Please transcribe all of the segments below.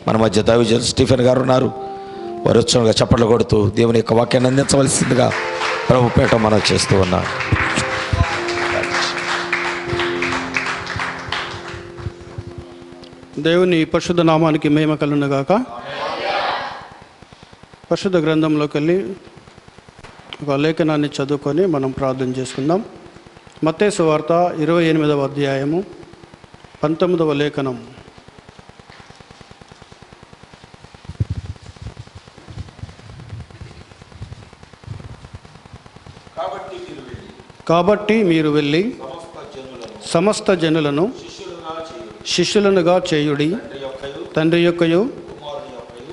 మన మధ్య దైవజనులు స్టీఫెన్ గారు ఉన్నారు. వారు వచ్చుగా చప్పట్లు కొడుతూ దేవుని యొక్క వాక్యాన్ని అందించవలసిందిగా ప్రభు పేట మనం చేస్తూ ఉన్నాం. దేవుని పరిశుద్ధ నామానికి మహిమ కలుగునుగాక. పరిశుద్ధ గ్రంథంలోకి వెళ్ళి ఒక లేఖనాన్ని చదువుకొని మనం ప్రార్థన చేసుకుందాం. మత్తయి సువార్త 28వ అధ్యాయము 19వ లేఖనం. కాబట్టి మీరు వెళ్ళి సమస్త జనులను శిష్యులనుగా చేయుడి, తండ్రి యొక్కయు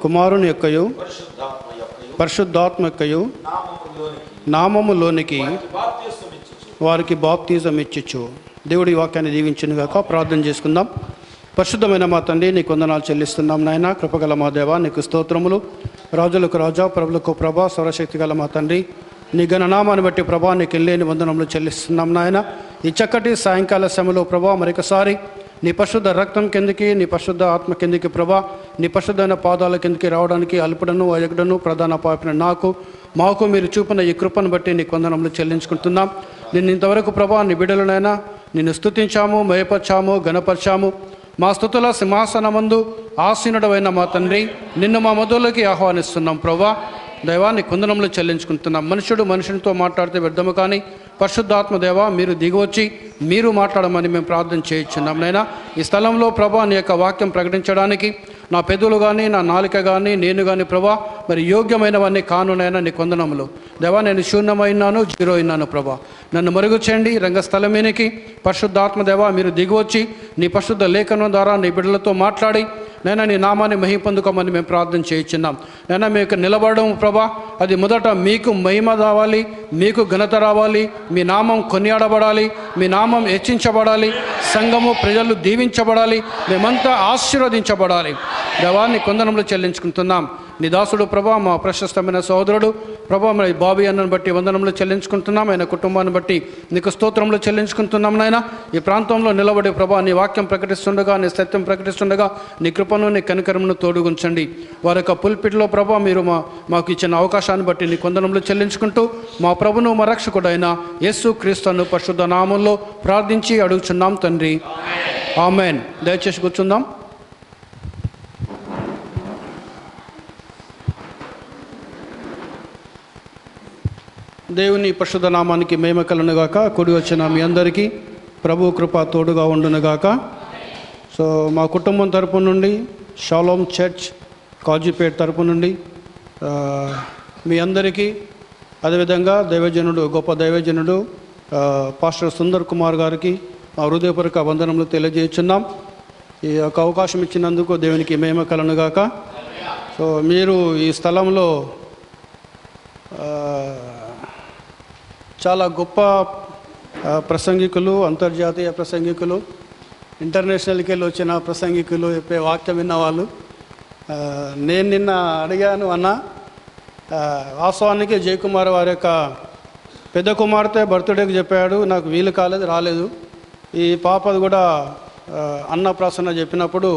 కుమారుని యొక్కయు పరిశుద్ధాత్మ యొక్కయు నామములోనికి వారికి బాప్తిజం ఇచ్చిచ్చు. దేవుడి వాక్యాన్ని దీవించునుగాక. ప్రార్థన చేసుకుందాం. పరిశుద్ధమైన మా తండ్రి, నీకు వందనాలు చెల్లిస్తున్నాం నాయన. కృపగల మా దేవ, నీకు స్తోత్రములు. రాజులకు రాజా, ప్రభులకు ప్రభా, సర్వశక్తి గల మా తండ్రి, నీ ఘననామాన్ని బట్టి ప్రభా నీకు వెళ్ళేని వందనములు చెల్లిస్తున్నాం నాయన. ఈ చక్కటి సాయంకాల సమయంలో ప్రభా మరొకసారి నీ పరిశుద్ధ రక్తం కిందకి, నీ పరిశుద్ధ ఆత్మ కిందకి ప్రభా, నీ పరిశుద్ధమైన పాదాల కిందకి రావడానికి అల్పుడను అయకుడను ప్రధాన పాపిన మాకు మీరు చూపిన ఈ కృపను బట్టి నీకు వందనములు చెల్లించుకుంటున్నాం. నిన్ను ఇంతవరకు ప్రభా నీ బిడ్డలనైనా నిన్ను స్తుతించాము, మయపరిచాము, గణపరిచాము. మా స్తుతుల సింహాసనమందు ఆసీనుడవైన మా తండ్రి, నిన్ను మా మధులోకి ఆహ్వానిస్తున్నాం ప్రభా. దైవాన్ని కొందనములు చెల్లించుకుంటున్నాం. మనుషుడు మనుషునితో మాట్లాడితే వ్యర్థము, కానీ పరిశుద్ధాత్మ దేవ మీరు దిగివచ్చి మీరు మాట్లాడమని మేము ప్రార్థన చేయించున్నాం నైనా. ఈ స్థలంలో ప్రభా నీ యొక్క వాక్యం ప్రకటించడానికి నా పెదవులు కానీ, నా నాలుక కానీ, నేను కానీ ప్రభా మరి యోగ్యమైనవన్నీ కానునైనా నీ కొందనములు దేవా. నేను శూన్యమైనాను, జీరో అయినాను ప్రభా. నన్ను మరుగు చేయండి. రంగస్థలం మీనికి పరిశుద్ధాత్మ దేవ మీరు దిగివచ్చి నీ పరిశుద్ధ లేఖనం ద్వారా నీ బిడ్డలతో మాట్లాడి నైనా నీ నామాన్ని మహిమ పొందుకోమని మేము ప్రార్థన చేయించున్నాం నైనా. మీకు నిలబడడం ప్రభా అది మొదట మీకు మహిమ రావాలి, మీకు ఘనత రావాలి, మీ నామం కొనియాడబడాలి, మీ నామం హెచ్చించబడాలి, సంఘము ప్రజలు దీవించబడాలి, మేమంతా ఆశీర్వదించబడాలి. దేవాన్ని కొందనములు చెల్లించుకుంటున్నాం. నీ దాసుడు ప్రభా, మా ప్రశస్తమైన సోదరుడు ప్రభా మరి బాబీ అన్నను బట్టి వందనములు చెల్లించుకుంటున్నాం. ఆయన కుటుంబాన్ని బట్టి నీకు స్తోత్రములు చెల్లించుకుంటున్నాం నాయన. ఈ ప్రాంతంలో నిలబడి ప్రభా నీ వాక్యం ప్రకటిస్తుండగా, నీ సత్యం ప్రకటిస్తుండగా నీ కృపను, నీ కనికరమును తోడుగుంచండి. వారి యొక్క పుల్పిట్లో ప్రభా మీరు మాకు ఇచ్చిన అవకాశాన్ని బట్టి నీ వందనములు చెల్లించుకుంటూ మా ప్రభును మా రక్షకుడైన యేసు క్రీస్తును పరిశుద్ధ నామంలో ప్రార్థించి అడుగుచున్నాం తండ్రి, ఆమెన్. దయచేసి కూర్చుందాం. దేవుని పరిశుద్ధ నామానికి మహిమ కలుగునుగాక. కూడి వచ్చిన మీ అందరికీ ప్రభు కృప తోడుగా ఉండునుగాక. సో మా కుటుంబం తరపు నుండి, షాలోమ్ చర్చ్ కాజీపేట్ తరపు నుండి మీ అందరికీ, అదేవిధంగా దైవజనుడు, గొప్ప దైవజనుడు పాస్టర్ సుందర్ కుమార్ గారికి మా హృదయపూర్వక వందనములు తెలియజేస్తున్నాం. ఈ యొక్క అవకాశం ఇచ్చినందుకు దేవునికి మహిమ కలుగునుగాక. సో మీరు ఈ స్థలంలో చాలా గొప్ప ప్రసంగికులు, అంతర్జాతీయ ప్రసంగికులు, ఇంటర్నేషనల్కి వెళ్ళి వచ్చిన ప్రసంగికులు చెప్పే వాక్యం విన్నవాళ్ళు. నేను నిన్న అడిగాను అన్న, వాస్తవానికి జయకుమార్ వారి యొక్క పెద్ద కుమార్తె బర్త్డేకి చెప్పాడు, నాకు వీలు కాలేదు, రాలేదు. ఈ పాపది కూడా అన్నప్రాసన చెప్పినప్పుడు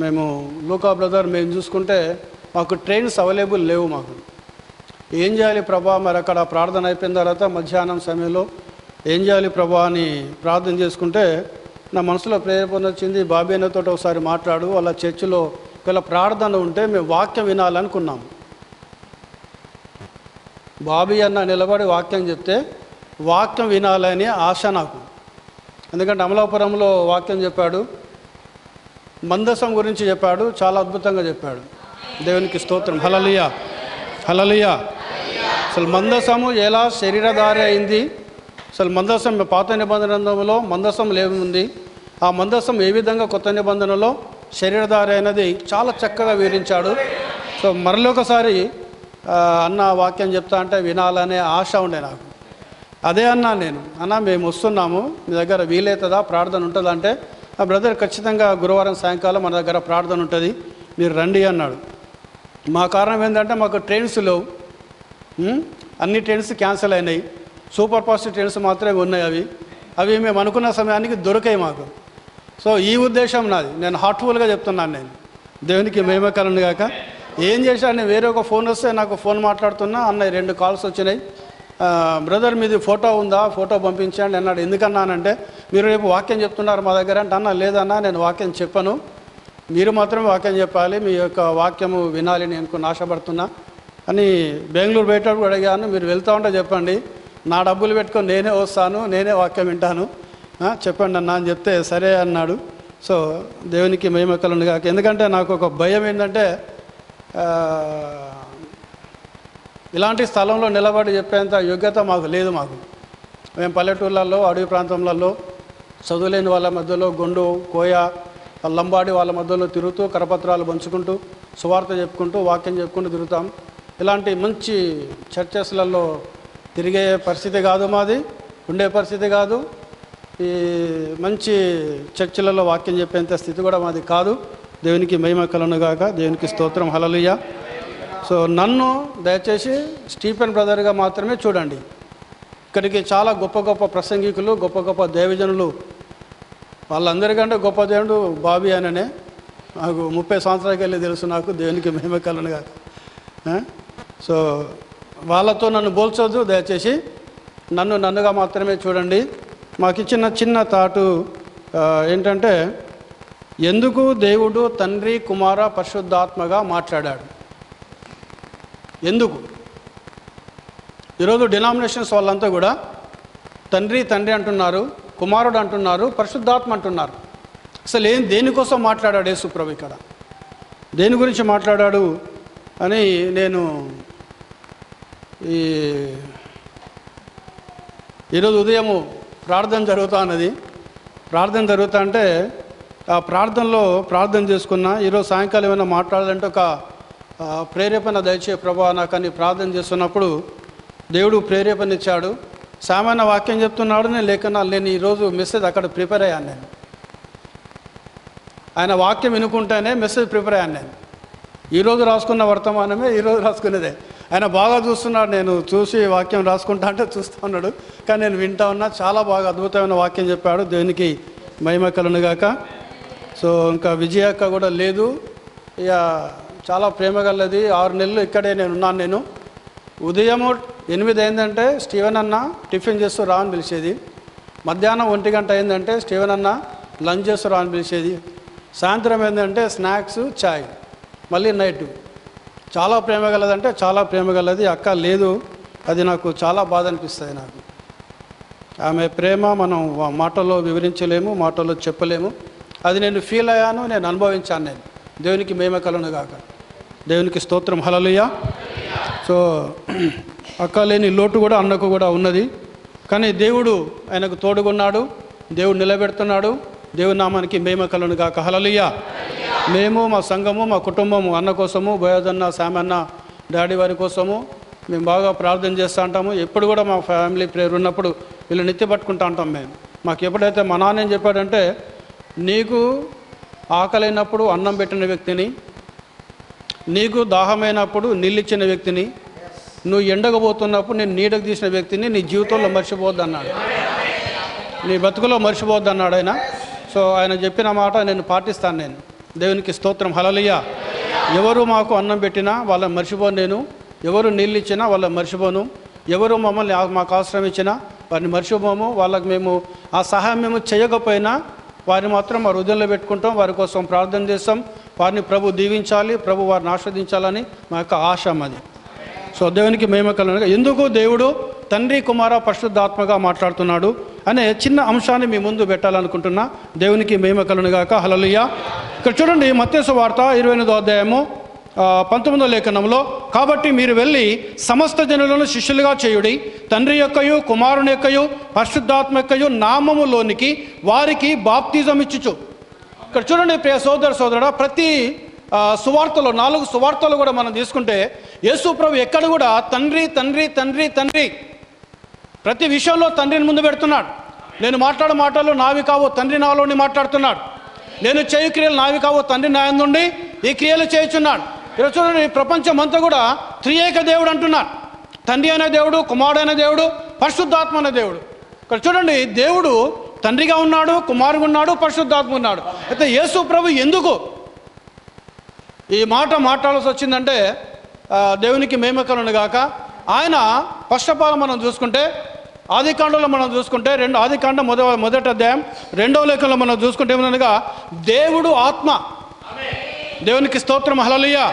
మేము లూకా బ్రదర్ మేము చూసుకుంటే మాకు ట్రైన్స్ అవైలబుల్ లేవు. మాకు ఏం చేయాలి ప్రభా, మరి అక్కడ ప్రార్థన అయిపోయిన తర్వాత మధ్యాహ్నం సమయంలో ఏం చేయాలి ప్రభా అని ప్రార్థన చేసుకుంటే నా మనసులో ప్రేరేపణ వచ్చింది. బాబీ అన్నతో ఒకసారి మాట్లాడు, వాళ్ళ చర్చిలో ఒకవేళ ప్రార్థన ఉంటే మేము వాక్యం వినాలనుకున్నాం. బాబీ అన్న నిలబడి వాక్యం చెప్తే వాక్యం వినాలని ఆశ నాకు. ఎందుకంటే అమలాపురంలో వాక్యం చెప్పాడు, మందసం గురించి చెప్పాడు, చాలా అద్భుతంగా చెప్పాడు. దేవునికి స్తోత్రం. హల్లెలూయా, హల్లెలూయా. అసలు మందసము ఎలా శరీరధారి అయింది, అసలు మందసం పాత నిబంధనలో మందసం ఏముంది, ఆ మందసం ఏ విధంగా కొత్త నిబంధనలో శరీరధారి అయినది చాలా చక్కగా వివరించాడు. సో మరొకసారి అన్న వాక్యం చెప్తా అంటే వినాలనే ఆశ ఉండే నాకు. అదే అన్నా నేను, అన్న మేము వస్తున్నాము, మీ దగ్గర వీలవుతుందా, ప్రార్థన ఉంటుందా అంటే, ఆ బ్రదర్ ఖచ్చితంగా గురువారం సాయంకాలం మన దగ్గర ప్రార్థన ఉంటుంది, మీరు రండి అన్నాడు. మా కారణం ఏంటంటే మాకు ట్రైన్స్ లేవు, అన్ని ట్రైన్స్ క్యాన్సిల్ అయినాయి, సూపర్ ఫాస్ట్ ట్రైన్స్ మాత్రమే ఉన్నాయి. అవి మేము అనుకున్న సమయానికి దొరికాయి మాకు. సో ఈ ఉద్దేశం నాది, నేను హార్ట్ఫుల్గా చెప్తున్నాను. నేను దేవునికి మహిమ కలుగును గాక. ఏం చేశాను, నేను వేరే ఒక ఫోన్ వస్తే నాకు ఫోన్ మాట్లాడుతున్నా, అన్నయ్య 2 కాల్స్ వచ్చినాయి. బ్రదర్ మీది ఫోటో ఉందా, ఫోటో పంపించండి అన్నాడు. ఎందుకన్నానంటే మీరు రేపు వాక్యం చెప్తున్నారు మా దగ్గర అంటే, అన్న లేదన్నా నేను వాక్యం చెప్పను, మీరు మాత్రమే వాక్యం చెప్పాలి, మీ యొక్క వాక్యము వినాలి నేను ఆశపడుతున్నా అని బెంగళూరు బయటప్పుడు అడిగాను. మీరు వెళ్తా ఉంటే చెప్పండి, నా డబ్బులు పెట్టుకొని నేనే వస్తాను, నేనే వాక్యం వింటాను, చెప్పండి అన్న అని చెప్తే సరే అన్నాడు. సో దేవునికి మహిమ కలుగును గాక. ఎందుకంటే నాకు ఒక భయం ఏంటంటే ఇలాంటి స్థలంలో నిలబడి చెప్పేంత యోగ్యత మాకు లేదు. మేము పల్లెటూళ్ళల్లో, అడవి ప్రాంతంలలో చదువులేని వాళ్ళ మధ్యలో, గొండు కోయ లంబాడి వాళ్ళ మధ్యలో తిరుగుతూ కరపత్రాలు పంచుకుంటూ సువార్త చెప్పుకుంటూ వాక్యం చెప్పుకుంటూ తిరుగుతాం. ఇలాంటి మంచి చర్చెస్లలో తిరిగే పరిస్థితి కాదు మాది, ఉండే పరిస్థితి కాదు. ఈ మంచి చర్చిలలో వాక్యం చెప్పేంత స్థితి కూడా మాది కాదు. దేవునికి మహిమ కలుగును గాక. దేవునికి స్తోత్రం, హల్లెలూయా. సో నన్ను దయచేసి స్టీఫెన్ బ్రదర్గా మాత్రమే చూడండి. ఇక్కడికి చాలా గొప్ప గొప్ప ప్రసంగికులు, గొప్ప గొప్ప దేవజనులు, వాళ్ళందరికంటే గొప్ప దేవుడు బాబీ అననే. నాకు 30 సంవత్సరాలకి వెళ్ళి తెలుసు నాకు. దేవునికి మహిమ కలుగును గాక. సో వాళ్ళతో నన్ను పోల్చొద్దు దయచేసి, నన్నుగా మాత్రమే చూడండి. మాకు ఇచ్చిన చిన్న తాటు ఏంటంటే, ఎందుకు దేవుడు తండ్రి కుమార పరిశుద్ధాత్మగా మాట్లాడాడు, ఎందుకు? ఈరోజు డినామినేషన్స్ వాళ్ళంతా కూడా తండ్రి అంటున్నారు, కుమారుడు అంటున్నారు, పరిశుద్ధాత్మ అంటున్నారు. అసలు దేనికోసం మాట్లాడాడు యేసు ప్రభు ఇక్కడ, దేని గురించి మాట్లాడాడు అని నేను ఈరోజు ఉదయము ప్రార్థన జరుగుతా అంటే ఆ ప్రార్థనలో ప్రార్థన చేసుకున్నా. ఈరోజు సాయంకాలం ఏమైనా మాట్లాడాలంటే ఒక ప్రేరేపణ దయచే ప్రభా నాకు అని ప్రార్థన చేస్తున్నప్పుడు దేవుడు ప్రేరేపణ ఇచ్చాడు. సామాన్య వాక్యం చెప్తున్నాడు, నేను లేఖనాలు నేను ఈరోజు మెసేజ్ అక్కడ ప్రిపేర్ అయ్యాను. నేను ఆయన వాక్యం వినుకుంటేనే మెసేజ్ ప్రిపేర్ అయ్యాను. నేను ఈరోజు రాసుకున్న వర్తమానమే ఈరోజు రాసుకునేదే. ఆయన బాగా చూస్తున్నాడు, నేను చూసి వాక్యం రాసుకుంటా అంటే చూస్తూ ఉన్నాడు, కానీ నేను వింటా ఉన్నా. చాలా బాగా అద్భుతమైన వాక్యం చెప్పాడు. దేవునికి మహిమ కలుగును గాక. సో ఇంకా విజయక్క కూడా లేదు, ఇక చాలా ప్రేమ గలది. 6 నెలలు ఇక్కడే నేనున్నాను. నేను ఉదయం 8 అయిందంటే స్టీవెన్ అన్న టిఫిన్ చేస్తూ రా అని పిలిచేది. మధ్యాహ్నం 1 గంట అయిందంటే స్టీవెన్ అన్న లంచ్ చేస్తూ రా అని పిలిచేది. సాయంత్రం ఏంటంటే స్నాక్స్, చాయ్, మళ్ళీ నైట్. చాలా ప్రేమ గలదంటే చాలా ప్రేమ గలది. అక్క లేదు, అది నాకు చాలా బాధ అనిపిస్తుంది. నాకు ఆమె ప్రేమ మనం మాటల్లో వివరించలేము, మాటల్లో చెప్పలేము. అది నేను ఫీల్ అయ్యాను, నేను అనుభవించాను. నేను దేవునికి మహిమ కలుగును గాక. దేవునికి స్తోత్రం, హల్లెలూయా. సో అక్క లేని లోటు కూడా అన్నకు కూడా ఉన్నది, కానీ దేవుడు ఆయనకు తోడుగున్నాడు, దేవుడు నిలబెడుతున్నాడు. దేవుని నామానికి మహిమ కలుగును గాక, హల్లెలూయా. మేము మా సంఘము, మా కుటుంబము అన్న కోసము, బయోదన్న, శామన్న, డాడీ వారి కోసము మేము బాగా ప్రార్థన చేస్తూ ఉంటాము. ఎప్పుడు కూడా మా ఫ్యామిలీ ప్రేయర్ ఉన్నప్పుడు వీళ్ళు నిత్య పట్టుకుంటూ ఉంటాం. మాకు ఎప్పుడైతే మా నాన్న ఏం చెప్పాడంటే, నీకు ఆకలైనప్పుడు అన్నం పెట్టిన వ్యక్తిని, నీకు దాహమైనప్పుడు నీళ్ళిచ్చిన వ్యక్తిని, నువ్వు ఎండగబోతున్నప్పుడు నేను నీడకు తీసిన వ్యక్తిని నీ జీవితంలో మర్చిపోవద్దు అన్నాడు, నీ బతుకులో మర్చిపోవద్దు అన్నాడు ఆయన. సో ఆయన చెప్పిన మాట నేను పాటిస్తాను. నేను దేవునికి స్తోత్రం, హల్లెలూయా. ఎవరు మాకు అన్నం పెట్టినా వాళ్ళని మర్చిపోను నేను, ఎవరు నీళ్ళు ఇచ్చినా వాళ్ళని మర్చిపోను, ఎవరు మమ్మల్ని మాకు అవసరం ఇచ్చినా వారిని మర్చిపోము. వాళ్ళకి మేము ఆ సహాయం మేము చేయకపోయినా వారిని మాత్రం మా హృదయంలో పెట్టుకుంటాం, వారి కోసం ప్రార్థన చేస్తాం. వారిని ప్రభు దీవించాలి, ప్రభు వారిని ఆస్వాదించాలని మా యొక్క ఆశ అది. సో దేవునికి మహిమ కలుగును. ఎందుకు దేవుడు తండ్రి కుమార పరిశుద్ధాత్మగా మాట్లాడుతున్నాడు అనే చిన్న అంశాన్ని మీ ముందు పెట్టాలనుకుంటున్నా. దేవునికి మహిమ కలుగును గాక, హల్లెలూయా. ఇక్కడ చూడండి, మత్తయి సువార్త 28వ అధ్యాయము 19వ లేఖనంలో, కాబట్టి మీరు వెళ్ళి సమస్త జనులను శిష్యులుగా చేయుడి, తండ్రి యొక్కయు కుమారుని యొక్కయు పరిశుద్ధాత్మ యొక్కయు నామములోనికి వారికి బాప్తిజం ఇచ్చుచు. ఇక్కడ చూడండి ప్రియ సోదరుడా, ప్రతి సువార్తలో 4 సువార్తలు కూడా మనం తీసుకుంటే యేసు ప్రభు ఎక్కడ కూడా తండ్రి తండ్రి తండ్రి తండ్రి, ప్రతి విషయంలో తండ్రిని ముందు పెడుతున్నాడు. నేను మాట్లాడే మాటలు నావి కావు, తండ్రి నాలోని మాట్లాడుతున్నాడు. నేను చేయు క్రియలు నావి కావు, తండ్రి నా యందుండి ఈ క్రియలు చేయుచున్నాడు. ఈరోజు చూడండి, ప్రపంచం అంతా కూడా త్రియేక దేవుడు అంటున్నారు. తండ్రి అనే దేవుడు, కుమారుడైన దేవుడు, పరిశుద్ధాత్మ అనే దేవుడు. ఇక్కడ చూడండి, దేవుడు తండ్రిగా ఉన్నాడు, కుమారుగా ఉన్నాడు, పరిశుద్ధాత్మ ఉన్నాడు. అయితే యేసు ప్రభు ఎందుకు ఈ మాట మాట్లాడాల్సి వచ్చిందంటే దేవునికి మహిమ కలుగును గాక. ఆయన ఫస్ట్ ఆఫ్ ఆల్ మనం చూసుకుంటే ఆదికాండంలో మనం చూసుకుంటే ఆదికాండం మొదటి అధ్యాయం 2వ లేఖనంలో మనం చూసుకుంటే ఏమనగా దేవుడు ఆత్మ. దేవునికి స్తోత్రం, హల్లెలూయా.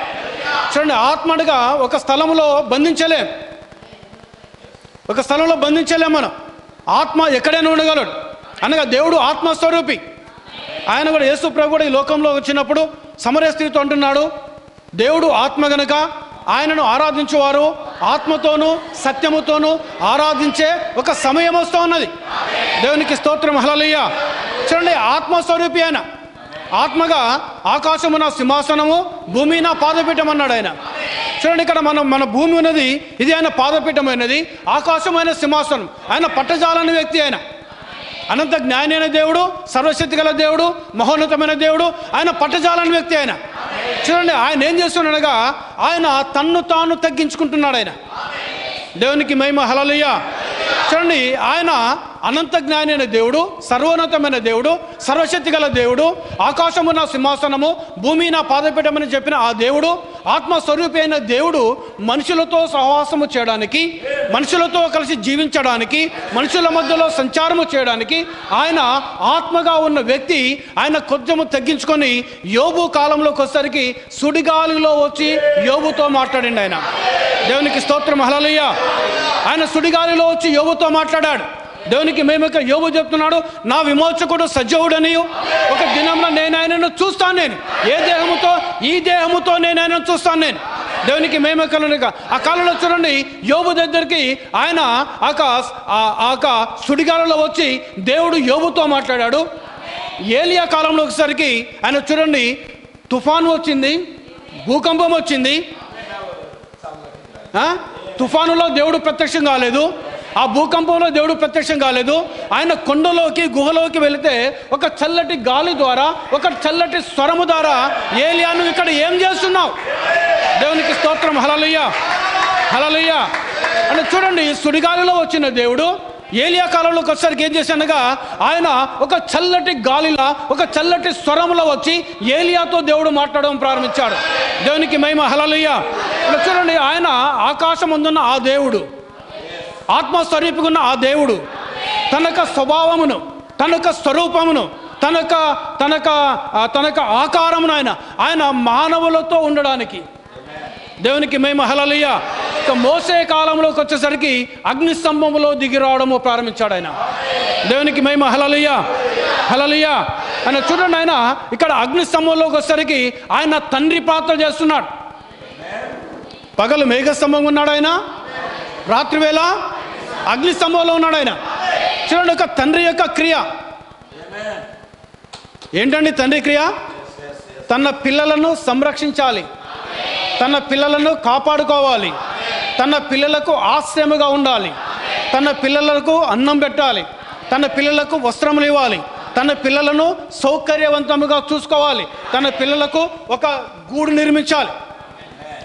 చూడండి, ఆత్మగా ఒక స్థలంలో బంధించలేం, మనం. ఆత్మ ఎక్కడైనా ఉండగలడు అనగా దేవుడు ఆత్మస్వరూపి. ఆయన కూడా యేసు ప్రభు కూడా ఈ లోకంలో వచ్చినప్పుడు సమరయ స్త్రీతో అంటున్నాడు, దేవుడు ఆత్మ గనుక ఆయనను ఆరాధించేవారు ఆత్మతోనూ సత్యముతోనూ ఆరాధించే ఒక సమయం వస్తూ ఉన్నది. దేవునికి స్తోత్రం, హల్లెలూయా. చూడండి, ఆత్మస్వరూపి ఆయన. ఆత్మగా ఆకాశము నా సింహాసనము, భూమి నా పాదపీఠం అన్నాడు ఆయన. చూడండి, ఇక్కడ మన భూమి ఉన్నది, ఇది ఆయన పాదపీఠమైనది. ఆకాశమైన సింహాసనం. ఆయన పట్టజాలని వ్యక్తి. ఆయన అనంత జ్ఞాని అయిన దేవుడు, సర్వశక్తి గల దేవుడు, మహోన్నతమైన దేవుడు. ఆయన పట్టజాలని వ్యక్తి. ఆయన చూడండి, ఆయన ఏం చేస్తున్నాడగా ఆయన తన్ను తాను తగ్గించుకుంటున్నాడు. ఆయన దేవునికి మహిమ, హల్లెలూయా. చూడండి, ఆయన అనంత జ్ఞాని అయిన దేవుడు, సర్వోన్నతమైన దేవుడు, సర్వశక్తి గల దేవుడు, ఆకాశము నా సింహాసనము, భూమి నా పాదపీఠమని చెప్పిన ఆ దేవుడు, ఆత్మస్వరూపి అయిన దేవుడు మనుషులతో సహవాసము చేయడానికి, మనుషులతో కలిసి జీవించడానికి, మనుషుల మధ్యలో సంచారము చేయడానికి ఆయన ఆత్మగా ఉన్న వ్యక్తి. ఆయన కొంచెము తగ్గించుకొని యోబు కాలంలోకి వచ్చేసరికి సుడిగాలిలో వచ్చి యోబుతో మాట్లాడిండు. ఆయన దేవునికి స్తోత్రం, హల్లెలూయా. ఆయన సుడిగాలిలో వచ్చి యోబుతో మాట్లాడాడు. దేవునికి మేమక యోబు చెప్తున్నాడు, నా విమోచకుడు సజీవుడనియు ఒక దినంలో నేను ఆయనను చూస్తాను. నేను ఈ దేహముతో నేను ఆయనను చూస్తాను. నేను దేవునికి మేమకలునిక. ఆ కాలంలో చూడండి, యోబు దగ్గరికి ఆయన సుడిగాలలో వచ్చి దేవుడు యోబుతో మాట్లాడాడు. ఏలియా కాలంలో వచ్చేసరికి ఆయన చూడండి, తుఫాను వచ్చింది, భూకంపం వచ్చింది. తుఫానులో దేవుడు ప్రత్యక్షం కాలేదు, ఆ భూకంపంలో దేవుడు ప్రత్యక్షం కాలేదు. ఆయన కొండలోకి గుహలోకి వెళితే ఒక చల్లటి గాలి ద్వారా, ఒక చల్లటి స్వరము ద్వారా, ఏలియాను ఇక్కడ ఏం చేస్తున్నావు? దేవునికి స్తోత్రం, హల్లెలూయా, హల్లెలూయా. అంటే చూడండి, సుడిగాలిలో వచ్చిన దేవుడు ఏలియా కాలంలోకి వచ్చేసరికి ఏం చేశానగా ఆయన ఒక చల్లటి గాలిలా, ఒక చల్లటి స్వరంలో వచ్చి ఏలియాతో దేవుడు మాట్లాడడం ప్రారంభించాడు. దేవునికి మహిమ, హల్లెలూయా. చూడండి, ఆయన ఆకాశం అందున్న ఆ దేవుడు, ఆత్మస్వరూపిగా ఉన్న ఆ దేవుడు తనక స్వభావమును, తనక స్వరూపమును, తనక ఆకారమును ఆయన మానవులతో ఉండడానికి. దేవునికి మహిమ, హల్లెలూయా. ఇక మోసే కాలంలోకి వచ్చేసరికి అగ్నిస్తంభములో దిగి రావడము ప్రారంభించాడు ఆయన. దేవునికి మహిమ, హల్లెలూయా, హల్లెలూయా. ఆయన చూడండి, ఆయన ఇక్కడ అగ్నిస్తంభంలోకి వచ్చేసరికి ఆయన తండ్రి పాత్ర చేస్తున్నాడు. పగలు మేఘస్తంభం ఉన్నాడు ఆయన, రాత్రివేళ అగ్నిస్తంభంలో ఉన్నాడు ఆయన. చూడండి, ఒక తండ్రి యొక్క క్రియ ఏంటండి? తండ్రి క్రియ తన పిల్లలను సంరక్షించాలి, తన పిల్లలను కాపాడుకోవాలి, తన పిల్లలకు ఆశ్రయముగా ఉండాలి, తన పిల్లలకు అన్నం పెట్టాలి, తన పిల్లలకు వస్త్రములు ఇవ్వాలి, తన పిల్లలను సౌకర్యవంతముగా చూసుకోవాలి, తన పిల్లలకు ఒక గూడు నిర్మించాలి.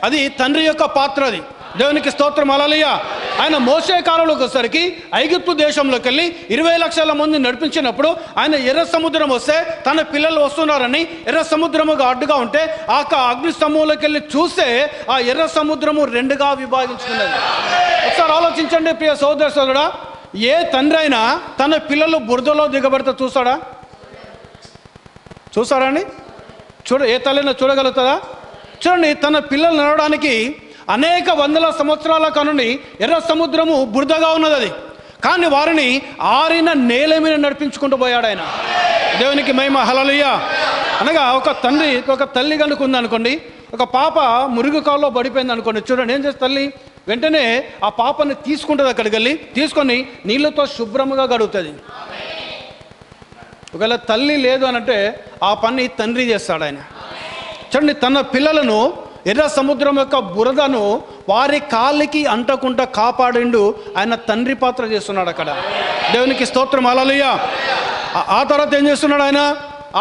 అది తండ్రి యొక్క పాత్ర. అది దేవునికి స్తోత్రం, హల్లెలూయా. ఆయన మోసే కాలంలోకి వచ్చేసరికి ఐగుప్తు దేశంలోకి వెళ్ళి 20 లక్షల మంది నడిపించినప్పుడు ఆయన ఎర్ర సముద్రం వస్తే తన పిల్లలు వస్తున్నారని ఎర్ర సముద్రముగా అడ్డుగా ఉంటే ఆ అగ్ని స్తంభంలోకి వెళ్ళి చూస్తే ఆ ఎర్ర సముద్రము 2గా విభాగించుకున్నది. ఒకసారి ఆలోచించండి ప్రియ సోదర సోదరుడా, ఏ తండ్రి అయినా తన పిల్లలు బురదలో దిగబడితే చూస్తాడా అండి? ఏ తల్లినా చూడగలుగుతుందా? చూడండి, తన పిల్లలు నడవడానికి అనేక వందల సంవత్సరాల కానుండి ఎర్ర సముద్రము బురదగా ఉన్నది. అది కానీ వారిని ఆరిన నేల మీద నడిపించుకుంటూ పోయాడు ఆయన. దేవునికి మహిమ, హల్లెలూయా. అనగా ఒక తల్లి కనుక ఉందనుకోండి, ఒక పాప మురుగు కాల్లో పడిపోయింది అనుకోండి, చూడండి ఏం చేస్తే తల్లి వెంటనే ఆ పాపని తీసుకుంటుంది, అక్కడికి వెళ్ళి తీసుకొని నీళ్ళతో శుభ్రముగా గడుగుతుంది. ఒకవేళ తల్లి లేదు అనంటే ఆ పని తండ్రి చేస్తాడు ఆయన. చూడండి, తన పిల్లలను ఎర్ర సముద్రం యొక్క బురదను వారి కాళ్ళకి అంటకుండా కాపాడిండు ఆయన తండ్రి పాత్ర చేస్తున్నాడు అక్కడ. దేవునికి స్తోత్రం, హల్లెలూయా. ఆ తర్వాత ఏం చేస్తున్నాడు ఆయన?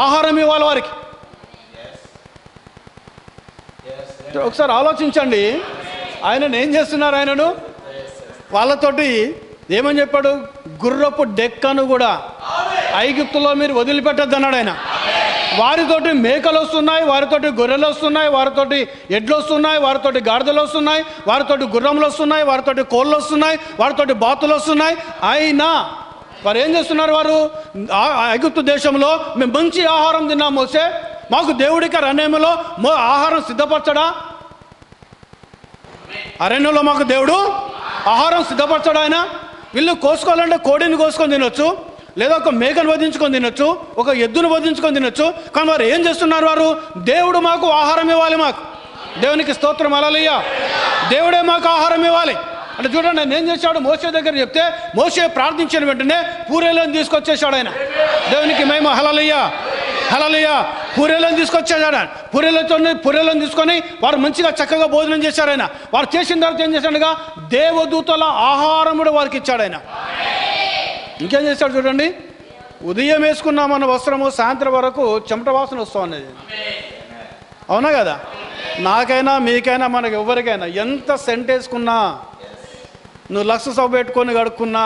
ఆహారం ఇవ్వాలి వారికి. ఒకసారి ఆలోచించండి, ఆయనను ఏం చేస్తున్నారు? ఆయనను వాళ్ళతోటి ఏమని చెప్పాడు? గుర్రపు డెక్కను కూడా ఐగుప్తులో మీరు వదిలిపెట్టద్దు అన్నాడు ఆయన. వారితోటి మేకలు వస్తున్నాయి, వారితోటి గొర్రెలు వస్తున్నాయి, వారితోటి ఎడ్లు వస్తున్నాయి, వారితోటి గాడిదలు వస్తున్నాయి, వారితోటి గుర్రములు వస్తున్నాయి, వారితోటి కోళ్ళు వస్తున్నాయి, వారితోటి బాతులు వస్తున్నాయి. అయినా వారు ఏం చేస్తున్నారు? వారు ఐగుప్తు దేశంలో మేము మంచి ఆహారం తిన్నాం మోసే, మాకు దేవుడికి అరణ్యంలో ఆహారం సిద్ధపరచడా? అరణ్యంలో మాకు దేవుడు ఆహారం సిద్ధపరచడా? ఆయన వీళ్ళు కోసుకోవాలంటే కోడిని కోసుకొని తినొచ్చు, లేదా ఒక మేకను వధించుకొని తినొచ్చు, ఒక ఎద్దును వధించుకొని తినొచ్చు. కానీ వారు ఏం చేస్తున్నారు? వారు దేవుడు మాకు ఆహారం ఇవ్వాలి, మాకు దేవునికి స్తోత్రం, హల్లెలూయా, దేవుడే మాకు ఆహారం ఇవ్వాలి అంటే చూడండి ఆయన ఏం చేశాడు? మోషే దగ్గర చెప్తే మోషే ప్రార్థించిన వెంటనే పూరేలను తీసుకొచ్చేసాడు ఆయన. దేవునికి మహిమ, హల్లెలూయా, హల్లెలూయా. పూరేలను తీసుకొచ్చేసాడు ఆయన. పూరేలను తీసుకొని వారు మంచిగా చక్కగా భోజనం చేశారు ఆయన. వారు చేసిన తర్వాత ఏం చేశాడుగా? దేవదూతల ఆహారం కూడా వారికి ఇచ్చాడు ఆయన. ఇంకేం చేశాడు చూడండి, ఉదయం వేసుకున్నామన్న వస్త్రము సాయంత్రం వరకు చెమట వాసన వస్తూ ఉన్నది. అవునా కదా? నాకైనా మీకైనా మనకు ఎవరికైనా ఎంత సెంట్ వేసుకున్నా, నువ్వు లక్ష సబ్బు పెట్టుకొని కడుక్కున్నా,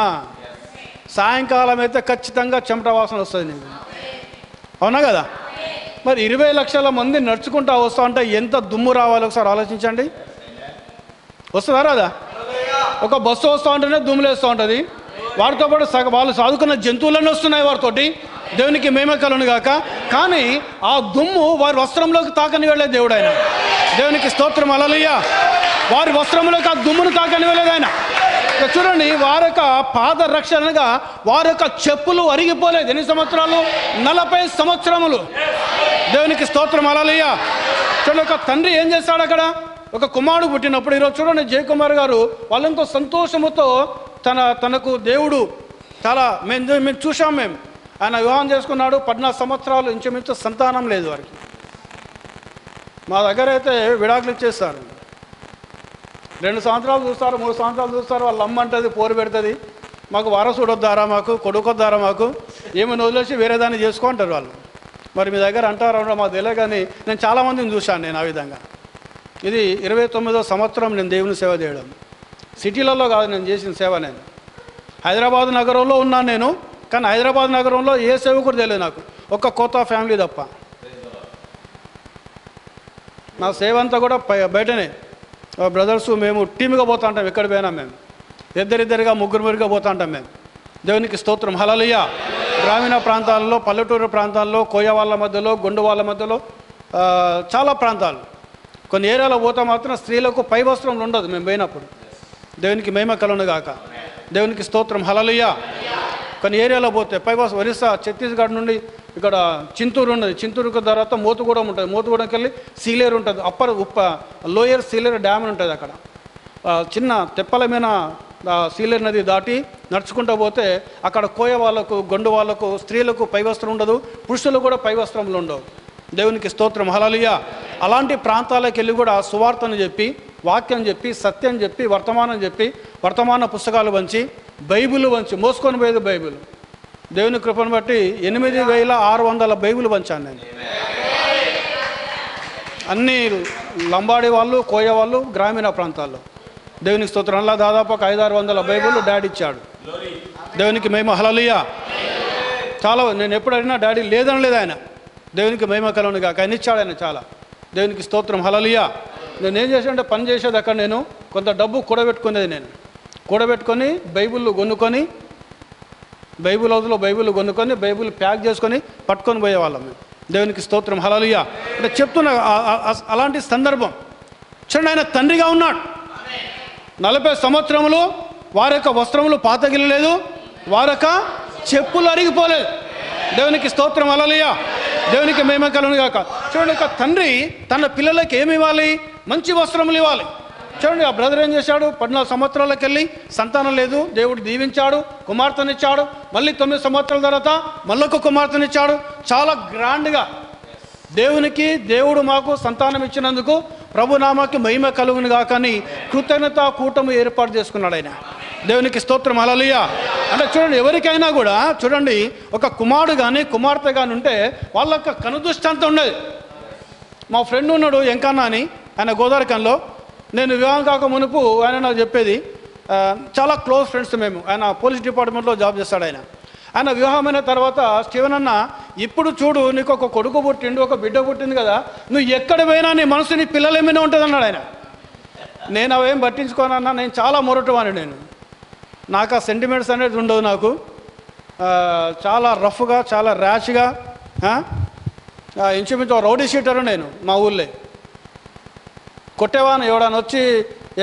సాయంకాలం అయితే ఖచ్చితంగా చెమట వాసన వస్తుంది నీకు. అవునా కదా? మరి 20 లక్షల మంది నడుచుకుంటా వస్తా ఉంటే ఎంత దుమ్ము రావాలి ఒకసారి ఆలోచించండి. వస్తుందా రాదా? ఒక బస్సు వస్తూ ఉంటేనే దుమ్ములు వేస్తూ ఉంటుంది. వారితో పాటు వాళ్ళు సాదుకున్న జంతువులన్నీ వస్తున్నాయి వారితోటి. దేవునికి మహిమ కలుగును గాక. కానీ ఆ దుమ్ము వారి వస్త్రంలోకి తాకని వెళ్ళే దేవుడు ఆయన. దేవునికి స్తోత్రం, హల్లెలూయా. వారి వస్త్రంలోకి ఆ దుమ్మును తాకని వెళ్ళేది ఆయన. చూడండి, వారి యొక్క పాద రక్షణగా వారి యొక్క చెప్పులు అరిగిపోలేదు. ఎన్ని సంవత్సరాలు? 40 సంవత్సరములు. దేవునికి స్తోత్రం, హల్లెలూయా. చూడండి, ఒక తండ్రి ఏం చేస్తాడు అక్కడ? ఒక కుమారుడు పుట్టినప్పుడు ఈరోజు చూడండి జయకుమార్ గారు వాళ్ళంతో సంతోషముతో తనకు దేవుడు చాలా మేము చూసాం. ఆయన వివాహం చేసుకున్నాడు. 14 సంవత్సరాలు ఇంచుమించు సంతానం లేదు వారికి. మా దగ్గర అయితే విడాకులు ఇచ్చేస్తారు. 2 సంవత్సరాలు చూస్తారు, 3 సంవత్సరాలు చూస్తారు. వాళ్ళ అమ్మ అంటుంది, పోరు పెడుతుంది, మాకు వారసుడు వద్దారా, మాకు కొడుకు వద్దారా, మాకు ఏమైనా వదిలేసి వేరే దాన్ని చేసుకుంటారు వాళ్ళు. మరి మీ దగ్గర అంటారు మాకు తెలియదు, కానీ నేను చాలామందిని చూశాను నేను ఆ విధంగా. ఇది 29వ సంవత్సరం నేను దేవుని సేవ చేయడం. సిటీలలో కాదు నేను చేసిన సేవ. నేను హైదరాబాద్ నగరంలో ఉన్నాను నేను, కానీ హైదరాబాద్ నగరంలో ఏ సేవ కూడా తెలియదు నాకు, ఒక్క కోత ఫ్యామిలీ తప్ప. నా సేవ అంతా కూడా బయటనే. బ్రదర్స్ మేము టీమ్గా పోతా ఉంటాం, ఎక్కడ పోయినా మేము ఇద్దరిద్దరిగా ముగ్గురుగా పోతా ఉంటాం మేము. దేవునికి స్తోత్రం, హల్లెలూయా. గ్రామీణ ప్రాంతాల్లో, పల్లెటూరు ప్రాంతాల్లో, కోయ వాళ్ళ మధ్యలో, గొండు వాళ్ళ మధ్యలో, చాలా ప్రాంతాలు కొన్ని ఏరియాలో పోతా మాత్రం స్త్రీలకు పై వస్త్రం ఉండదు మేము పోయినప్పుడు. దేవునికి మహిమ కలుగును గాక. దేవునికి స్తోత్రం, హల్లెలూయా. కొన్ని ఏరియాలో పోతే పై వస్త్రం, ఒరిస్సా, ఛత్తీస్గఢ్ నుండి ఇక్కడ చింతూరు ఉన్నది, చింతూరుకు తర్వాత మోతుగూడెం ఉంటుంది, మోతుగూడెంకి వెళ్ళి సీలేరు ఉంటుంది, లోయర్ సీలేరు డ్యామ్ ఉంటుంది. అక్కడ చిన్న తెప్పల మీద సీలేరు నది దాటి నడుచుకుంటూ పోతే అక్కడ కోయ వాళ్ళకు, గొండు వాళ్ళకు, స్త్రీలకు పై వస్త్రం ఉండదు, పురుషులు కూడా పై వస్త్రములు ఉండవు. దేవునికి స్తోత్రం, హల్లెలూయా. అలాంటి ప్రాంతాలకు వెళ్ళి కూడా సువార్తను చెప్పి, వాక్యం చెప్పి, సత్యం చెప్పి, వర్తమానం చెప్పి, వర్తమాన పుస్తకాలు వంచి, బైబిల్ వంచి మోసుకొని పోయేది బైబిల్. దేవుని కృపను బట్టి 8600 బైబిల్ పంచాను నేను. అన్ని లంబాడి వాళ్ళు, కోయ వాళ్ళు, గ్రామీణ ప్రాంతాల్లో. దేవునికి స్తోత్రం. అలా దాదాపు ఒక 500-600 బైబిల్ డాడీ ఇచ్చాడు. దేవునికి మహిమ, హల్లెలూయా. చాలా నేను ఎప్పుడు అడిగినా డాడీ లేదని లేదు ఆయన. దేవునికి మహిమ కలుగును గాక. ఆయన ఇచ్చాడు ఆయన చాలా. దేవునికి స్తోత్రం, హల్లెలూయా. నేను ఏం చేశానంటే పని చేసేది అక్కడ నేను కొంత డబ్బు కూడబెట్టుకునేది. నేను కూడబెట్టుకొని బైబిల్ కొనుక్కొని, బైబిల్ హౌస్లో బైబిల్ కొనుక్కొని, బైబిల్ ప్యాక్ చేసుకొని పట్టుకొని పోయేవాళ్ళం మేము. దేవునికి స్తోత్రం, హల్లెలూయా. అంటే చెప్తున్నా అలాంటి సందర్భం. చూడండి, ఆయన తండ్రిగా ఉన్నాడు. 40 సంవత్సరములు వారి యొక్క వస్త్రములు పాతగిల్లలేదు, వారి యొక్క చెప్పులు అరిగిపోలేదు. దేవునికి స్తోత్రం, హల్లెలూయా. దేవునికి మహిమ కలుగును గాక. చూడండి, ఒక తండ్రి తన పిల్లలకి ఏమి ఇవ్వాలి? మంచి వస్త్రములు ఇవ్వాలి. చూడండి, ఆ బ్రదర్ ఏం చేశాడు? 14 సంవత్సరాలకు వెళ్ళి సంతానం లేదు, దేవుడు దీవించాడు, కుమార్తెనిచ్చాడు. మళ్ళీ 9 సంవత్సరాల తర్వాత మళ్ళొక కుమార్తెనిచ్చాడు. చాలా గ్రాండ్గా దేవునికి, దేవుడు మాకు సంతానం ఇచ్చినందుకు ప్రభునామాకి మహిమ కలుగును గాక అని కృతజ్ఞత కూటమి ఏర్పాటు చేసుకున్నాడు ఆయన. దేవునికి స్తోత్రం, హల్లెలూయా. అంటే చూడండి, ఎవరికైనా కూడా చూడండి, ఒక కుమారుడు కానీ కుమార్తె కానీ ఉంటే వాళ్ళ యొక్క కనుదృష్టి అంతా ఉండదు. మా ఫ్రెండ్ ఉన్నాడు ఎంకన్నా అని, ఆయన గోదావరికంలో. నేను వివాహం కాక మునుపు ఆయన నాకు చెప్పేది, చాలా క్లోజ్ ఫ్రెండ్స్ మేము. ఆయన పోలీస్ డిపార్ట్మెంట్లో జాబ్ చేస్తాడు. ఆయన వివాహమైన తర్వాత స్టీవెన్ అన్న ఇప్పుడు చూడు, నీకు ఒక కొడుకు పుట్టిండు, ఒక బిడ్డ పుట్టింది కదా, నువ్వు ఎక్కడ పోయినా నీ మనసు నీ పిల్లల మీద ఉంటుంది అన్నాడు ఆయన. నేను అవేం పట్టించుకోనన్నా, నేను చాలా మొరటువాని. నాకు ఆ సెంటిమెంట్స్ అనేది ఉండదు. నాకు చాలా రఫ్గా, చాలా ర్యాష్గా, ఇంచుమించు రౌడీ షీటరు నేను. మా ఊళ్ళో కొట్టేవాడిని. ఎవడని వచ్చి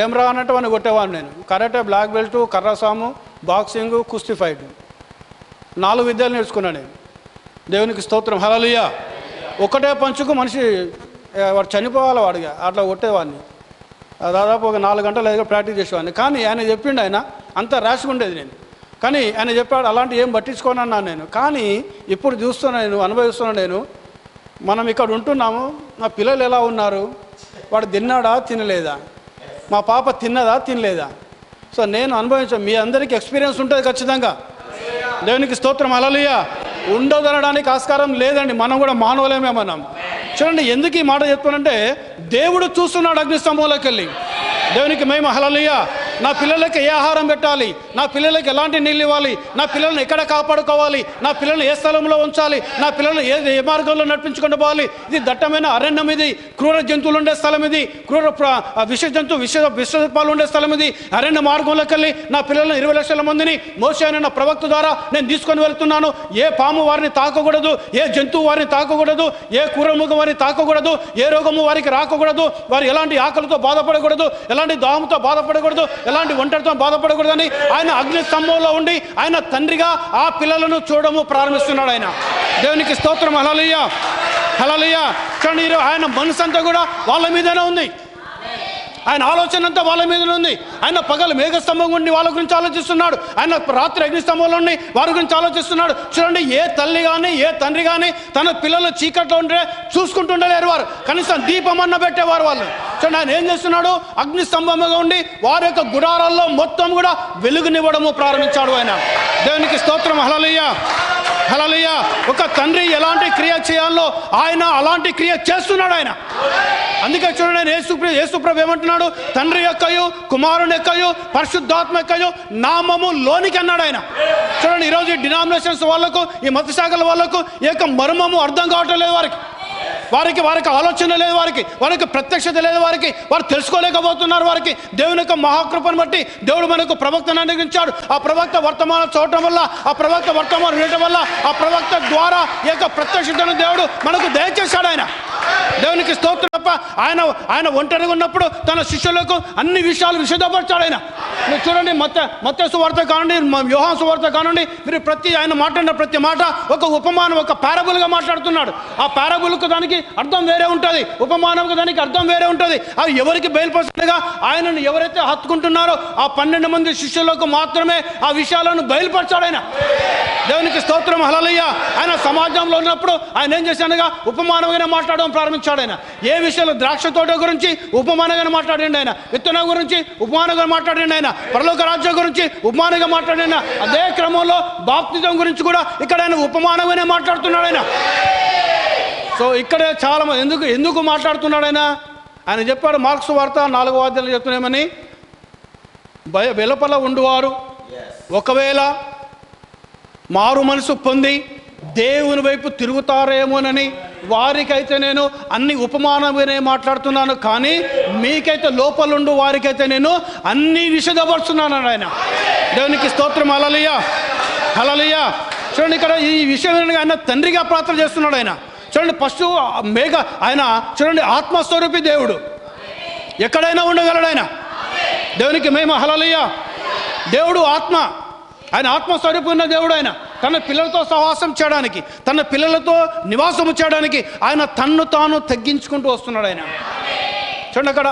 ఏం రా అన్నట్టు వాడిని కొట్టేవాడిని నేను. కరాటే, బ్లాక్ బెల్ట్, కర్రసాము, బాక్సింగ్, కుస్తీ ఫైట్ 4 విద్యలు నేర్చుకున్నాను నేను. దేవునికి స్తోత్రం, హల్లెలూయా. ఒకటే పంచుకు మనిషి వాడు చనిపోవాలి వాడిగా అట్లా కొట్టేవాడిని. దాదాపు ఒక 4 గంటలు 5 ప్రాక్టీస్ చేసేవాడిని. కానీ ఆయన చెప్పిండు, ఆయన అంత ర్యాష్గా ఉండేది నేను. కానీ ఆయన చెప్పాడు అలాంటి ఏం పట్టించుకోనన్నాను నేను. కానీ ఇప్పుడు చూస్తున్నా, నేను అనుభవిస్తున్నాను. నేను మనం ఇక్కడ ఉంటున్నాము, మా పిల్లలు ఎలా ఉన్నారు, వాడు తిన్నాడా తినలేదా, మా పాప తిన్నదా తినలేదా. సో నేను అనుభవించాను. మీ అందరికీ ఎక్స్పీరియన్స్ ఉంటుంది ఖచ్చితంగా. దేవునికి స్తోత్రం, హల్లెలూయా. ఉండదనడానికి ఆస్కారం లేదండి. మనం కూడా మానవులేమే. మనం చూడండి, ఎందుకు ఈ మాట చెప్తానంటే, దేవుడు చూస్తున్నాడు అగ్నిస్తంభంలోకి వెళ్ళి. దేవునికి మహిమ, హల్లెలూయా. నా పిల్లలకి ఏ ఆహారం పెట్టాలి, నా పిల్లలకి ఎలాంటి నీళ్ళు ఇవ్వాలి, నా పిల్లల్ని ఎక్కడ కాపాడుకోవాలి, నా పిల్లల్ని ఏ స్థలంలో ఉంచాలి, నా పిల్లల్ని ఏ మార్గంలో నడిపించుకుంటూ పోవాలి. ఇది దట్టమైన అరణ్యం, ఇది క్రూర జంతువులు ఉండే స్థలం, ఇది క్రూర విషపాలు ఉండే స్థలం, ఇది అరణ్య మార్గంలోకి వెళ్ళి నా పిల్లలను 20 లక్షల మందిని మోషే అనే నా ప్రవక్త ద్వారా నేను తీసుకొని వెళ్తున్నాను. ఏ పాము వారిని తాకకూడదు, ఏ జంతువు వారిని తాకకూడదు, ఏ క్రూరముఖం వారిని తాకకూడదు, ఏ రోగము వారికి రాకకూడదు, వారు ఎలాంటి ఆకలితో బాధపడకూడదు, ఎలాంటి దాహంతో బాధపడకూడదు, ఎలాంటి ఒంటరితో బాధపడకూడదని ఆయన అగ్ని స్తంభంలో ఉండి ఆయన తండ్రిగా ఆ పిల్లలను చూడము ప్రారంభిస్తున్నాడు ఆయన. దేవునికి స్తోత్రం, హల్లెలూయా, హల్లెలూయా. చూడండి, ఆయన మనసు అంతా కూడా వాళ్ళ మీదనే ఉంది. ఆయన ఆలోచన అంతా వాళ్ళ మీదనే ఉంది. ఆయన పగలు మేఘస్తంభం ఉండి వాళ్ళ గురించి ఆలోచిస్తున్నాడు. ఆయన రాత్రి అగ్నిస్తంభంలో ఉండి వారి గురించి ఆలోచిస్తున్నాడు. చూడండి, ఏ తల్లి కానీ ఏ తండ్రి కానీ తన పిల్లలు చీకట్లో ఉంటే చూసుకుంటుండలేరు. వారు కనీసం దీపం అన్న పెట్టేవారు వాళ్ళు. చూడండి, ఆయన ఏం చేస్తున్నాడు, అగ్నిస్తంభంగా ఉండి వారి యొక్క గుడారాల్లో మొత్తం కూడా వెలుగునివ్వడము ప్రారంభించాడు ఆయన. దేవునికి స్తోత్రం, హల్లెలూయా, హల్లెలూయా. ఒక తండ్రి ఎలాంటి క్రియ చేయాలో ఆయన అలాంటి క్రియ చేస్తున్నాడు ఆయన. అందుకే చూడండి, ఆయన యేసుప్రభు ఏమంటున్నాడు, తండ్రి యొక్కయు కుమారుని యొక్కయు పరిశుద్ధాత్మ యొక్కయు నామము లోనికి అన్నాడు ఆయన. చూడండి, ఈరోజు ఈ డినామినేషన్స్ వాళ్ళకు, ఈ మత శాఖల వాళ్ళకు ఈ యొక్క మర్మము అర్థం కావటం లేదు. వారికి ఆలోచన లేదు, వారికి ప్రత్యక్షత లేదు, వారు తెలుసుకోలేకపోతున్నారు. వారికి దేవుని యొక్క మహాకృపను బట్టి దేవుడు మనకు ప్రవక్తను అనుగ్రహించాడు. ఆ ప్రవక్త వర్తమానం చూడటం వల్ల, ఆ ప్రవక్త వర్తమానం వినటం వల్ల, ఆ ప్రవక్త ద్వారా ఈ యొక్క ప్రత్యక్షతను దేవుడు మనకు దయచేశాడు ఆయన. దేవునికి స్తోత్రం. తప్ప ఆయన ఒంటరిగా ఉన్నప్పుడు తన శిష్యులకు అన్ని విషయాలు విశదపరిచాడు ఆయన. మీరు చూడండి, మత్తయి సువార్త కానివ్వండి, యోహాను సువార్త కానివ్వండి, మీరు ఆయన మాట్లాడిన ప్రతి మాట ఒక ఉపమానం, ఒక పారబుల్గా మాట్లాడుతున్నాడు. ఆ పారబుల్కు దానికి అర్థం వేరే ఉంటుంది, ఉపమానంకు దానికి అర్థం వేరే ఉంటుంది. అవి ఎవరికి బయలుపరచుగా ఆయనను ఎవరైతే హత్తుకుంటున్నారో ఆ 12 మంది శిష్యులకు మాత్రమే ఆ విషయాలను బయలుపరచాడు ఆయన. దేవునికి స్తోత్రం, హల్లెలూయా. ఆయన సమాజంలో ఉన్నప్పుడు ఆయన ఏం చేశాడుగా ఉపమానంగానే మాట్లాడడం ప్రారంభించాడు ఆయన. ఏ విషయాలు, ద్రాక్ష తోట గురించి ఉపమానంగా మాట్లాడండి ఆయన, విత్తనం గురించి ఉపమానంగా మాట్లాడండి ఆయన, పరలోక రాజ్యం గురించి ఉపమానంగా మాట్లాడిన అదే క్రమంలో బాప్తిజం గురించి కూడా ఇక్కడ ఆయన ఉపమానంగానే మాట్లాడుతున్నాడు ఆయన. సో ఇక్కడే చాలా మంది ఎందుకు మాట్లాడుతున్నాడు ఆయన చెప్పాడు. మార్క్స్ వార్త 4వ అధ్యాయంలో చెప్తున్నామని, వెలుపల ఉండువారు ఒకవేళ మారు మనసు పొంది దేవుని వైపు తిరుగుతారేమోనని వారికైతే నేను అన్ని ఉపమానమే మాట్లాడుతున్నాను, కానీ మీకైతే లోపలుండు వారికైతే నేను అన్ని విషదపరుస్తున్నాను ఆయన. దేవునికి స్తోత్రం, హల్లెలూయా, హల్లెలూయా. చూడండి, ఇక్కడ ఈ విషయం ఆయన తండ్రిగా ప్రార్థన చేస్తున్నాడు ఆయన. చూడండి, ఫస్ట్ ఆయన చూడండి, ఆత్మస్వరూపి దేవుడు, ఎక్కడైనా ఉండగలడు ఆయన. దేవునికి మహిమ, హల్లెలూయా. దేవుడు ఆత్మ, ఆయన ఆత్మస్వరూపి ఉన్న దేవుడు. ఆయన తన పిల్లలతో సహవాసం చేయడానికి, తన పిల్లలతో నివాసము చేయడానికి ఆయన తన్ను తాను తగ్గించుకుంటూ వస్తున్నాడు ఆయన. చూడండి, అక్కడ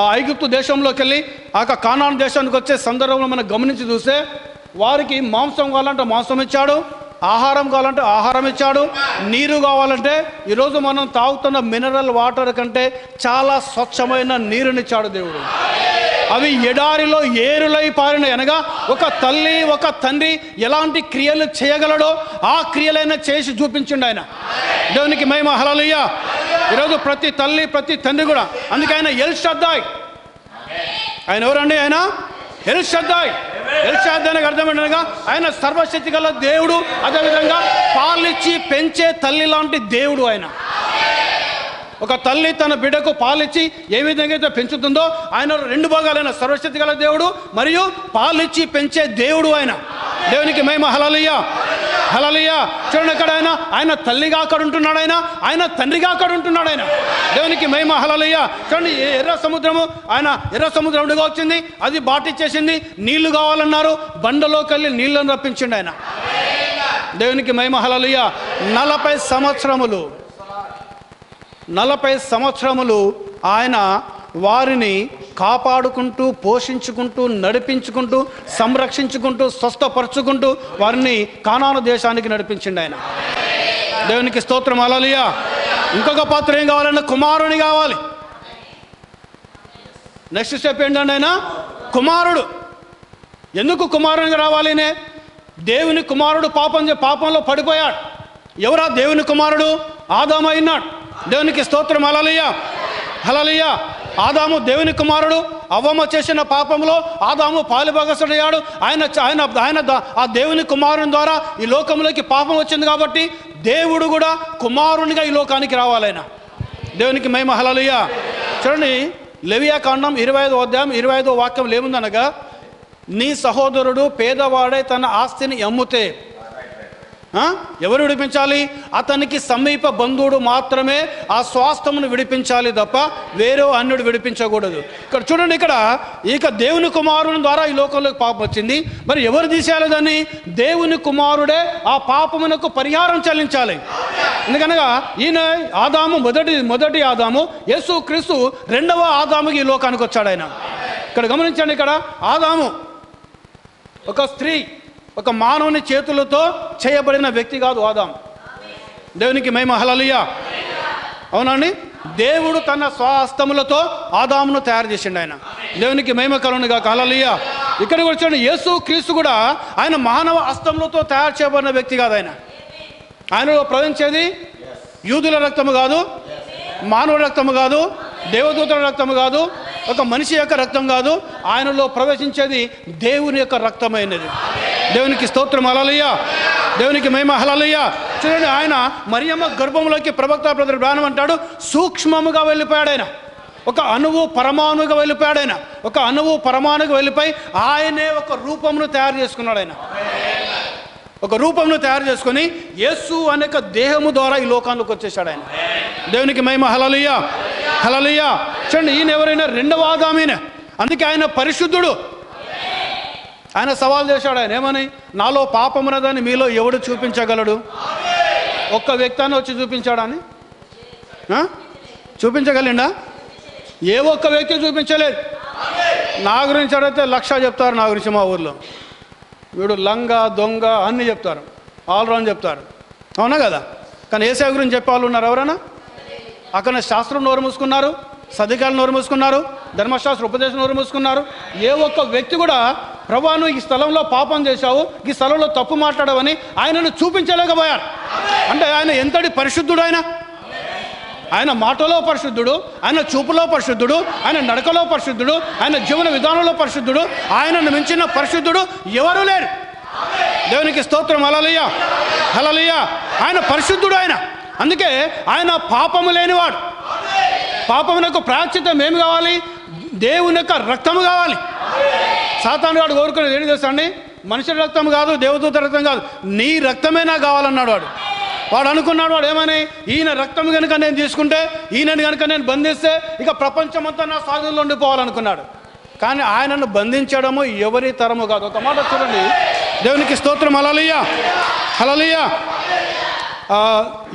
ఆ ఐగుప్తు దేశంలోకి వెళ్ళి ఆ కానాను దేశానికి వచ్చే సందర్భంలో మనం గమనించి చూస్తే, వారికి మాంసం కావాలంటే మాంసం ఇచ్చాడు, ఆహారం కావాలంటే ఆహారం ఇచ్చాడు, నీరు కావాలంటే ఈరోజు మనం తాగుతున్న మినరల్ వాటర్ కంటే చాలా స్వచ్ఛమైన నీరునిచ్చాడు దేవుడు. అవి ఎడారిలో ఏరులై పారిన, అనగా ఒక తల్లి ఒక తండ్రి ఎలాంటి క్రియలు చేయగలడో ఆ క్రియలైనా చేసి చూపించిండు ఆయన. దేవునికి మహిమ, హల్లెలూయా. ఈరోజు ప్రతి తల్లి ప్రతి తండ్రి కూడా, అందుకే ఆయన ఎల్ షద్దాయ్. ఆయన ఎవరండి? ఆయన ఎల్ షద్దాయ్. ఎల్ షద్దాయ్ అనగా అర్థం ఏంటనగా ఆయన సర్వశక్తి గల దేవుడు, అదేవిధంగా పాలిచ్చి పెంచే తల్లి లాంటి దేవుడు ఆయన. ఒక తల్లి తన బిడ్డకు పాలిచ్చి ఏ విధంగా అయితే పెంచుతుందో ఆయన రెండు భాగాలైన సర్వశక్తి గల దేవుడు మరియు పాలిచ్చి పెంచే దేవుడు ఆయన. దేవునికి మహిమ. హల్లెలూయా, హల్లెలూయా. చూడండి అక్కడ ఆయన తల్లిగా అక్కడ ఉంటున్నాడు, ఆయన తండ్రిగా అక్కడ ఉంటున్నాడు ఆయన. దేవునికి మహిమ. హల్లెలూయా. చూడండి ఎర్ర సముద్రము, ఆయన ఎర్ర సముద్రముగా వచ్చింది, అది బాటిచ్చేసింది. నీళ్లు కావాలన్నారు, బండలోకి వెళ్ళి నీళ్లను రప్పించిండు ఆయన. దేవునికి మహిమ. హల్లెలూయా. 40 సంవత్సరములు ఆయన వారిని కాపాడుకుంటూ, పోషించుకుంటూ, నడిపించుకుంటూ, సంరక్షించుకుంటూ, స్వస్థపరచుకుంటూ వారిని కానాను దేశానికి నడిపించిండు ఆయన. దేవునికి స్తోత్రం. హల్లెలూయా. ఇంకొక పాత్ర ఏం కావాలన్నా కుమారుని కావాలి. నెక్స్ట్ స్టెప్ ఏంటంటే ఆయన కుమారుడు. ఎందుకు కుమారునిగా రావాలినే? దేవుని కుమారుడు పాపంలో పడిపోయాడు. ఎవరా దేవుని కుమారుడు? ఆదాము అయినాడు. దేవునికి స్తోత్రం. హల్లెలూయా, హల్లెలూయా. ఆదాము దేవుని కుమారుడు. అవ్వమ్మ చేసిన పాపంలో ఆదాము పాలుభాగస్తుడయ్యాడు. ఆయన ఆ దేవుని కుమారుని ద్వారా ఈ లోకంలోకి పాపం వచ్చింది కాబట్టి దేవుడు కూడా కుమారునిగా ఈ లోకానికి రావాలైనా. దేవునికి మహిమ. హల్లెలూయా. చూడండి లెవియాకాండం 25వ అధ్యాయం 25వ వాక్యం ఏముందనగా, నీ సహోదరుడు పేదవాడై తన ఆస్తిని అమ్ముతే ఎవరు విడిపించాలి? అతనికి సమీప బంధువుడు మాత్రమే ఆ స్వాస్థ్యమును విడిపించాలి తప్ప వేరే అన్యుడు విడిపించకూడదు. ఇక్కడ చూడండి, ఇక దేవుని కుమారుని ద్వారా ఈ లోకంలోకి పాపం వచ్చింది. మరి ఎవరు తీసేయాలి దాన్ని? దేవుని కుమారుడే ఆ పాపమునకు పరిహారం చెల్లించాలి. ఎందుకనగా ఈయన ఆదాము మొదటి ఆదాము, యేసు క్రీస్తు రెండవ ఆదాముకి ఈ లోకానికి వచ్చాడు ఆయన. ఇక్కడ గమనించండి, ఇక్కడ ఆదాము ఒక స్త్రీ, ఒక మానవుని చేతులతో చేయబడిన వ్యక్తి కాదు ఆదాము. దేవునికి మహిమ. హల్లెలూయా. అవునండి, దేవుడు తన స్వహస్తములతో ఆదామును తయారు చేసిండు ఆయన. దేవునికి మహిమ కలుగును గాక. హల్లెలూయా. ఇక్కడ కూడా చూడండి, యేసు క్రీస్తు కూడా ఆయన మానవ హస్తములతో తయారు చేయబడిన వ్యక్తి కాదు. ఆయనలో ప్రవహించేది యూదుల రక్తము కాదు, మానవుల రక్తము కాదు, దేవదూతల రక్తము కాదు, ఒక మనిషి యొక్క రక్తం కాదు. ఆయనలో ప్రవేశించేది దేవుని యొక్క రక్తమైనది. దేవునికి స్తోత్రం. హల్లెలూయా. దేవునికి మహిమ. హల్లెలూయా. చూడండి, ఆయన మరియమ్మ గర్భంలోకి ప్రవక్త బ్రదర్ బ్రాహ్మణ్ అంటాడు, సూక్ష్మముగా వెళ్ళిపోయాడు ఆయన. ఒక అణువు పరమాణువుగా వెళ్ళిపోయాడు ఆయన. ఒక అణువు పరమాణువుగా వెళ్ళిపోయి ఆయనే ఒక రూపమును తయారు చేసుకున్నాడు ఆయన. ఒక రూపమును తయారు చేసుకొని యేసు అనేక దేహము ద్వారా ఈ లోకానికి వచ్చేసాడు ఆయన. దేవునికి మహిమ. హల్లెలూయా, హల్లెలూయా. చూడండి, ఈయన ఎవరైనా రెండవ ఆదామీనే, అందుకే ఆయన పరిశుద్ధుడు. ఆయన సవాల్ చేశాడు. ఆయన ఏమని? నాలో పాపమున్నదని మీలో ఎవడు చూపించగలడు? ఒక్క వ్యక్తి అని వచ్చి చూపించాడని చూపించగలిండా? ఏ ఒక్క వ్యక్తి చూపించలేదు. నా గురించి అడిగితే 1,00,000 చెప్తారు. నా గురించి మా ఊర్లో వీడు లంగ దొంగ అన్నీ చెప్తారు, ఆల్రౌండ్ చెప్తారు. అవునా కదా? కానీ యేసయ్య గురించి చెప్పే వాళ్ళు ఉన్నారు ఎవరైనా? అక్కడ శాస్త్రం నోరు మూసుకున్నారు, సదికాలు నోరు మూసుకున్నారు, ధర్మశాస్త్ర ఉపదేశం నోరు మూసుకున్నారు. ఏ ఒక్క వ్యక్తి కూడా ప్రభువా నువ్వు ఈ స్థలంలో పాపం చేశావు, ఈ స్థలంలో తప్పు మాట్లాడవని ఆయనను చూపించలేకపోయారు. అంటే ఆయన ఎంతటి పరిశుద్ధుడు! ఆయన మాటలో పరిశుద్ధుడు, ఆయన చూపులో పరిశుద్ధుడు, ఆయన నడకలో పరిశుద్ధుడు, ఆయన జీవన విధానంలో పరిశుద్ధుడు. ఆయనను మించిన పరిశుద్ధుడు ఎవరు లేరు. దేవునికి స్తోత్రం. హల్లెలూయా, హల్లెలూయా. ఆయన పరిశుద్ధుడు. అందుకే ఆయన పాపము లేనివాడు. పాపమునకు ప్రాయశ్చిత్తం ఏమి కావాలి? దేవుని యొక్క రక్తము కావాలి. సాతాను వాడు కోరుకునేది ఏంటి తెలుసండి? మనుషుల రక్తం కాదు, దేవదూత రక్తం కాదు, నీ రక్తమే నాకు కావాలన్నాడు వాడు అనుకున్నాడు. వాడు ఏమని? ఈయన రక్తం కనుక నేను తీసుకుంటే, ఈయనని కనుక నేను బంధిస్తే ఇక ప్రపంచమంతా నా సాధనలో ఉండిపోవాలనుకున్నాడు. కానీ ఆయనను బంధించడము ఎవరి తరము కాదు. ఒక మాట చూడండి, దేవునికి స్తోత్రం. హల్లెలూయా, హల్లెలూయా.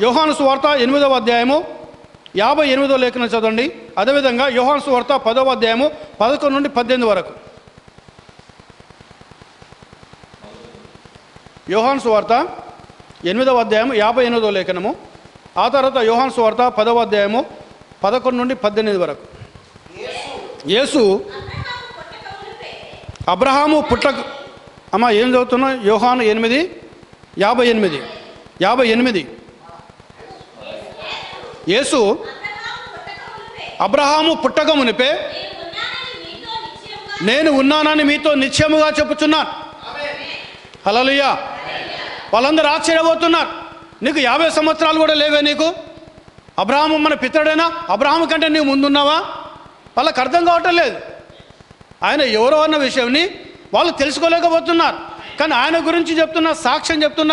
యోహాను సువార్త 8వ అధ్యాయము 58వ లేఖనం చదవండి. అదేవిధంగా యోహాను సువార్త 10వ అధ్యాయము 11 నుండి 18 వరకు. యోహాను సువార్త 8వ అధ్యాయము 58వ లేఖనము, ఆ తర్వాత యోహాను సువార్త 10వ అధ్యాయము 11 నుండి 18 వరకు. యేసు అబ్రహాము పుట్టక అమ్మా ఏం చదువుతున్నా? యోహాను 8:58. యేసు అబ్రహాము పుట్టక మునిపే నేను ఉన్నానని మీతో నిశ్చయముగా చెప్పుచున్నాను. హల్లెలూయా. వాళ్ళందరూ ఆశ్చర్యపోతున్నారు. నీకు 50 సంవత్సరాలు కూడా లేవే నీకు? అబ్రహాము మన పితరుడైనా? అబ్రహాము కంటే నీవు ముందున్నావా? వాళ్ళకి అర్థం కావటం లేదు. ఆయన ఎవరో అన్న విషయంని వాళ్ళు తెలుసుకోలేకపోతున్నారు. కానీ ఆయన గురించి చెప్తున్న సాక్ష్యం చెప్తున్న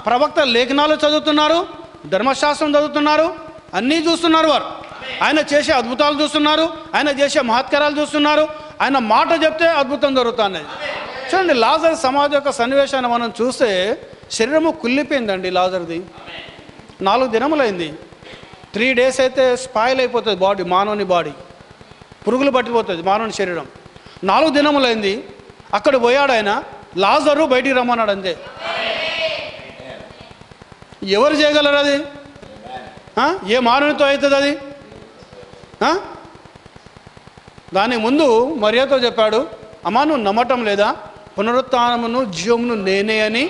ప్రవక్త లేఖనాలు చదువుతున్నారు, ధర్మశాస్త్రం చదువుతున్నారు, అన్నీ చూస్తున్నారు. వారు ఆయన చేసే అద్భుతాలు చూస్తున్నారు, ఆయన చేసే మహత్కారాలు చూస్తున్నారు. ఆయన మాట చెప్తే అద్భుతం జరుగుతుంది. చూడండి, లాజర్ సమాధి యొక్క సన్నివేశాన్ని మనం చూస్తే శరీరము కుళ్ళిపోయిందండి లాజర్ది. 4 దినములైంది. 3 days అయితే స్పాయిల్ అయిపోతుంది బాడీ, మానవుని బాడీ పురుగులు పట్టిపోతుంది మానవుని శరీరం. 4 దినములైంది. అక్కడ పోయాడు ఆయన. లాజరు బయటికి రమ్మన్నాడు అంతే. ఎవరు చేయగలరు అది? ఏ మానవునితో అవుతుంది అది? దాని ముందు మరియతో చెప్పాడు, అమ్మా నువ్వు నమ్మటం లేదా? పునరుత్థానమును జీవమును నేనే అని.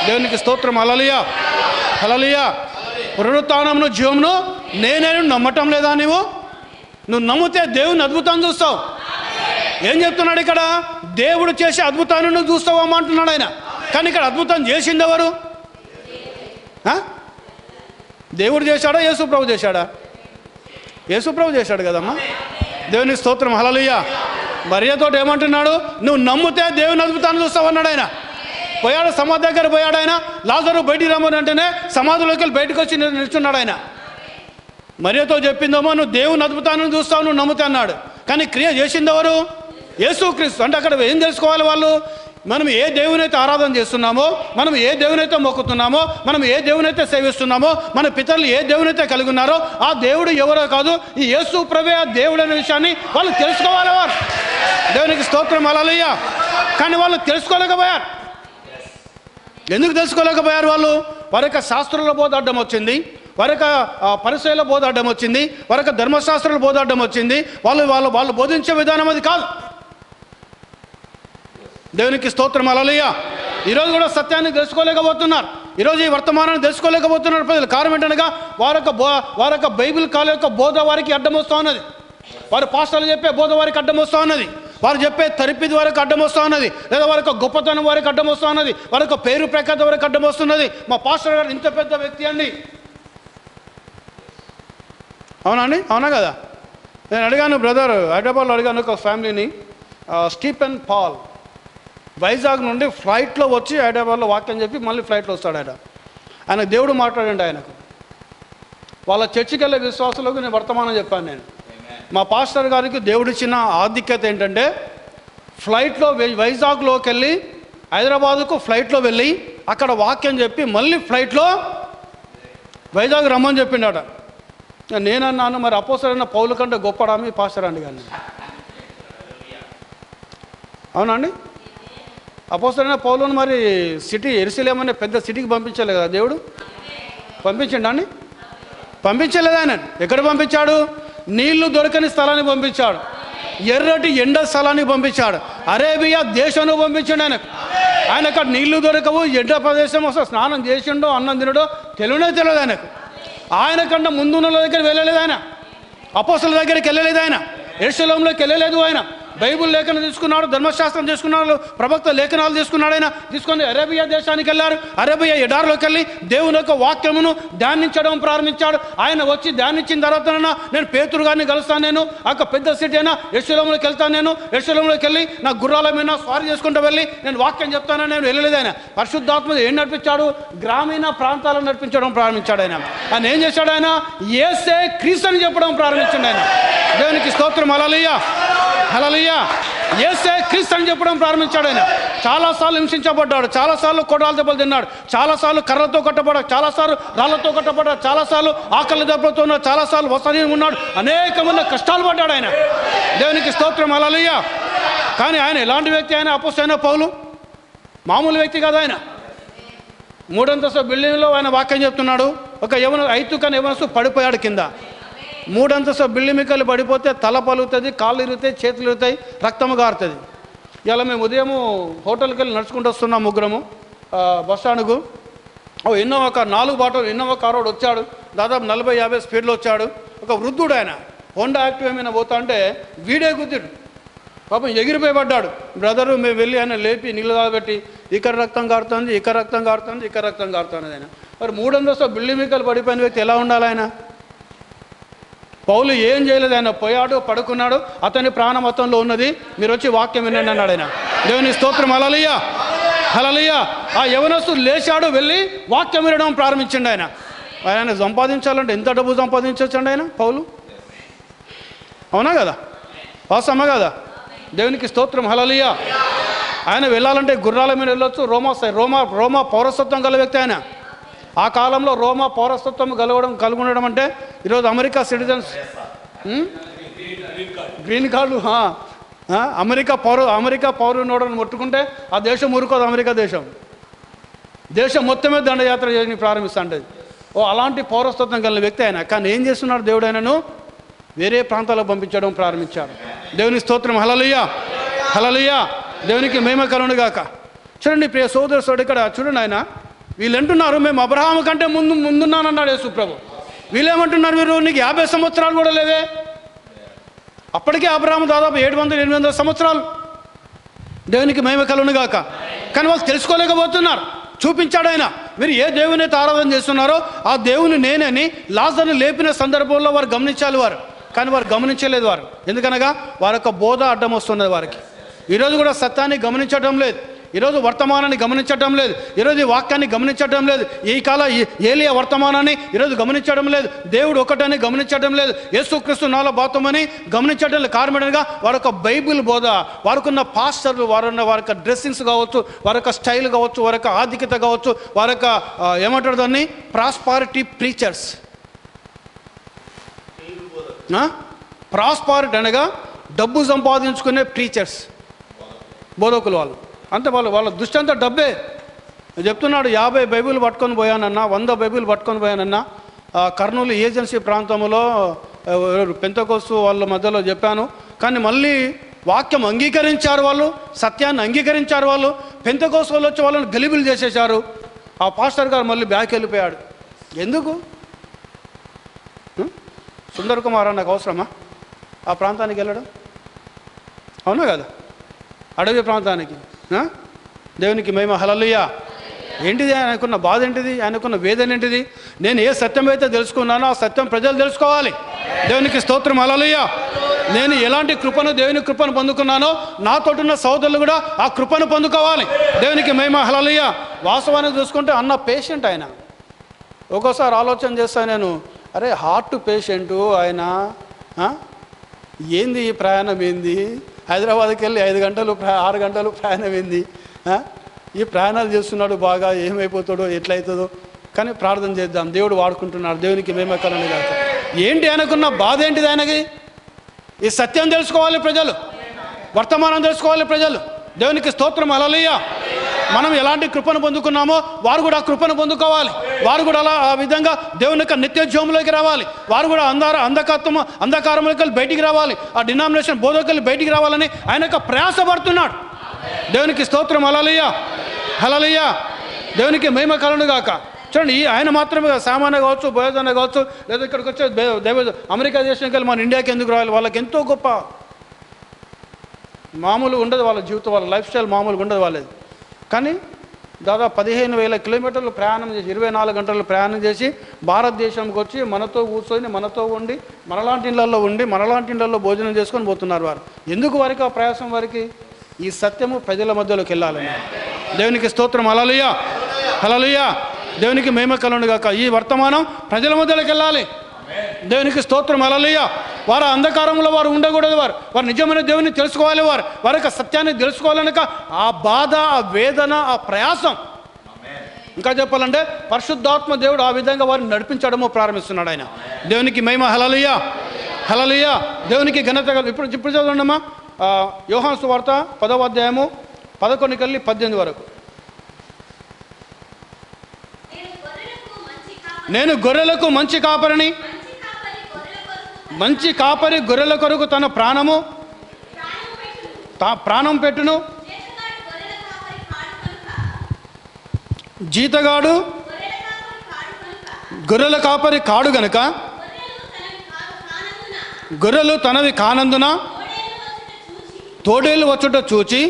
దేవునికి స్తోత్రం. హల్లెలూయా, హల్లెలూయా. పునరుత్థానమును జీవమును నేనే నమ్మటం లేదా? నువ్వు నమ్మితే దేవుని అద్భుతాన్ని చూస్తావు. ఏం చెప్తున్నాడు ఇక్కడ? దేవుడు చేసే అద్భుతాన్ని నువ్వు చూస్తావమ్మా అంటున్నాడు ఆయన. కానీ ఇక్కడ అద్భుతం చేసింది ఎవరు? దేవుడు చేశాడా? యేసుప్రభు చేశాడా? యేసుప్రభు చేశాడు కదమ్మా. దేవునికి స్తోత్రం. హల్లెలూయా. మరియతో ఏమంటున్నాడు? నువ్వు నమ్మితే దేవుని అద్భుతాన్ని చూస్తావు అన్నాడు ఆయన. పోయాడు, సమాధి దగ్గర పోయాడు ఆయన. లాజరు బయటికి రమ్మని అంటేనే సమాధిలోకి వెళ్ళి బయటకు వచ్చి నిల్చున్నాడు ఆయన. మరియతో చెప్పిందేమో నువ్వు దేవుని అద్భుతాన్ని చూస్తావు, నువ్వు నమ్ముతా అన్నాడు. కానీ క్రియ చేసింది ఎవరు? యేసుక్రీస్తు. అంటే అక్కడ ఏం తెలుసుకోవాలి వాళ్ళు? మనం ఏ దేవునైతే ఆరాధన చేస్తున్నామో, మనం ఏ దేవునైతే మొక్కుతున్నామో, మనం ఏ దేవునైతే సేవిస్తున్నామో, మన పితరులు ఏ దేవునైతే కలిగి ఉన్నారో ఆ దేవుడు ఎవరో కాదు, ఈ యేసు ప్రభువే ఆ దేవుడు అనే విషయాన్ని వాళ్ళు తెలుసుకోవాలి. వారు దేవునికి స్తోత్రం. హల్లెలూయా. కానీ వాళ్ళు తెలుసుకోలేకపోయారు. ఎందుకు తెలుసుకోలేకపోయారు వాళ్ళు? వారి యొక్క శాస్త్రుల బోధ అడ్డం వచ్చింది, వారి యొక్క పరిచయాల బోధ అడ్డం వచ్చింది, వారి యొక్క ధర్మశాస్త్రాల బోధ అడ్డం వచ్చింది. వాళ్ళు బోధించే విధానం అది కాదు. దేవునికి స్తోత్రం. హల్లెలూయా. ఈరోజు కూడా సత్యాన్ని తెలుసుకోలేకపోతున్నారు. ఈరోజు ఈ వర్తమానాన్ని తెలుసుకోలేకపోతున్నారు ప్రజలు. కారణం ఏంటనగా వారి యొక్క బైబిల్ కాల యొక్క బోధ వారికి అడ్డం వస్తూ ఉన్నది. వారు పాస్టర్లు చెప్పే బోధ వారికి అడ్డం వస్తూ ఉన్నది. వారు చెప్పే తరిపిది వారికి అడ్డం వస్తూ ఉన్నది. లేదా వారి యొక్క గొప్పతనం వారికి అడ్డం వస్తూ ఉన్నది. వారి యొక్క పేరు ప్రఖ్యాత వారికి అడ్డం వస్తున్నది. మా పాస్టర్ గారు ఇంత పెద్ద వ్యక్తి అండి. అవునా అండి? అవునా కదా? నేను అడిగాను బ్రదర్, హైదరాబాద్లో అడిగాను ఒక ఫ్యామిలీని, స్టీఫెన్ పాల్ వైజాగ్ నుండి ఫ్లైట్లో వచ్చి హైదరాబాద్లో వాక్యం చెప్పి మళ్ళీ ఫ్లైట్లో వస్తాడు. ఆయనకు దేవుడు మాట్లాడండి. ఆయనకు వాళ్ళ చర్చికి వెళ్ళే విశ్వాసులకు నేను వర్తమానం చెప్పాను. నేను మా పాస్టర్ గారికి దేవుడిచ్చిన ఆధిక్యత ఏంటంటే ఫ్లైట్లో వైజాగ్లోకి వెళ్ళి హైదరాబాదుకు ఫ్లైట్లో వెళ్ళి అక్కడ వాక్యం చెప్పి మళ్ళీ ఫ్లైట్లో వైజాగ్ రమ్మని చెప్పిండట. నేనన్నాను, మరి అపోస్తలుడైన పౌలు కంటే గొప్పడా మీ పాస్టర్ అండి కానీ? అవునండి? అపోస్తలుడైన పౌలును మరి సిటీ యెరూషలేము అనే పెద్ద సిటీకి పంపించలే కదా దేవుడు? పంపించండి అండి? పంపించలేదు. ఆయన ఎక్కడ పంపించాడు? నీళ్లు దొరకని స్థలాన్ని పంపించాడు. ఎర్రటి ఎండ స్థలానికి పంపించాడు. అరేబియా దేశాన్ని పంపించాడు. ఆయన అక్కడ నీళ్లు దొరకవు, ఎండ ప్రదేశం వస్తే స్నానం చేసిండో అన్నం తినడో తెలియదు ఆయనకు. ఆయన కన్నా ముందున్న దగ్గర వెళ్ళలేదు. ఆయన అపోస్తలుల దగ్గరికి వెళ్ళలేదు. ఆయన యెరూషలేములోకి వెళ్ళలేదు. ఆయన బైబుల్ లేఖనం తీసుకున్నాడు, ధర్మశాస్త్రం తీసుకున్నాడు, ప్రవక్త లేఖనాలు తీసుకున్నాడు. ఆయన తీసుకొని అరేబియా దేశానికి వెళ్ళారు. అరేబియా ఎడారిలోకి వెళ్ళి దేవుని యొక్క వాక్యమును ధ్యానించడం ప్రారంభించాడు. ఆయన వచ్చి ధ్యానించిన తర్వాత నేను పేతురు గారిని కలుస్తాను, నేను ఒక పెద్ద సిటీ అయినా యెరూషలేములోకి వెళ్తాను, నేను యెరూషలేములోకి వెళ్ళి నా గుర్రాల మీద స్వారీ చేసుకుంటూ వెళ్ళి నేను వాక్యం చెప్తానని నేను వెళ్ళలేదు. ఆయన పరిశుద్ధాత్మ ఏం నడిపించాడు? గ్రామీణ ప్రాంతాలను నడిపించడం ప్రారంభించాడు. ఆయన ఏం చేశాడు? ఆయన యేసే క్రీస్తు అని చెప్పడం ప్రారంభించాడు. ఆయన దేవునికి స్తోత్రం. హల్లెలూయా, హల్లెలూయా. యేసే క్రీస్తు అని చెప్పడం ప్రారంభించాడు. ఆయన చాలాసార్లు హింసించబడ్డాడు, చాలాసార్లు కొడాల దెబ్బలు తిన్నాడు, చాలాసార్లు కర్రలతో కట్టబడ్డాడు, చాలాసార్లు రాళ్లతో కట్టబడ్డాడు, చాలాసార్లు ఆకలి దెబ్బలతో ఉన్నాడు, చాలాసార్లు వసతి ఉన్నాడు, అనేకమైన కష్టాలు పడ్డాడు ఆయన. దేవునికి స్తోత్రం. హల్లెలూయా. కానీ ఆయన ఎలాంటి వ్యక్తి? ఆయన అపోస్తలుడైన పౌలు మామూలు వ్యక్తి కాదు. ఆయన 3 అంతస్తుల బిల్డింగ్లో ఆయన వాక్యం చెప్తున్నాడు. ఒక ఐతుకని యవనస్తు పడిపోయాడు కింద. 3 అంతస్తుల బిల్డింగ్ మిక్కలు పడిపోతే తల పలుగుతుంది, కాళ్ళు ఇరుగుతాయి, చేతులు ఇరుగుతాయి, రక్తము గారుతుంది. ఇలా మేము ఉదయము హోటల్కి వెళ్ళి నడుచుకుంటూ వస్తున్నాం ముగ్గురము బస్ స్టాండ్కు. ఇన్నోవా కారు 4 బాటలు ఇన్నోవా కారు వచ్చాడు. దాదాపు 40-50 స్పీడ్లో వచ్చాడు. ఒక వృద్ధుడు ఆయన హోండా యాక్టివ్ ఏమైనా పోతా అంటే వీడే గుద్దుడు. పాపం ఎగిరిపోయి పడ్డాడు. బ్రదరు మేము వెళ్ళి ఆయన లేపి నీళ్ళు తాగబెట్టి ఇక్కడ రక్తం కారుతుంది, ఇక్కడ రక్తం కారుతుంది, ఇక్కడ రక్తం కారుతుంది. ఆయన మరి 3 అంతస్తుల బిల్డింగ్ మీకలు పడిపోయిన వ్యక్తి ఎలా ఉండాలి? ఆయన పౌలు ఏం చేయలేదు, ఆయన పోయాడు, పడుకున్నాడు, అతని ప్రాణం అతనిలో ఉన్నది, మీరు వచ్చి వాక్యం వినండి అన్నాడు ఆయన. దేవుని స్తోత్రం. హల్లెలూయా, హల్లెలూయా. ఆ యవనస్తుడు లేచాడు, వెళ్ళి వాక్యం వినడం ప్రారంభించండి. ఆయన సంపాదించాలంటే ఎంత డబ్బు సంపాదించవచ్చండి ఆయన పౌలు? అవునా కదా? వాస్తవమా కదా? దేవునికి స్తోత్రం. హల్లెలూయా. ఆయన వెళ్ళాలంటే గుర్రాల మీద వెళ్ళొచ్చు. రోమా పౌరసత్వం గల వ్యక్తి ఆయన. ఆ కాలంలో రోమా పౌరసత్వం కలుగుండడం అంటే ఈరోజు America citizens, green card, America పౌరునోడని ముట్టుకుంటే ఆ దేశం ఊరుకోదు. అమెరికా దేశం మొత్తమే దండయాత్ర చేసి ప్రారంభిస్తుంటుంది. అలాంటి పౌరసత్వం కలిగిన వ్యక్తి ఆయన. కానీ ఏం చేస్తున్నాడు? దేవుడు ఆయనను వేరే ప్రాంతాలకు పంపించడం ప్రారంభించాడు. దేవుని స్తోత్రం. హల్లెలూయా, హల్లెలూయా. దేవునికి మహిమ కలుగును గాక. చూడండి ప్రియ సోదరుడు, ఇక్కడ చూడండి, ఆయన వీళ్ళు అంటున్నారు మేము అబ్రహాము కంటే ముందున్నానన్నాడు యేసు ప్రభు. వీళ్ళేమంటున్నారు? మీరు నీకు 50 సంవత్సరాలు కూడా లేవే. అప్పటికే అబ్రహాము దాదాపు 700-800 సంవత్సరాలు. దేవునికి మహిమ కలుగును గాక. కానీ వాళ్ళు తెలుసుకోలేకపోతున్నారు. చూపించాడు ఆయన. మీరు ఏ దేవుని అయితే ఆరాధన చేస్తున్నారో ఆ దేవుని నేనని లాజరుని లేపిన సందర్భంలో వారు గమనించాలి. కానీ వారు గమనించలేదు. ఎందుకనగా వారి యొక్క బోధ అడ్డం వస్తున్నది వారికి. ఈరోజు కూడా సత్యాన్ని గమనించడం లేదు. ఈరోజు వర్తమానాన్ని గమనించడం లేదు. ఈరోజు ఈ వాక్యాన్ని గమనించడం లేదు. ఈ కాల ఏలియా వర్తమానాన్ని ఈరోజు గమనించడం లేదు. దేవుడు ఒకటని గమనించడం లేదు. యేసుక్రీస్తు నాలో బాతమని గమనించడం లేదు. కారణంగా వారి యొక్క బైబిల్ బోధ, వారికున్న పాస్టర్లు, వారి యొక్క డ్రెస్సింగ్స్ కావచ్చు, వారి యొక్క స్టైల్ కావచ్చు, వారి యొక్క ఆధిక్యత కావచ్చు, వారి యొక్క ఏమంటారు దాన్ని, ప్రాస్పారిటీ ప్రీచర్స్. ప్రాస్పారిటీ అనగా డబ్బు సంపాదించుకునే ప్రీచర్స్, బోధకులు. అంతే వాళ్ళ దృష్టి అంతా డబ్బే. చెప్తున్నాడు 50 బైబిల్ పట్టుకొని పోయానన్నా, 100 బైబిల్ పట్టుకొని పోయానన్నా. కర్నూలు ఏజెన్సీ ప్రాంతంలో పెంతెకోస్తు వాళ్ళ మధ్యలో చెప్పాను. కానీ మళ్ళీ వాక్యం అంగీకరించారు వాళ్ళు, సత్యాన్ని అంగీకరించారు వాళ్ళు. పెంతెకోస్తు వాళ్ళు వచ్చి వాళ్ళని గలిబిలు చేసేశారు. ఆ పాస్టర్ గారు మళ్ళీ బ్యాక్ వెళ్ళిపోయాడు. ఎందుకు? సుందర్ కుమార్ నాకు అవసరమా ఆ ప్రాంతానికి వెళ్ళడం? అవునా కదా? అడవి ప్రాంతానికి. దేవునికి మహిమ. హల్లెలూయా. ఏంటిది ఆయనకున్న బాధ? ఏంటిది ఆయనకున్న వేదన? ఏంటిది? నేను ఏ సత్యం అయితే తెలుసుకున్నానో ఆ సత్యం ప్రజలు తెలుసుకోవాలి. దేవునికి స్తోత్రం. హల్లెలూయా. నేను ఎలాంటి దేవుని కృపను పొందుకున్నానో నాతోటున్న సోదరులు కూడా ఆ కృపను పొందుకోవాలి. దేవునికి మహిమ. హల్లెలూయా. వాస్తవానికి చూసుకుంటే అన్న పేషెంట్ ఆయన. ఒక్కోసారి ఆలోచన చేస్తాను నేను, అరే హార్ట్ పేషెంటు ఆయన, ఏంది ఈ ప్రయాణం? ఏంది హైదరాబాద్కి వెళ్ళి 5 గంటలు 6 గంటలు ప్రయాణం ఏంది? ఈ ప్రయాణాలు చేస్తున్నాడు, బాగా ఏమైపోతాడో ఎట్లయితుందో. కానీ ప్రార్థన చేద్దాం, దేవుడు వాడుకుంటున్నాడు. దేవునికి మహిమ కలుగును గాక. ఏంటి ఆయనకున్న బాధ? ఏంటిది ఆయనకి? ఈ సత్యం తెలుసుకోవాలి ప్రజలు, వర్తమానం తెలుసుకోవాలి ప్రజలు. దేవునికి స్తోత్రం. హల్లెలూయా. మనం ఎలాంటి కృపను పొందుకున్నామో వారు కూడా ఆ కృపను పొందుకోవాలి. వారు కూడా అలా ఆ విధంగా దేవుని యొక్క నిత్య జీవంలోకి రావాలి. వారు కూడా అంధకారంలోకి బయటికి రావాలి. ఆ డినామినేషన్ బోధకులు బయటికి రావాలని ఆయన యొక్క ప్రయాసపడుతున్నాడు. దేవునికి స్తోత్రం. హల్లెలూయా, హల్లెలూయా. దేవునికి మహిమ కలుగును గాక. చూడండి, ఆయన మాత్రమే సామాన్య కావచ్చు, బోధన కావచ్చు, లేదా ఇక్కడికి వచ్చే అమెరికా దేశానికి వెళ్ళి మన ఇండియాకి ఎందుకు రావాలి? వాళ్ళకి ఎంతో గొప్ప మామూలుగా ఉండదు వాళ్ళ జీవితం, వాళ్ళ లైఫ్ స్టైల్ మామూలుగా ఉండదు వాళ్ళది. కానీ దాదాపు 15,000 కిలోమీటర్లు ప్రయాణం చేసి 24 గంటలు ప్రయాణం చేసి భారతదేశంకి వచ్చి మనతో కూర్చొని, మనతో ఉండి, మనలాంటి ఇళ్లలో ఉండి, మనలాంటి ఇళ్లలో భోజనం చేసుకొని పోతున్నారు వారు. ఎందుకు వారికి ఆ ప్రయాసం? వారికి ఈ సత్యము ప్రజల మధ్యలోకి వెళ్ళాలని. దేవునికి స్తోత్రం. హల్లెలూయా, హల్లెలూయా. దేవునికి మహిమ కలుగును గాక. ఈ వర్తమానం ప్రజల మధ్యలోకి వెళ్ళాలి. దేవునికి స్తోత్రం. హల్లెలూయా. వారు అంధకారంలో వారు ఉండకూడదు. వారు నిజమైన దేవుని తెలుసుకోవాలి. వారి యొక్క సత్యాన్ని తెలుసుకోవాలనక ఆ బాధ, ఆ వేదన, ఆ ప్రయాసం. ఇంకా చెప్పాలంటే పరిశుద్ధాత్మ దేవుడు ఆ విధంగా వారిని నడిపించడము ప్రారంభిస్తున్నాడు ఆయన. దేవునికి మహిమ. హల్లెలూయా, హల్లెలూయా. దేవునికి ఘనత. ఇప్పుడు చదవండమ్మా, యోహాను సువార్త 10వ అధ్యాయము 11-18 వరకు. నేను గొర్రెలకు మంచి కాపరిని, మంచి కాపరి గొర్రెల కొరకు తన ప్రాణం పెట్టును. జీతగాడు గొర్రెల కాపరి కాడు గనుక గొర్రెలు తనవి కానందున తోడేలు వచ్చుట చూచి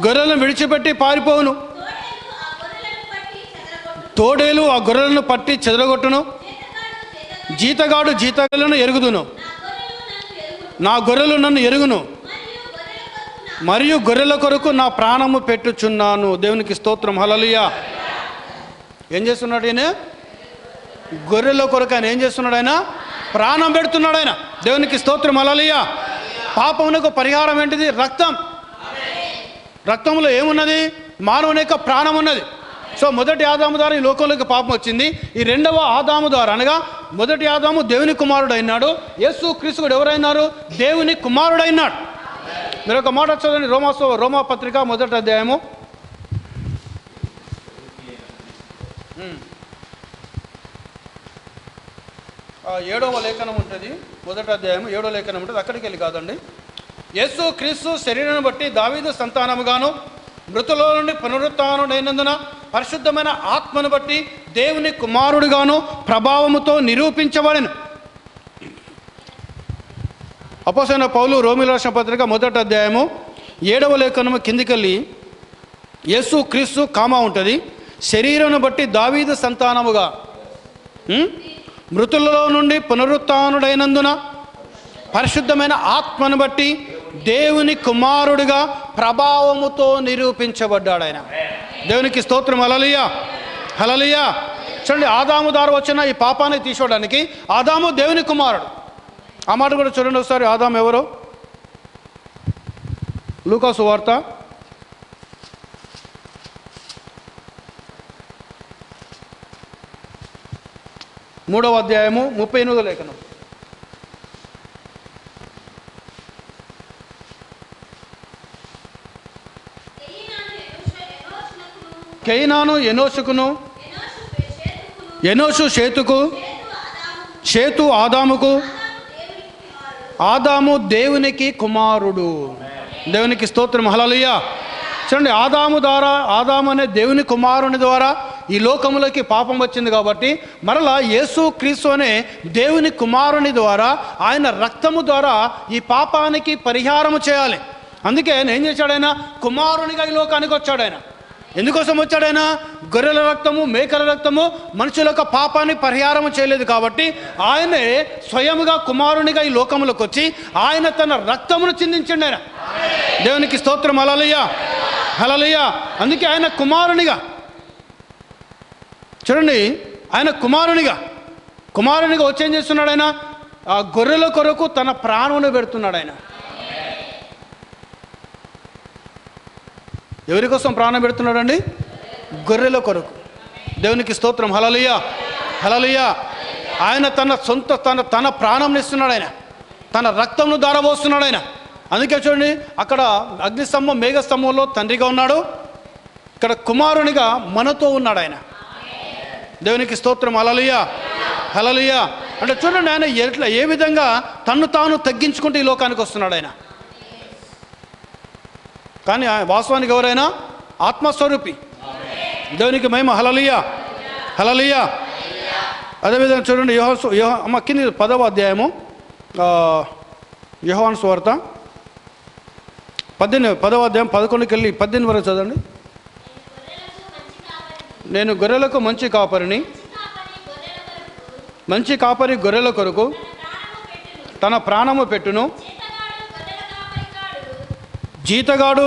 గొర్రెలను విడిచిపెట్టి పారిపోవును. తోడేలు ఆ గొర్రెలను పట్టి చెదరగొట్టును. జీతగాడు జీతగాళ్ళను ఎరుగుదును. నా గొర్రెలు నన్ను ఎరుగును, మరియు గొర్రెల కొరకు నా ప్రాణము పెట్టుచున్నాను. దేవునికి స్తోత్రం. హల్లెలూయా. ఏం చేస్తున్నాడు ఆయన? గొర్రెల కొరకు ఆయన ఏం చేస్తున్నాడు? ఆయన ప్రాణం పెడుతున్నాడు. ఆయన దేవునికి స్తోత్రం. హల్లెలూయా. పాపమునకు పరిహారం ఏంటిది? రక్తం. రక్తంలో ఏమున్నది? మానవుని యొక్క ప్రాణం ఉన్నది. సో మొదటి ఆదాము ద్వారా ఈ లోకంలోకి పాపం వచ్చింది. ఈ రెండవ ఆదాము ద్వారా, అనగా మొదటి ఆదాము దేవుని కుమారుడు అయినాడు. యేసు క్రీస్తుడు ఎవరైనారు? దేవుని కుమారుడైనాడు. మీరు ఒక మాట చదవండి. రోమా పత్రిక 1వ అధ్యాయము 7వ లేఖనం ఉంటుంది. 1వ అధ్యాయం 7వ లేఖనం ఉంటుంది. అక్కడికి వెళ్ళి కాదండి. యేసు క్రీస్తు శరీరాన్ని బట్టి దావీదు సంతానముగాను, మృతుల నుండి పునరుత్థానుడైనందున పరిశుద్ధమైన ఆత్మను బట్టి దేవుని కుమారుడుగాను ప్రభావముతో నిరూపించబడెను. అపోస్తలుడైన పౌలు రోమీయులకు రాసిన పత్రిక 1వ అధ్యాయము 7వ లేఖనము కిందికెళ్ళి యేసు క్రీస్తు కామా ఉంటుంది. శరీరమును బట్టి దావీదు సంతానముగా, మృతులలో నుండి పునరుత్థానుడైనందున పరిశుద్ధమైన ఆత్మను బట్టి దేవుని కుమారుడిగా ప్రభావముతో నిరూపించబడ్డాడు ఆయన. దేవునికి స్తోత్రం. హల్లెలూయా. హల్లెలూయా. చూడండి, ఆదాము ద్వారా వచ్చిన ఈ పాపాన్ని తీసుకోవడానికి ఆదాము దేవుని కుమారుడు. ఆ మాట కూడా చూడండి ఒకసారి. ఆదాము ఎవరు? లూకా సువార్త 3వ అధ్యాయము 38వ లేఖనం. కైనాను ఎనోషుకును, ఎనోషు షేతుకు, షేతు ఆదాముకు, ఆదాము దేవునికి కుమారుడు. దేవునికి స్తోత్రం. హల్లెలూయా. చూడండి, ఆదాము అనే దేవుని కుమారుని ద్వారా ఈ లోకములకి పాపం వచ్చింది కాబట్టి మరలా యేసు క్రీస్తు అనే దేవుని కుమారుని ద్వారా, ఆయన రక్తము ద్వారా ఈ పాపానికి పరిహారము చేయాలి. అందుకే ఆయన ఏం చేశాడు? ఆయన కుమారునిగా ఈ లోకానికి వచ్చాడు. ఆయన ఎందుకోసం వచ్చాడు? ఆయన గొర్రెల రక్తము, మేకల రక్తము మనుషుల యొక్క పాపాన్ని పరిహారం చేయలేదు కాబట్టి ఆయనే స్వయముగా కుమారునిగా ఈ లోకములకు వచ్చి ఆయన తన రక్తమును చిందించండి. ఆయన దేవునికి స్తోత్రం. హల్లెలూయా. హల్లెలూయా. అందుకే ఆయన కుమారునిగా, చూడండి, ఆయన కుమారునిగా వచ్చి ఏం చేస్తున్నాడు? ఆయన ఆ గొర్రెల కొరకు తన ప్రాణమును పెడుతున్నాడు. ఆయన ఎవరి కోసం ప్రాణం పెడుతున్నాడు అండి? గొర్రెల కొరకు. దేవునికి స్తోత్రం. హల్లెలూయా. హల్లెలూయా. ఆయన తన ప్రాణంని ఇస్తున్నాడు. ఆయన తన రక్తంను ధారపోస్తున్నాడు. ఆయన అందుకే చూడండి, అక్కడ అగ్నిస్తంభం మేఘస్తంభంలో తండ్రిగా ఉన్నాడు, ఇక్కడ కుమారునిగా మనతో ఉన్నాడు. ఆయన దేవునికి స్తోత్రం. హల్లెలూయా. హల్లెలూయా. అంటే చూడండి, ఆయన ఏ విధంగా తన్ను తాను తగ్గించుకుంటూ ఈ లోకానికి వస్తున్నాడు. ఆయన కానీ వాస్తవానికి ఎవరైనా ఆత్మస్వరూపి. దేవునికి మహిమ. హల్లెలూయా. హల్లెలూయా. అదేవిధంగా చూడండి, అమ్మ కింది 10వ అధ్యాయము యోహాను సువార్త 10వ అధ్యాయం 11కి వెళ్ళి 18 వరకు చదవండి. నేను గొర్రెలకు మంచి కాపరిని, మంచి కాపరి గొర్రెల కొరకు తన ప్రాణము పెట్టును. జీతగాడు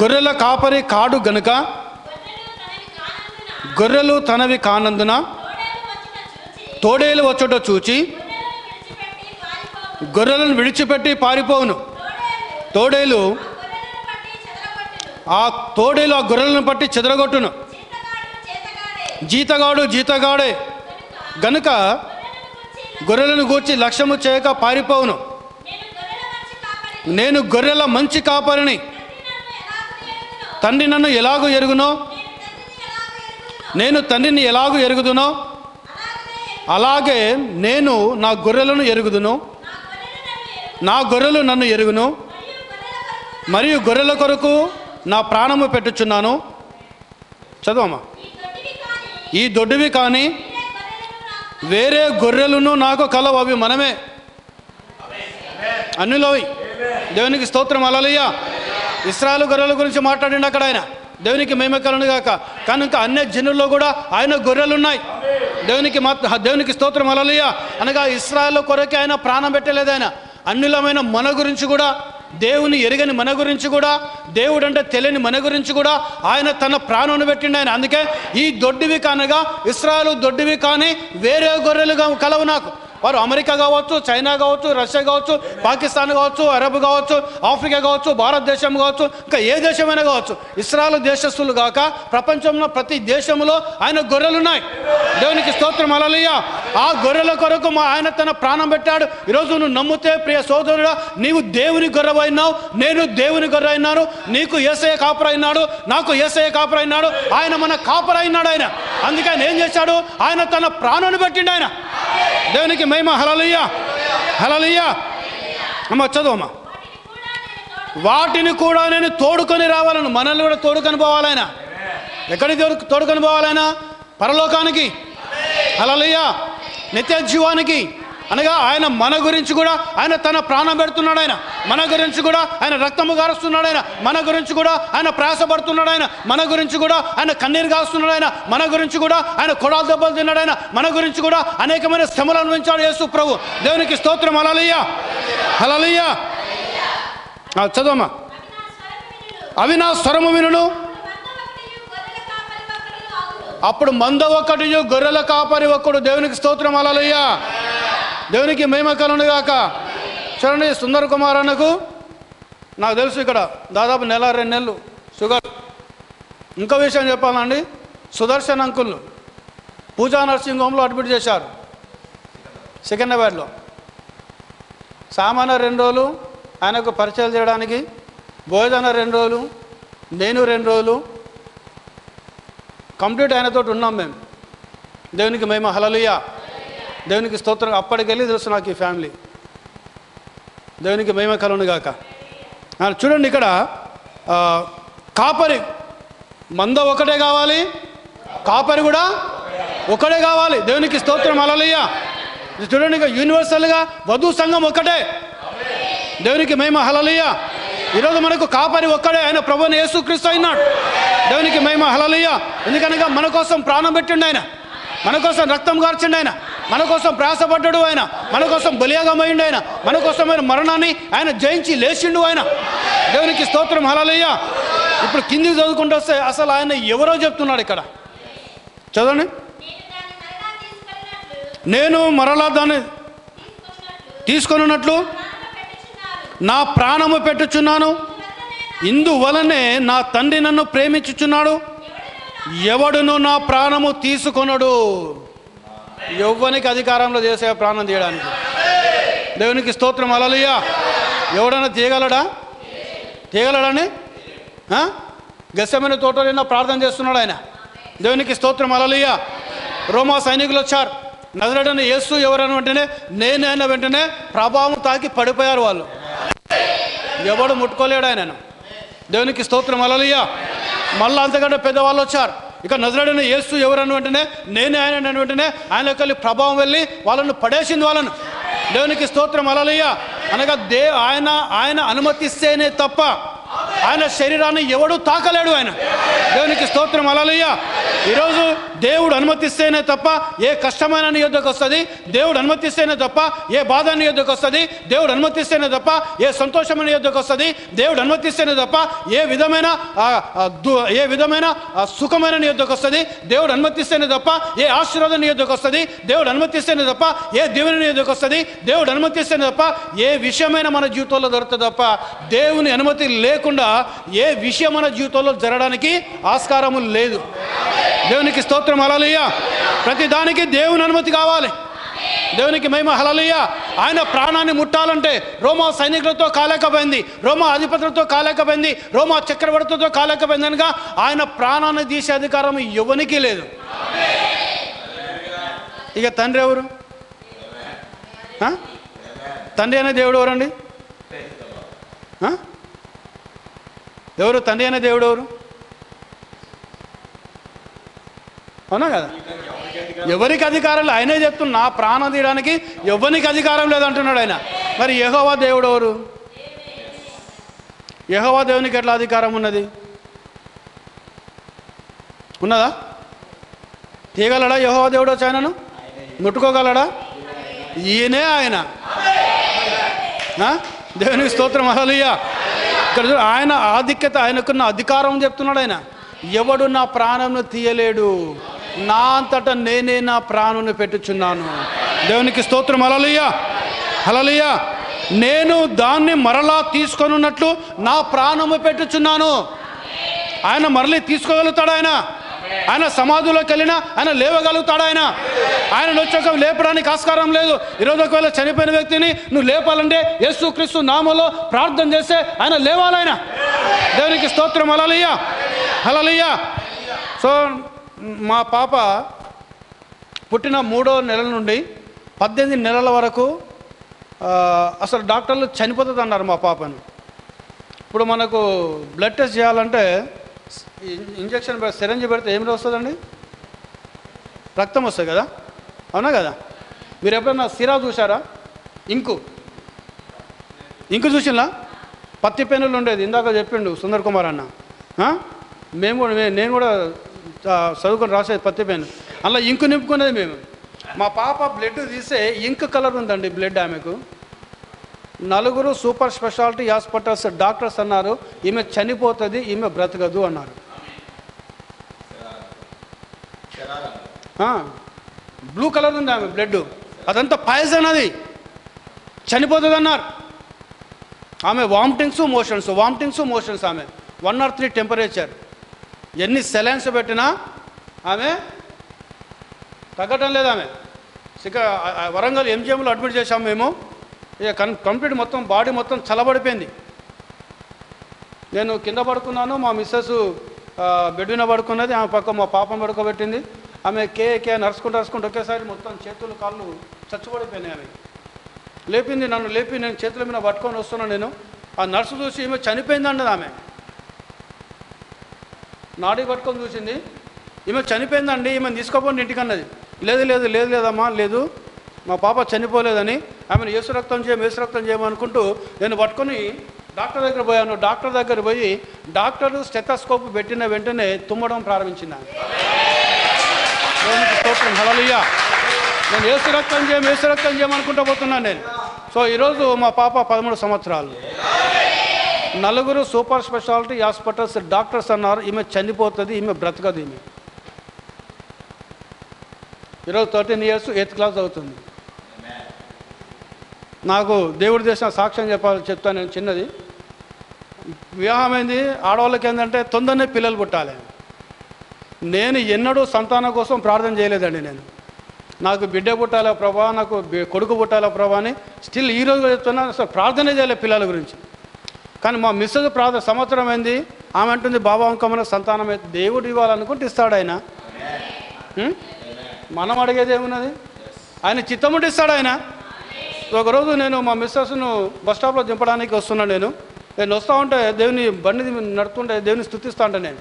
గొర్రెల కాపరి కాడు గనుక గొర్రెలు తనవి కానందున తోడేలు వచ్చుట చూచి గొర్రెలను విడిచిపెట్టి పారిపోవును. తోడేలు ఆ గొర్రెలను పట్టి చెదరగొట్టును. జీతగాడే గనుక గొర్రెలను గూర్చి లక్ష్యము చేయక పారిపోవును. నేను గొర్రెల మంచి కాపరిని, తండ్రి నన్ను ఎలాగూ ఎరుగునో, నేను తండ్రిని ఎలాగూ ఎరుగుదునో అలాగే నేను నా గొర్రెలను ఎరుగుదును. నా గొర్రెలు నన్ను ఎరుగును, మరియు గొర్రెల కొరకు నా ప్రాణము పెట్టుచున్నాను. చదవమ్మా. ఈ దొడ్డివి కానీ వేరే గొర్రెలను నాకు కలవు, అవి మనమే. అన్యులవి. దేవునికి స్తోత్రం. హల్లెలూయా. ఇశ్రాయేలు గొర్రెల గురించి మాట్లాడిండు అక్కడ ఆయన. దేవునికి మహిమ కలుగును గాక. కనుక అన్య జనుల్లో కూడా ఆయన గొర్రెలు ఉన్నాయి. దేవునికి స్తోత్రం. హల్లెలూయా. అనగా ఇశ్రాయేలు కొరకే ఆయన ప్రాణం పెట్టలేదు. ఆయన అన్యులమైన మన గురించి కూడా, దేవుని ఎరగని మన గురించి కూడా, దేవుడు అంటే తెలియని మన గురించి కూడా ఆయన తన ప్రాణాన్ని పెట్టిండు ఆయన. అందుకే ఈ దొడ్డివి కానగా ఇశ్రాయేలు దొడ్డివి కానీ వేరే గొర్రెలు కలవు నాకు. వారు అమెరికా కావచ్చు, చైనా కావచ్చు, రష్యా కావచ్చు, పాకిస్తాన్ కావచ్చు, అరబ్ కావచ్చు, ఆఫ్రికా కావచ్చు, భారతదేశం కావచ్చు, ఇంకా ఏ దేశమైనా కావచ్చు, ఇశ్రాయేలు దేశస్తులు కాక ప్రపంచంలో ప్రతి దేశంలో ఆయన గొర్రెలు ఉన్నాయి. దేవునికి స్తోత్రం. హల్లెలూయా. ఆ గొర్రెల కొరకు ఆయన తన ప్రాణం పెట్టాడు. ఈరోజు నువ్వు నమ్మితే ప్రియ సోదరుడా, నీవు దేవుని గొర్రె అయినావు, నేను దేవుని గొర్రె అయినాను. నీకు యేసయ్య కాపరి అయినాడు, నాకు యేసయ్య కాపరి అయినాడు. ఆయన మన కాపరి అయినాడు ఆయన. అందుకే ఆయన ఏం చేశాడు? ఆయన తన ప్రాణాన్ని పెట్టిండు ఆయన. దేవునికి మహిమ. హల్లెలూయా. హల్లెలూయా. అమ్మ చదువమ్మా. వాటిని కూడా నేను తోడుకొని రావాలను. మనల్ని కూడా తోడుకొని పోవాలైన. ఎక్కడికి తోడుకొని పోవాలైన? పరలోకానికి. హల్లెలూయా. నిత్య జీవానికి. అనగా ఆయన మన గురించి కూడా ఆయన తన ప్రాణం పెడుతున్నాడు. ఆయన మన గురించి కూడా ఆయన రక్తము గారుస్తున్నాడు. ఆయన మన గురించి కూడా ఆయన ప్రయాసపడుతున్నాడు. ఆయన మన గురించి కూడా ఆయన కన్నీరు కాస్తున్నాడు. ఆయన మన గురించి కూడా ఆయన కొడాలు దెబ్బలు తిన్నాడు. ఆయన మన గురించి కూడా అనేకమైన శ్రమలు అనుభవించాడు యేసు ప్రభు. దేవునికి స్తోత్రం. హల్లెలూయా. హల్లెలూయా. చదవమ్మా. అవి నా స్వరము వినును, అప్పుడు మంద ఒకటి గొర్రెల కాపరి ఒక్కడు. దేవునికి స్తోత్రం. హల్లెలూయా. దేవునికి మహిమ కలుగును గాక. చూడండి, సుందర్ కుమార్ అన్నకు నాకు తెలుసు ఇక్కడ దాదాపు 1-2 నెలలు షుగర్. ఇంకో విషయం చెప్పాలండి, సుదర్శన్ అంకుల్ పూజా నర్సింగ్ హోమ్లో అడ్మిట్ చేశారు సికింద్రాబాద్లో. సామాన్య 2 రోజులు ఆయనకు పరిచయాలు చేయడానికి, భోజన 2 రోజులు, నేను 2 రోజులు కంప్లీట్ ఆయనతో ఉన్నాం మేము. దేవునికి మహిమ. హల్లెలూయా. దేవునికి స్తోత్రం. అప్పటికెళ్ళి తెలుసు నాకు ఈ ఫ్యామిలీ. దేవునికి మహిమ కలుగును గాక. చూడండి ఇక్కడ కాపరి మంద ఒకటే కావాలి, కాపరి కూడా ఒకటే కావాలి. దేవునికి స్తోత్రం. హల్లెలూయా. చూడండి, ఇక యూనివర్సల్గా వధు సంఘం ఒకటే. దేవునికి మహిమ. హల్లెలూయా. ఈరోజు మనకు కాపరి ఒక్కడే, ఆయన ప్రభువుని యేసుక్రీస్తు అయినాడు. దేవునికి మహిమ. హల్లెలూయా. ఎందుకనగా మన కోసం ప్రాణం పెట్టిండు ఆయన, మన కోసం రక్తం గార్చిండు ఆయన, మన కోసం ప్రయాసపడ్డాడు ఆయన, మన కోసం బలియాగమైండు ఆయన, మన కోసమైన మరణాన్ని ఆయన జయించి లేచిండు ఆయన. దేవునికి స్తోత్రం. హల్లెలూయా. ఇప్పుడు కిందికి చదువుకుంటూ వస్తే అసలు ఆయన ఎవరో చెప్తున్నాడు ఇక్కడ. చదవండి. నేను మరలా దాన్ని తీసుకొనున్నట్లు నా ప్రాణము పెట్టుచున్నాను, ఇందువలనే నా తండ్రి నన్ను ప్రేమించుచున్నాడు, ఎవడును నా ప్రాణము తీసుకొనడు. ఎవ్వనికి అధికారంలో చేసే ప్రాణం తీయడానికి. దేవునికి స్తోత్రం. హల్లెలూయా. ఎవడన్నా తీయగలడని గెత్సేమనే తోటలో నిన్న ప్రార్థన చేస్తున్నాడు ఆయన. దేవునికి స్తోత్రం. హల్లెలూయా. రోమా సైనికులు వచ్చారు. నజరేయుడైన యేసు ఎవరని వెంటనే నేను అయిన వెంటనే ప్రభావం తాకి పడిపోయారు వాళ్ళు. ఎవడు ముట్టుకోలేడు ఆయనను. దేవునికి స్తోత్రం. హల్లెలూయా. మళ్ళీ అంతకంటే పెద్దవాళ్ళు వచ్చారు. ఇక నజరేయుడైన యేసు ఎవరని వెంటనే నేనే ఆయన వెంటనే ఆయనకి వెళ్ళి ప్రభావం వెళ్ళి వాళ్ళను పడేసింది వాళ్ళను. దేవునికి స్తోత్రం. హల్లెలూయా. అనగా ఆయన అనుమతిస్తేనే తప్ప ఆయన శరీరాన్ని ఎవడు తాకలేడు ఆయన. దేవునికి స్తోత్రం. హల్లెలూయా. ఈరోజు దేవుడు అనుమతిస్తేనే తప్ప ఏ కష్టమైన నీ యొద్దకు వస్తుంది, దేవుడు అనుమతిస్తేనే తప్ప ఏ బాధ నీ యొద్దకు వస్తుంది, దేవుడు అనుమతిస్తేనే తప్ప ఏ సంతోషమైన యొద్దకు వస్తుంది, దేవుడు అనుమతిస్తేనే తప్ప ఏ విధమైన సుఖమైన నీ యొద్దకు వస్తుంది, దేవుడు అనుమతిస్తేనే తప్ప ఏ ఆశీర్వాదం నీ యొద్దకు వస్తుంది, దేవుడు అనుమతిస్తేనే తప్ప ఏ దేవుని నీ యొద్దకు వస్తుంది, దేవుడు అనుమతిస్తేనే తప్ప ఏ విషయమైన మన జీవితంలో దొరుకుతుంది తప్ప దేవుని అనుమతి లేకుండా ఏ విషయం మన జీవితంలో జరగడానికి ఆస్కారము లేదు. దేవునికి స్తోత్రం. హల్లెలూయా. ప్రతి దానికి దేవుని అనుమతి కావాలి. దేవునికి మహిమ. హల్లెలూయా. ఆయన ప్రాణాన్ని ముట్టాలంటే రోమా సైనికులతో కాలేకపోయింది, రోమా అధిపతులతో కాలేకపోయింది, రోమా చక్రవర్తితో కాలేకపోయింది కనుక ఆయన ప్రాణాన్ని తీసే అధికారం ఎవరికి లేదు. ఇక తండ్రి ఎవరు? తండ్రి అనే దేవుడు ఎవరండి? ఎవరు తండ్రి అనే దేవుడు ఎవరు? అవునా కదా? ఎవరికి అధికారం లేదు. ఆయనే చెప్తున్నా నా ప్రాణం తీయడానికి ఎవరికి అధికారం లేదంటున్నాడు ఆయన. మరి యెహోవా దేవుడు ఎవరు? యెహోవా దేవునికి ఎట్లా అధికారం ఉన్నది? ఉన్నదా? తీయగలడా యెహోవా దేవుడు వచ్చి ఆయనను? ముట్టుకోగలడా? ఈయనే ఆయన. దేవునికి స్తోత్రం, హల్లెలూయా. ఇక్కడ ఆయన ఆధిక్యత, ఆయనకున్న అధికారం చెప్తున్నాడు. ఆయన ఎవడు నా ప్రాణంను తీయలేడు, నా అంతటా నేనే నా ప్రాణంను పెట్టుచున్నాను. దేవునికి స్తోత్రం, హల్లెలూయా, హల్లెలూయా. నేను దాన్ని మరలా తీసుకొనున్నట్లు నా ప్రాణము పెట్టుచున్నాను. ఆయన మరలి తీసుకోగలుగుతాడు. ఆయన సమాధిలోకి వెళ్ళినా ఆయన లేవగలుగుతాడు. ఆయన వచ్చాక లేపడానికి ఆస్కారం లేదు. ఈరోజు ఒకవేళ చనిపోయిన వ్యక్తిని నువ్వు లేపాలంటే యేసుక్రీస్తు నామములో ప్రార్థన చేస్తే ఆయన లేవాలి. ఆయన దేవునికి స్తోత్రం, హల్లెలూయా, హల్లెలూయా. సో మా పాప పుట్టిన 3వ నెల నుండి 18 నెలల వరకు అసలు డాక్టర్లు చనిపోతుంది అన్నారు మా పాపను. ఇప్పుడు మనకు బ్లడ్ టెస్ట్ చేయాలంటే ఇంజక్షన్ సిరంజి పెడితే ఏమి వస్తుందండి? రక్తం వస్తుంది కదా, అవునా కదా? మీరు ఎప్పుడైనా సిరా చూసారా? ఇంకు చూసినా? పత్తి పెన్నులు ఉండేది, ఇందాక చెప్పిండు సుందర్ కుమార్ అన్న. నేను కూడా చదువుకొని రాసేది పత్తి పెన్ను, అలా ఇంకు నింపుకునేది మేము. మా పాప బ్లడ్ తీస్తే ఇంక్ కలర్ ఉందండి బ్లడ్. ఆమెకు 4 సూపర్ స్పెషాలిటీ హాస్పిటల్స్ డాక్టర్స్ అన్నారు ఈమె చనిపోతుంది, ఈమె బ్రతకదు అన్నారు. బ్లూ కలర్ ఉంది ఆమె బ్లడ్, అదంతా పాయిజన్, అది చనిపోతుంది అన్నారు. ఆమె వామిటింగ్స్ మోషన్స్ ఆమె 103 టెంపరేచర్. ఎన్ని సెలైన్స్ పెట్టినా ఆమె తగ్గటం లేదు. ఆమె ఇక వరంగల్ ఎంజిఎంలో అడ్మిట్ చేశాము మేము. ఇక కంప్లీట్ మొత్తం బాడీ మొత్తం చల్లబడిపోయింది. నేను కింద పడుకున్నాను, మా మిస్సెస్ బెడ్ మీద పడుకున్నది, ఆమె పక్క మా పాపం పడుకోబెట్టింది. ఆమె కే నడుచుకుంటూ ఒకేసారి మొత్తం చేతులు కాళ్ళు చచ్చుబడిపోయినాయి. ఆమె లేపింది, నన్ను లేపి నేను చేతుల మీద పట్టుకొని వస్తున్నాను. నేను ఆ నర్సు చూసి ఈమె చనిపోయింది అన్నది. ఆమె నాడీ పట్టుకొని చూసింది, ఈమె చనిపోయిందండి, ఈమెను తీసుకోపోండి ఇంటికి అన్నది. లేదమ్మా, లేదు, మా పాప చనిపోలేదని. ఆమెను యేసు రక్తం చేయమనుకుంటూ నేను పట్టుకొని డాక్టర్ దగ్గర పోయాను. డాక్టర్ దగ్గర పోయి డాక్టరు స్టెథోస్కోప్ పెట్టిన వెంటనే తుమ్మడం ప్రారంభించింది. దేవునికి స్తోత్రం, హల్లెలూయా. నేను యేసు రక్తం చేయమనుకుంటూ పోతున్నాను నేను. సో ఈరోజు మా పాప 13 సంవత్సరాలు. 4 సూపర్ స్పెషాలిటీ హాస్పిటల్స్ డాక్టర్స్ అన్నారు ఈమె చనిపోతుంది, ఈమె బ్రతకదు. ఈమె ఈరోజు 13 ఇయర్స్ 8th క్లాస్ అవుతుంది. నాకు దేవుడి చేసిన సాక్ష్యం చెప్తాను నేను. చిన్నది వివాహమైంది. ఆడవాళ్ళకి ఏంటంటే తొందరనే పిల్లలు పుట్టాలి. నేను ఎన్నడూ సంతానం కోసం ప్రార్థన చేయలేదండి. నాకు బిడ్డ పుట్టాలా ప్రభా, నాకు కొడుకు పుట్టాలా ప్రభా అని స్టిల్ ఈరోజు చెప్తున్నా. అసలు ప్రార్థనే చేయలేదు పిల్లల గురించి. కానీ మా మిస్సెస్ ప్రార్థన సంవత్సరం అయింది. ఆమె అంటుంది బాబా ఇంకమైన సంతానం అయితే దేవుడు ఇవ్వాలనుకుంటే ఇస్తాడు ఆయన. మనం అడిగేది ఏమున్నది? ఆయన చిత్తముంటే ఇస్తాడు ఆయన. ఒకరోజు నేను మా మిస్సెస్ను బస్ స్టాప్లో దింపడానికి వస్తున్నాను. నేను వస్తూ ఉంటే దేవుని బండి నడుతుంటే దేవుని స్తుతిస్తూ ఉంటాను నేను.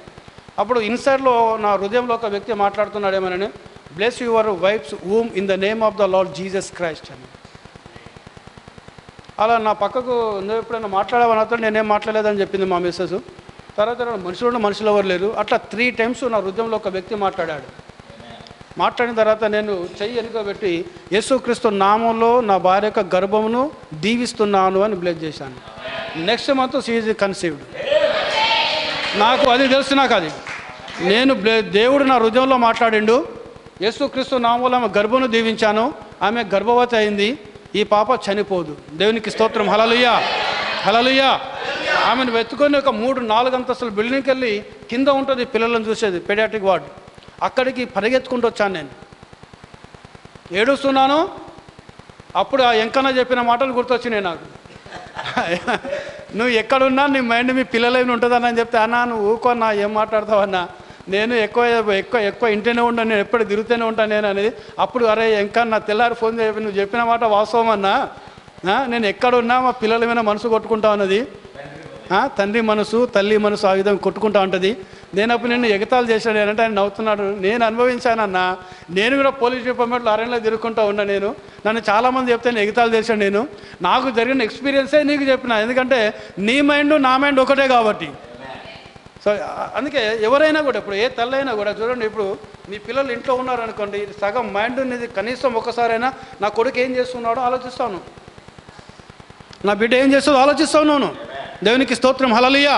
అప్పుడు ఇన్సైడ్లో నా హృదయంలో ఒక వ్యక్తి మాట్లాడుతున్నాడు ఏమని, bless your wife's womb in the name of the Lord Jesus Christ అని. అలా నా పక్కకు నువ్వు ఎప్పుడైనా మాట్లాడావని అతను నేనేం మాట్లాడలేదని చెప్పింది మా మిస్సెస్. తర్వాత మనుషులు ఎవరు లేరు. అట్లా 3 times నా హృదయంలో ఒక వ్యక్తి మాట్లాడాడు. మాట్లాడిన తర్వాత నేను చెయ్యి వెనుకబెట్టి యేసుక్రీస్తు నామంలో నా భార్య యొక్క గర్భమును దీవిస్తున్నాను అని బ్లెస్ చేశాను. Next month she is conceived. నాకు అది తెలుసు. నాకు అది దేవుడు నా హృదయంలో మాట్లాడిండు. యేసుక్రీస్తు నామంలో ఆమె గర్భమును దీవించాను. ఆమె గర్భవతి అయింది. ఈ పాప చనిపోదు. దేవునికి స్తోత్రం, హల్లెలూయా, హల్లెలూయా. ఆమెను వెతుకొని ఒక 3-4 అంతస్తుల బిల్డింగ్కి వెళ్ళి కింద ఉంటుంది పిల్లలను చూసేది పెడియాట్రిక్ వార్డ్. అక్కడికి పరిగెత్తుకుంటూ వచ్చాను. నేను ఏడుస్తున్నాను. అప్పుడు ఆ ఎంకన్న చెప్పిన మాటలు గుర్తొచ్చినాయి నాకు. నువ్వు ఎక్కడున్నా నీ మైండ్ మీ పిల్లలైన ఉంటుందని చెప్తే, అన్నా నువ్వు ఊకోన్నా ఏం మాట్లాడతావన్నా, నేను ఎక్కువ ఇంటనే ఉంటాను, నేను ఎప్పుడు తిరుగుతూనే ఉంటాను నేను అనేది. అప్పుడు అరే ఎంకన్నా తెల్లారి ఫోన్ చేసి నువ్వు చెప్పిన మాట వాస్తవం అన్నా, నేను ఎక్కడున్నా మా పిల్లల మీద మనసు కొట్టుకుంటా ఉన్నది. తండ్రి మనసు తల్లి మనసు ఆ విధంగా కొట్టుకుంటా ఉంటుంది. నేను అప్పుడు నిన్ను ఎగతాళి చేశాను అంటే ఆయన నవ్వుతున్నాడు. నేను అనుభవించానన్నా, నేను కూడా పోలీస్ డిపార్ట్మెంట్లో అరణ్యంలో తిరుగుకుంటూ ఉన్నా. నన్ను చాలామంది చెప్తే నేను ఎగతాళి చేశాను. నాకు జరిగిన ఎక్స్పీరియన్సే నీకు చెప్పిన, ఎందుకంటే నీ మైండ్ నా మైండ్ ఒకటే కాబట్టి. సో అందుకే ఎవరైనా కూడా, ఇప్పుడు ఏ తల్లైనా కూడా చూడండి, ఇప్పుడు మీ పిల్లలు ఇంట్లో ఉన్నారనుకోండి, సగం మైండ్ అనేది కనీసం ఒకసారైనా నా కొడుకు ఏం చేస్తున్నాడో ఆలోచిస్తాను, నా బిడ్డ ఏం చేస్తుందో ఆలోచిస్తాను నేను. దేవునికి స్తోత్రం, హల్లెలూయా.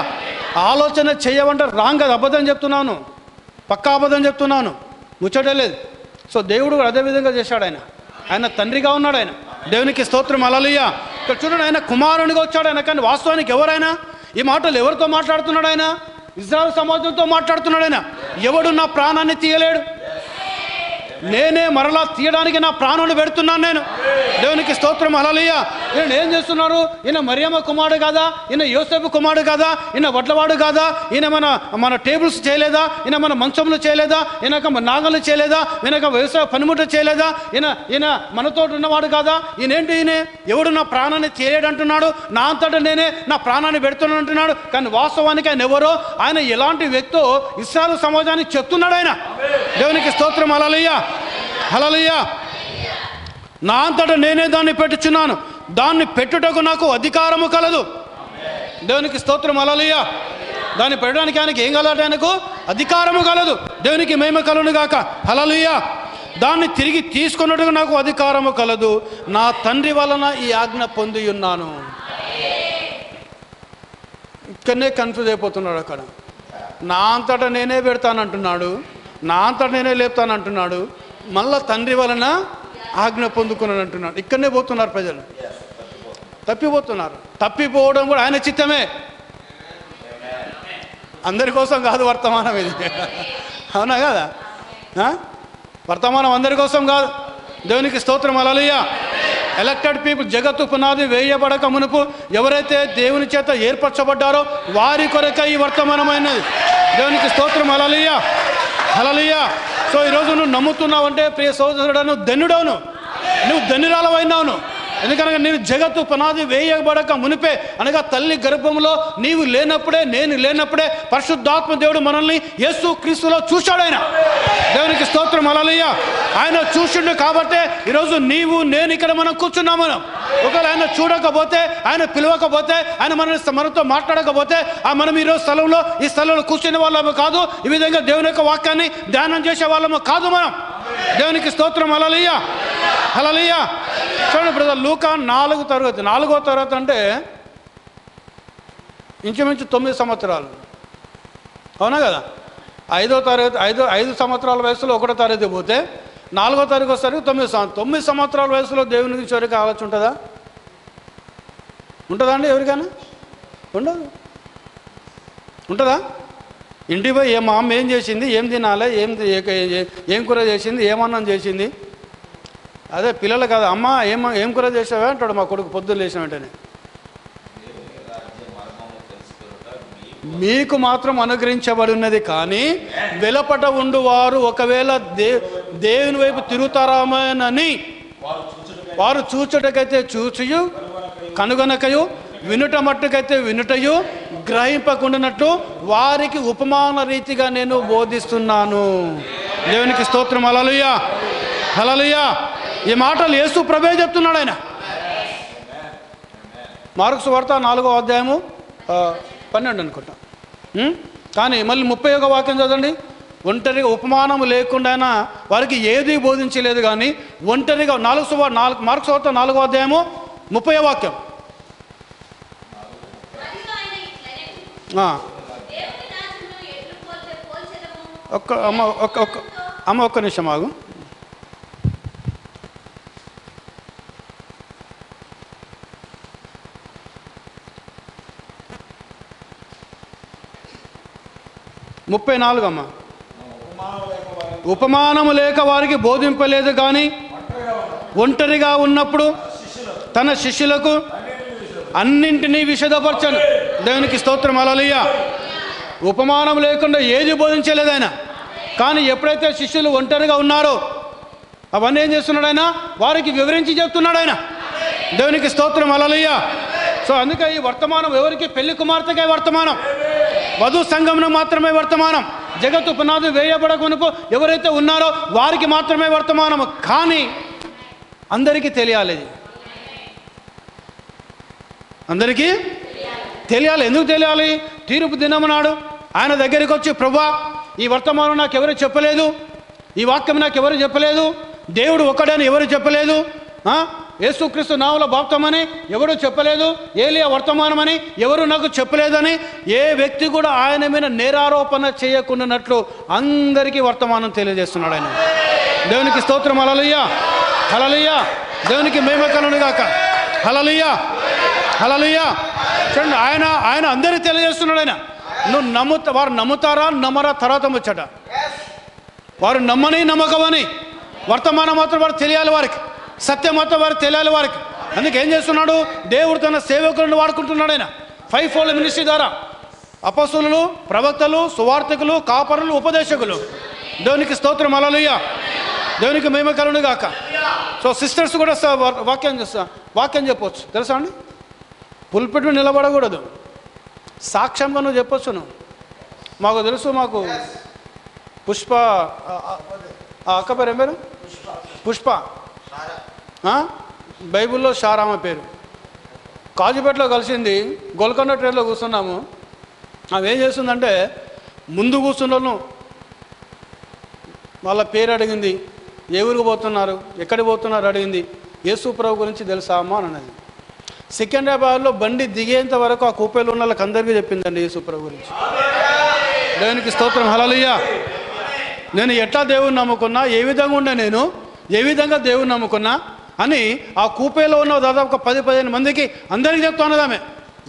ఆలోచన చేయమంటే రాంగ్, అది అబద్ధం చెప్తున్నాను, పక్కా అబద్ధం చెప్తున్నాను, ముచ్చటే లేదు. సో దేవుడు కూడా అదే విధంగా చేశాడు. ఆయన తండ్రిగా ఉన్నాడు. ఆయన దేవునికి స్తోత్రం, హల్లెలూయా. ఇక్కడ చూడండి, ఆయన కుమారునిగా వచ్చాడు ఆయన. కానీ వాస్తవానికి ఎవరైనా ఈ మాటలు ఎవరితో మాట్లాడుతున్నాడు? ఆయన ఇజ్రాయెల్ సమాజంతో మాట్లాడుతున్నాడు. ఆయన ఎవడు నా ప్రాణాన్ని తీయలేడు, నేనే మరలా తీయడానికి నా ప్రాణాన్ని పెడుతున్నాను నేను. దేవునికి స్తోత్రం, హల్లెలూయా. ఈయన ఏం చేస్తున్నారు? ఈయన మరియమ్మ కుమారుడు కాదా? ఈయన యోసేపు కుమారుడు కాదా? ఈయన వడ్లవాడు కాదా? ఈయన మన టేబుల్స్ చేయలేదా? ఈయన మన మంచములు చేయలేదా? ఈయనక నాగలు చేయలేదా? ఈయనక వ్యవసాయ పనిముట్లు చేయలేదా? ఈయన మనతో ఉన్నవాడు కాదా? ఈయన ఎవడు నా ప్రాణాన్ని తీయలేడు అంటున్నాడు, నా అంతటా నేనే నా ప్రాణాన్ని పెడుతున్నాను అంటున్నాడు. కానీ వాస్తవానికి ఆయన ఎవరో, ఆయన ఎలాంటి వ్యక్తో ఇశ్రాయేలు సమాజానికి చెప్తున్నాడు ఆయన. దేవునికి స్తోత్రం, హల్లెలూయా, హల్లెలూయా. నా అంతటా నేనే దాన్ని పెట్టుచున్నాను, దాన్ని పెట్టుటకు నాకు అధికారము కలదు. దేవునికి స్తోత్రం, హల్లెలూయా. దాన్ని పెట్టడానికి ఆయనకి ఏం కలదు? ఆయనకు అధికారము కలదు. దేవునికి మహిమ కలుగును గాక, హల్లెలూయా. దాన్ని తిరిగి తీసుకున్నట్టుగా నాకు అధికారము కలదు, నా తండ్రి వలన ఈ ఆజ్ఞ పొంది ఉన్నాను. ఇక్కడనే కన్ఫ్యూజ్ అయిపోతున్నాడు. అక్కడ నా అంతటా నేనే పెడతానంటున్నాడు, నా అంతటా నేనే లేపుతానంటున్నాడు, మళ్ళా తండ్రి వలన ఆజ్ఞ పొందుకున్నాను అంటున్నాడు. ఇక్కడనే పోతున్నారు ప్రజలు, తప్పిపోతున్నారు. తప్పిపోవడం కూడా ఆయన చిత్తమే, అందరి కోసం కాదు వర్తమానం ఇది. అవునా కదా? వర్తమానం అందరి కోసం కాదు. దేవునికి స్తోత్రం, హల్లెలూయా. ఎలక్టెడ్ పీపుల్, జగత్తు పునాది వేయబడక మునుపు ఎవరైతే దేవుని చేత ఏర్పరచబడ్డారో వారి కొరకే ఈ వర్తమానమైనది. దేవునికి స్తోత్రం, హల్లెలూయా, హల్లెలూయా. సో ఈరోజు నువ్వు నమ్ముతున్నావంటే ప్రియ సోదరుడు, నువ్వు ధన్యుడవును, నువ్వు ధన్యురాలవైనావును. ఎందుకనగా నీవు జగత్తు పునాది వేయబడక మునిపే, అనగా తల్లి గర్భంలో నీవు లేనప్పుడే, నేను లేనప్పుడే పరిశుద్ధాత్మ దేవుడు మనల్ని యేసు క్రీస్తులో చూశాడు. ఆయన దేవునికి స్తోత్రం, హల్లెలూయా. ఆయన చూసిండు కాబట్టే ఈరోజు నీవు నేను ఇక్కడ మనం కూర్చున్నాం. ఒకవేళ ఆయన చూడకపోతే, ఆయన పిలవకపోతే, ఆయన మనతో మాట్లాడకపోతే మనం ఈరోజు ఈ స్థలంలో కూర్చునే వాళ్ళము కాదు, ఈ విధంగా దేవుని యొక్క వాక్యాన్ని ధ్యానం చేసే వాళ్ళము కాదు మనం. దేవునికి స్తోత్రం, హల్లెలూయా, హల్లెలూయా. చూడండి బ్రదర్, లూకా 4వ తరగతి అంటే ఇంచుమించు 9 సంవత్సరాలు, అవునా కదా? 5వ తరగతి 5 సంవత్సరాల వయసులో 1వ తరగతి పోతే 4వ తరగతి వస్తారు 9 సంవత్సరాల వయసులో దేవుని గురించి ఎవరికి ఆలోచన ఉంటుందా? ఉంటుందా అండి? ఎవరికైనా ఉండదు. ఉంటుందా? ఇంటికి పోయి మా అమ్మ ఏం చేసింది, ఏం తినాలి, ఏం కూర చేసింది, ఏమన్నం చేసింది, అదే పిల్లలు కదా, అమ్మ ఏం కూర చేసావా అంటాడు మా కొడుకు పొద్దున్న లేచిన వెంటనే. మీకు మాత్రం అనుగ్రహించబడి ఉన్నది, కానీ వెలపట ఉండువారు ఒకవేళ దేవుని వైపు తిరుగుతారామని వారు చూచుటకైతే చూచియు, కనుగొనకయు, వినుట మట్టుకైతే వినుటయు, గ్రహింపకుండానట్లు వారికి ఉపమాన రీతిగా నేను బోధిస్తున్నాను. దేవునికి స్తోత్రం, హల్లెలూయా, హల్లెలూయా. ఈ మాటలు యేసు ప్రభువే చెప్తున్నాడు. ఆయన మార్కు సువార్త 4వ అధ్యాయము 12 అనుకుంటా. కానీ మళ్ళీ 31వ వాక్యం చదవండి. ఒంటరిగా ఉపమానం లేకుండా వారికి ఏది బోధించలేదు, కానీ ఒంటరిగా మార్కు సువార్త 4వ అధ్యాయము 30వ వాక్యం. ఒక్క నిమిషం ఆగు. ముప్పై 34 అమ్మ. ఉపమానము లేక వారికి బోధింపలేదు, కానీ ఒంటరిగా ఉన్నప్పుడు తన శిష్యులకు అన్నింటినీ విశదపరచను. దేవునికి స్తోత్రం, హల్లెలూయా. ఉపమానం లేకుండా ఏది బోధించలేదు ఆయన, కానీ ఎప్పుడైతే శిష్యులు ఒంటరిగా ఉన్నారో అవన్నీ ఏం చేస్తున్నాడు ఆయన? వారికి వివరించి చెప్తున్నాడు ఆయన. దేవునికి స్తోత్రం, హల్లెలూయా. సో అందుకే ఈ వర్తమానం ఎవరికి? పెళ్లి కుమార్తెకే వర్తమానం. వధు సంఘమునకు మాత్రమే వర్తమానం. జగత్తు పునాది వేయబడకునుకు ఎవరైతే ఉన్నారో వారికి మాత్రమే వర్తమానము. కానీ అందరికీ తెలియాలి, అందరికీ తెలియాలి. ఎందుకు తెలియాలి? తీర్పు దినమునాడు ఆయన దగ్గరికి వచ్చి, ప్రభువా, ఈ వర్తమానం నాకు ఎవరు చెప్పలేదు, ఈ వాక్యం నాకు ఎవరు చెప్పలేదు, దేవుడు ఒక్కడని ఎవరు చెప్పలేదు, యేసుక్రీస్తు నామములో బాప్తమని ఎవరు చెప్పలేదు, ఏలియా వర్తమానమని ఎవరు నాకు చెప్పలేదని ఏ వ్యక్తి కూడా ఆయన మీద నేరారోపణ చేయకుండానట్లు అందరికీ వర్తమానం తెలియజేస్తున్నాడు ఆయన. దేవునికి స్తోత్రం. హల్లెలూయా, హల్లెలూయా. దేవునికి మహిమ కలుగును గాక. హల్లెలూయా, హల్లెలూయా. చూడండి, ఆయన అందరికీ తెలియజేస్తున్నాడు. ఆయన వారు నమ్ముతారా నమ్మరా తర్వాత ముచ్చట. వారు నమ్మని నమ్మకమని వర్తమానం మాత్రం వారు తెలియాలి, వారికి సత్యం మాత్రం వారికి తెలియాలి వారికి. అందుకే ఏం చేస్తున్నాడు? దేవుడు తన సేవకులను వాడుకుంటున్నాడు. ఆయన 5 fold మినిస్ట్రీ ద్వారా అపొస్తలులు, ప్రవక్తలు, సువార్తికులు, కాపరులు, ఉపదేశకులు. దేవునికి స్తోత్రం. హల్లెలూయా. దేవునికి మహిమ కలుగును గాక. సో సిస్టర్స్ కూడా వాక్యం చెప్పవచ్చు, తెలుసా అండి? పుల్పిట్ నిలబడకూడదు, సాక్ష్యంగా నువ్వు చెప్పొచ్చు. నువ్వు మాకు తెలుసు, మాకు పుష్ప అక్క పేరు ఏం పేరు? పుష్ప. బైబిల్లో షారామ పేరు. కాజుపేటలో కలిసింది, గోల్కొండ ట్రైన్లో కూర్చున్నాము. ఆమె ఏం చేస్తుందంటే ముందు కూర్చున్నాను, వాళ్ళ పేరు అడిగింది, ఏ ఊరికి పోతున్నారు, ఎక్కడికి పోతున్నారు అడిగింది. యేసు ప్రభు గురించి తెలుసా అమ్మా అని అన్నది. సికింద్రాబాద్లో బండి దిగేంత వరకు ఆ కూపేలో ఉన్న వాళ్ళకి అందరికీ చెప్పిందండి యేసు ప్రభు గురించి. దేవునికి స్తోత్రం. హల్లెలూయా. నేను ఎట్లా దేవుని నమ్ముకున్నా, ఏ విధంగా ఉండే నేను, ఏ విధంగా దేవుని నమ్ముకున్నా అని ఆ కూపేలో ఉన్న దాదాపు 10-15 మందికి అందరికీ చెప్తున్నది ఆమె.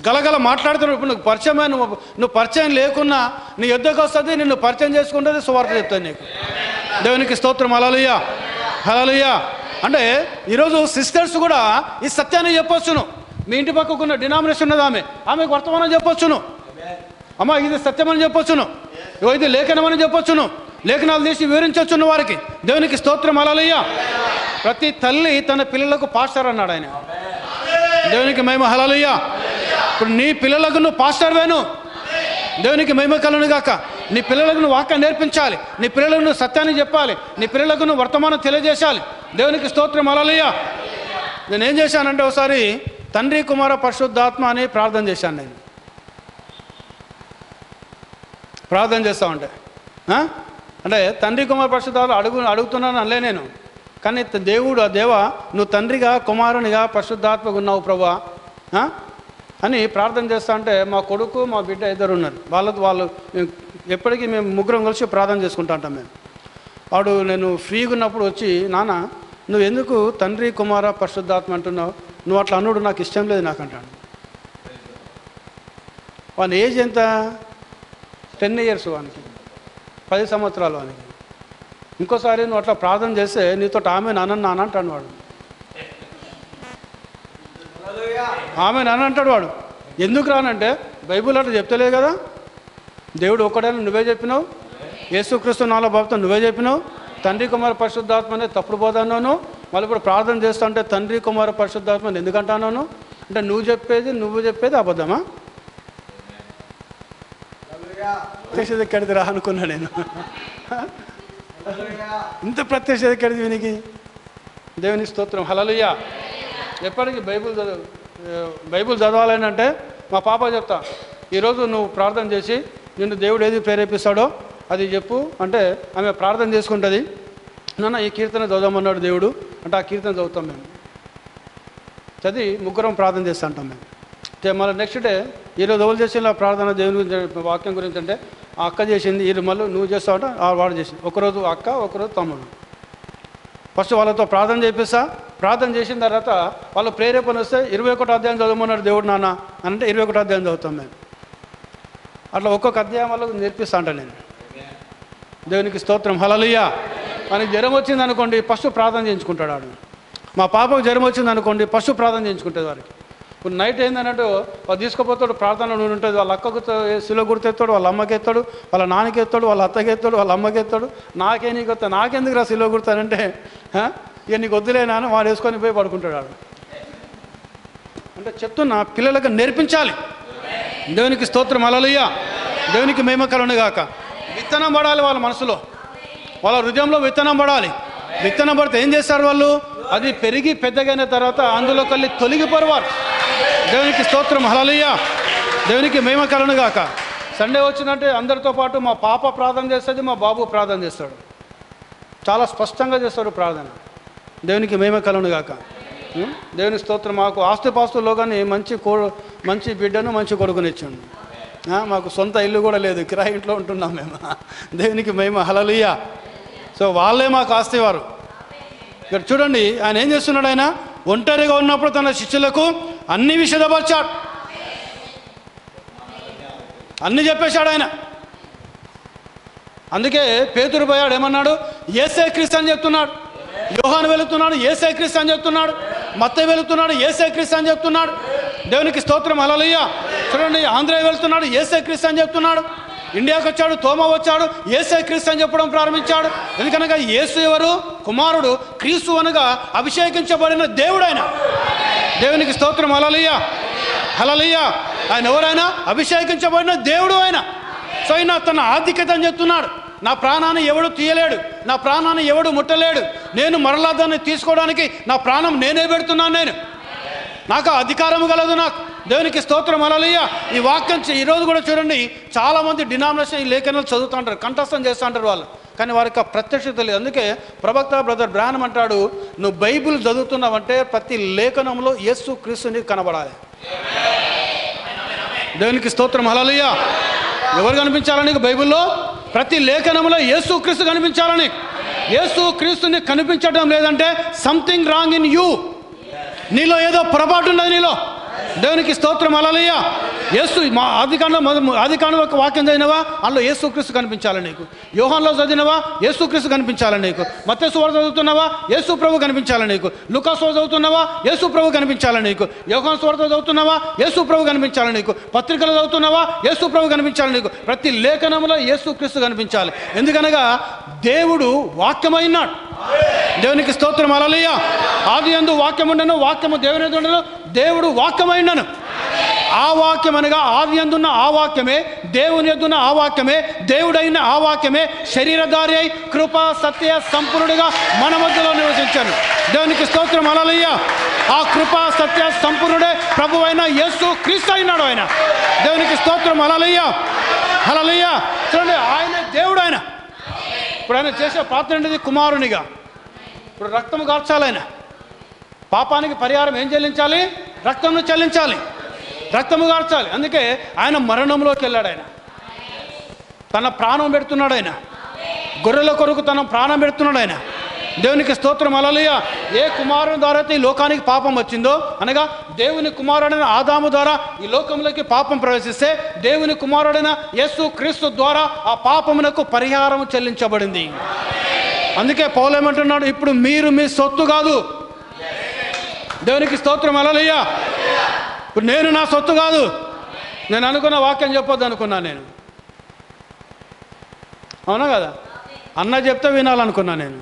గలగల మాట్లాడుతున్నాడు. ఇప్పుడు నువ్వు పరిచయమే, నువ్వు పరిచయం లేకున్నా నీ యుద్ధకు వస్తుంది, నిన్ను పరిచయం చేసుకుంటుంది, సువార్త చెప్తాను నీకు. దేవునికి స్తోత్రం. హల్లెలూయా, హల్లెలూయా. అంటే ఈరోజు సిస్టర్స్ కూడా ఈ సత్యాన్ని చెప్పొచ్చును. మీ ఇంటి పక్కకున్న డినామినేషన్ ఉన్నది, ఆమెకు వర్తమానం చెప్పొచ్చును. అమ్మ, ఇది సత్యమని చెప్పొచ్చును, ఇది లేఖనమని చెప్పొచ్చును, లేఖనాలు తీసి వివరించవచ్చును వారికి. దేవునికి స్తోత్రం. హల్లెలూయా. ప్రతి తల్లి తన పిల్లలకు పాస్టర్ అన్నాడు ఆయన. దేవునికి మహిమ. హల్లెలూయా. ఇప్పుడు నీ పిల్లలకు నువ్వు పాస్టర్ వేను. దేవునికి మహిమ కలుగును గాక. నీ పిల్లలకు నువ్వు వాక్యం నేర్పించాలి, నీ పిల్లలకు నువ్వు సత్యాన్ని చెప్పాలి, నీ పిల్లలకు నువ్వు వర్తమానం తెలియజేయాలి. దేవునికి స్తోత్రం. హల్లెలూయా. నేనేం చేశానంటే ఒకసారి తండ్రి కుమార పరిశుద్ధాత్మ అని ప్రార్థన చేశాను. నేను ప్రార్థన చేస్తా ఉంటే అంటే తండ్రి కుమార పరిశుద్ధాత్మ అడుగుతున్నాను అనలే నేను. కానీ దేవుడు, ఆ దేవ, నువ్వు తండ్రిగా, కుమారునిగా, పరిశుద్ధాత్మగా ఉన్నావు ప్రభువా అని ప్రార్థన చేస్తా అంటే మా కొడుకు, మా బిడ్డ ఇద్దరు ఉన్నారు. వాళ్ళు ఎప్పటికీ మేము ముగ్గురం కలిసి ప్రార్థన చేసుకుంటా ఉంటాం. వాడు నేను ఫ్రీగా ఉన్నప్పుడు వచ్చి, నాన్న నువ్వు ఎందుకు తండ్రి కుమార పరిశుద్ధాత్మ అంటున్నావు, నువ్వు అట్లా అనుడు నాకు ఇష్టం లేదు నాకు అంటాడు. వాని ఏజ్ ఎంత? 10 years, వానికి 10 సంవత్సరాలు వానికి. ఇంకోసారి నువ్వు అట్లా ప్రార్థన చేస్తే నీతో ఆమె నాన్న అంటాడు వాడు. ఆమె నాన్న అంటాడు వాడు. ఎందుకు రానంటే బైబిల్ అట్లా చెప్తలేదు కదా, దేవుడు ఒక్కడైనా నువ్వే చెప్పినావు, యేసుక్రీస్తు నాలో బాబుతో నువ్వే చెప్పినావు, తండ్రి కుమార పరిశుద్ధాత్మ అనేది తప్పుడు పోతాను. మళ్ళీ ఇప్పుడు ప్రార్థన చేస్తా అంటే తండ్రి కుమార పరిశుద్ధాత్మ ఎందుకంటాను అంటే నువ్వు చెప్పేది అబద్ధమా? ప్రత్యక్షత ఎక్కడిది రా అనుకున్నా నేను. ఇంత ప్రత్యక్షత ఎక్కడిది వీనికి? దేవుని స్తోత్రం. హల్లెలూయా. ఎప్పటికీ బైబిల్ చదవాలని అంటే మా పాప చెప్తా, ఈరోజు నువ్వు ప్రార్థన చేసి నిన్ను దేవుడు ఏది ప్రేరేపిస్తాడో అది చెప్పు అంటే ఆమె ప్రార్థన చేసుకుంటుంది. నాన్న ఈ కీర్తన చదవమన్నాడు దేవుడు అంటే ఆ కీర్తన చదువుతాం మేము. చదివి ముగ్గురం ప్రార్థన చేస్తూ ఉంటాం మేము. మళ్ళీ నెక్స్ట్ డే ఈరోజు ఎవరు చేసిన ప్రార్థన దేవుని గురించి, వాక్యం గురించి అంటే ఆ అక్క చేసింది, ఈరోజు మళ్ళీ నువ్వు చేస్తావంటే వాడు చేసింది. ఒకరోజు అక్క, ఒకరోజు తమ్ముడు. ఫస్ట్ వాళ్ళతో ప్రార్థన చేపిస్తా. ప్రార్థన చేసిన తర్వాత వాళ్ళు ప్రేరేపణ వస్తే 21 అధ్యాయం చదవమన్నాడు దేవుడు నాన్న అంటే 21 అధ్యాయం చదువుతాం మేము. అట్లా ఒక్కొక్క అధ్యాయం వాళ్ళకు నేర్పిస్తా అంట నేను. దేవునికి స్తోత్రం. హల్లెలూయా. మనకి జ్వరం వచ్చింది అనుకోండి, ఫస్ట్ ప్రార్థన చేయించుకుంటాడు వాడు. మా పాపకు జ్వరం వచ్చింది అనుకోండి, ఫస్ట్ ప్రార్థన చేయించుకుంటుంది వారికి. ఇప్పుడు నైట్ ఏందన్నట్టు వాడు తీసుకుపోతాడు, ప్రార్థన నూనె ఉంటుంది, వాళ్ళ అక్కకు శిలో గుర్తెత్తాడు, వాళ్ళ అమ్మకి ఎత్తాడు, వాళ్ళ నాన్నకి ఎత్తాడు, వాళ్ళ అత్తకి ఎత్తాడు, వాళ్ళ అమ్మకి ఎత్తాడు. నీకు వస్తా, నాకెందుకు రా శిలో గుర్తానంటే ఇక నీకు వద్దులేనా అని వాడు వేసుకొని పోయి పడుకుంటాడు వాడు. అంటే చెప్తున్నా, పిల్లలకు నేర్పించాలి. దేవునికి స్తోత్రం. హల్లెలూయా. దేవునికి మహిమ కలుగును గాక. విత్తనం పడాలి వాళ్ళ మనసులో, వాళ్ళ హృదయంలో విత్తనం పడాలి. విత్తనం పడితే ఏం చేస్తారు వాళ్ళు? అది పెరిగి పెద్దగైన తర్వాత అందులో కల్లి తొలగిపోరు. దేవునికి స్తోత్రం, హల్లెలూయా. దేవునికి మహిమ కలుగును గాక. సండే వచ్చిందంటే అందరితో పాటు మా పాప ప్రార్థన చేస్తుంది, మా బాబు ప్రార్థన చేస్తాడు. చాలా స్పష్టంగా చేస్తాడు ప్రార్థన. దేవునికి మహిమ కలుగును గాక. దేవుని స్తోత్రం. మాకు ఆస్తిపాస్తుల్లో కానీ మంచి బిడ్డను మంచి కొడుకునిచ్చాడు. మాకు సొంత ఇల్లు కూడా లేదు, కిరాయి ఇంట్లో ఉంటున్నాం మేము. దేవునికి మహిమ, హల్లెలూయా. సో వాళ్ళే మాకు ఆస్తి వారు. ఇక్కడ చూడండి, ఆయన ఏం చేస్తున్నాడు? ఆయన ఒంటరిగా ఉన్నప్పుడు తన శిష్యులకు అన్ని విషదపరిచాడు, అన్ని చెప్పేశాడు ఆయన. అందుకే పేతురు పోయాడు, ఏమన్నాడు? యేసే క్రీస్తు అని చెప్తున్నాడు. యోహాను వెళుతున్నాడు, యేసే క్రీస్తు అని చెప్తున్నాడు. మత్తయి వెళుతున్నాడు, యేసే క్రీస్తు అని చెప్తున్నాడు. దేవునికి స్తోత్రం, హల్లెలూయా. చూడండి, ఆంధ్రయ్య వెళ్తున్నాడు, యేసే క్రీస్తు అని చెప్తున్నాడు. ఇండియాకి వచ్చాడు, తోమా వచ్చాడు, యేసే క్రీస్తు అని చెప్పడం ప్రారంభించాడు. ఎందుకనగా యేసు ఎవరు? కుమారుడు. క్రీస్తు అనగా అభిషేకించబడిన దేవుడు ఆయన. దేవునికి స్తోత్రం, హల్లెలూయా, హల్లెలూయా. ఆయన ఎవరైనా? అభిషేకించబడిన దేవుడు ఆయన. సో ఆయన తన ఆధిక్యత అని చెప్తున్నాడు. నా ప్రాణాన్ని ఎవడు తీయలేడు, నా ప్రాణాన్ని ఎవడు ముట్టలేడు. నేను మరలా దాన్ని తీసుకోవడానికి నా ప్రాణం నేనే పెడుతున్నాను. నాకు అధికారం కలదు నాకు. దేవునికి స్తోత్రం, హల్లెలూయా. ఈ వాక్యం ఈరోజు కూడా చూడండి, చాలామంది డినామినేషన్ ఈ లేఖనాలు చదువుతూ ఉంటారు, కంఠస్థం చేస్తూ ఉంటారు వాళ్ళు, కానీ వారికి ఆ ప్రత్యక్షత లేదు. అందుకే ప్రవక్త బ్రదర్ బ్రాహ్మణ్ అంటాడు, నువ్వు బైబిల్ చదువుతున్నావంటే ప్రతి లేఖనంలో యేసు క్రీస్తుని కనబడాలి. దేవునికి స్తోత్రం, హల్లెలూయా. ఎవరు కనిపించాలని నీకు? బైబిల్లో ప్రతి లేఖనంలో యేసు క్రీస్తు కనిపించాలని. యేసు క్రీస్తుని కనిపించడం లేదంటే సంథింగ్ రాంగ్ ఇన్ యూ. నీలో ఏదో పొరపాటు ఉన్నది నీలో. దేవునికి స్తోత్రం, హల్లెలూయా. యేసు ఆదికాండం ఒక వాక్యం చదివినవా? అందులో యేసుక్రీస్తు కనిపించాలి నీకు. యోహాన్లో చదివినవా? యేసుక్రీస్తు కనిపించాలి నీకు. మత్తయి సువార్త చదువుతున్నావా? యేసు ప్రభు కనిపించాలి నీకు. లూకాసు సువార్త చదువుతున్నావా? యేసు ప్రభు కనిపించాలి నీకు. యోహాను సువార్త చదువుతున్నావా? యేసు ప్రభు కనిపించాలి నీకు. పత్రికలు చదువుతున్నావా? యేసు ప్రభు కనిపించాలి నీకు. ప్రతి లేఖనంలో యేసుక్రీస్తు కనిపించాలి. ఎందుకనగా దేవుడు వాక్యమైనాడు. దేవునికి స్తోత్రం, హల్లెలూయా. ఆది యందు వాక్యం ఉండెను, వాక్యము దేవుని యందు ఉండెను, దేవుడు వాక్యమైనను. ఆ వాక్యం అనగా ఆది యందున్న ఆ వాక్యమే, దేవుని యందున్న ఆ వాక్యమే, దేవుడైన ఆ వాక్యమే శరీరధారి అయి కృపా సత్య సంపూర్ణుడిగా మన మధ్యలో నివసించాను. దేవునికి స్తోత్రం, హల్లెలూయా. ఆ కృపా సత్య సంపూర్ణుడే ప్రభు అయిన యేసు క్రీస్తు అయినాడు ఆయన. దేవునికి స్తోత్రం, హల్లెలూయా, హల్లెలూయా. చూడండి, ఆయన దేవుడు. ఆయన ఇప్పుడు ఆయన చేసే పాత్ర ఏంటిది? కుమారునిగా. ఇప్పుడు రక్తము కార్చాలి. ఆయన పాపానికి పరిహారం ఏం చెల్లించాలి? రక్తంను చెల్లించాలి, రక్తము కార్చాలి. అందుకే ఆయన మరణంలోకి వెళ్ళాడు. ఆయన తన ప్రాణం పెడుతున్నాడు. ఆయన గొర్రెల కొరకు తన ప్రాణం పెడుతున్నాడు. ఆయన దేవునికి స్తోత్రం, హల్లెలూయా. ఏ కుమారుని ద్వారా అయితే ఈ లోకానికి పాపం వచ్చిందో, అనగా దేవుని కుమారుడైన ఆదాము ద్వారా ఈ లోకంలోకి పాపం ప్రవేశిస్తే, దేవుని కుమారుడైన యేసు క్రీస్తు ద్వారా ఆ పాపమునకు పరిహారం చెల్లించబడింది. అందుకే పౌలు ఏమంటున్నాడు? ఇప్పుడు మీరు మీ సొత్తు కాదు. దేవునికి స్తోత్రం, హల్లెలూయా. ఇప్పుడు నేను నా సొత్తు కాదు. నేను అనుకున్న వాక్యం చెప్పొద్దు అనుకున్నా నేను, అవునా కదా? అన్న చెప్తే వినాలనుకున్నా నేను.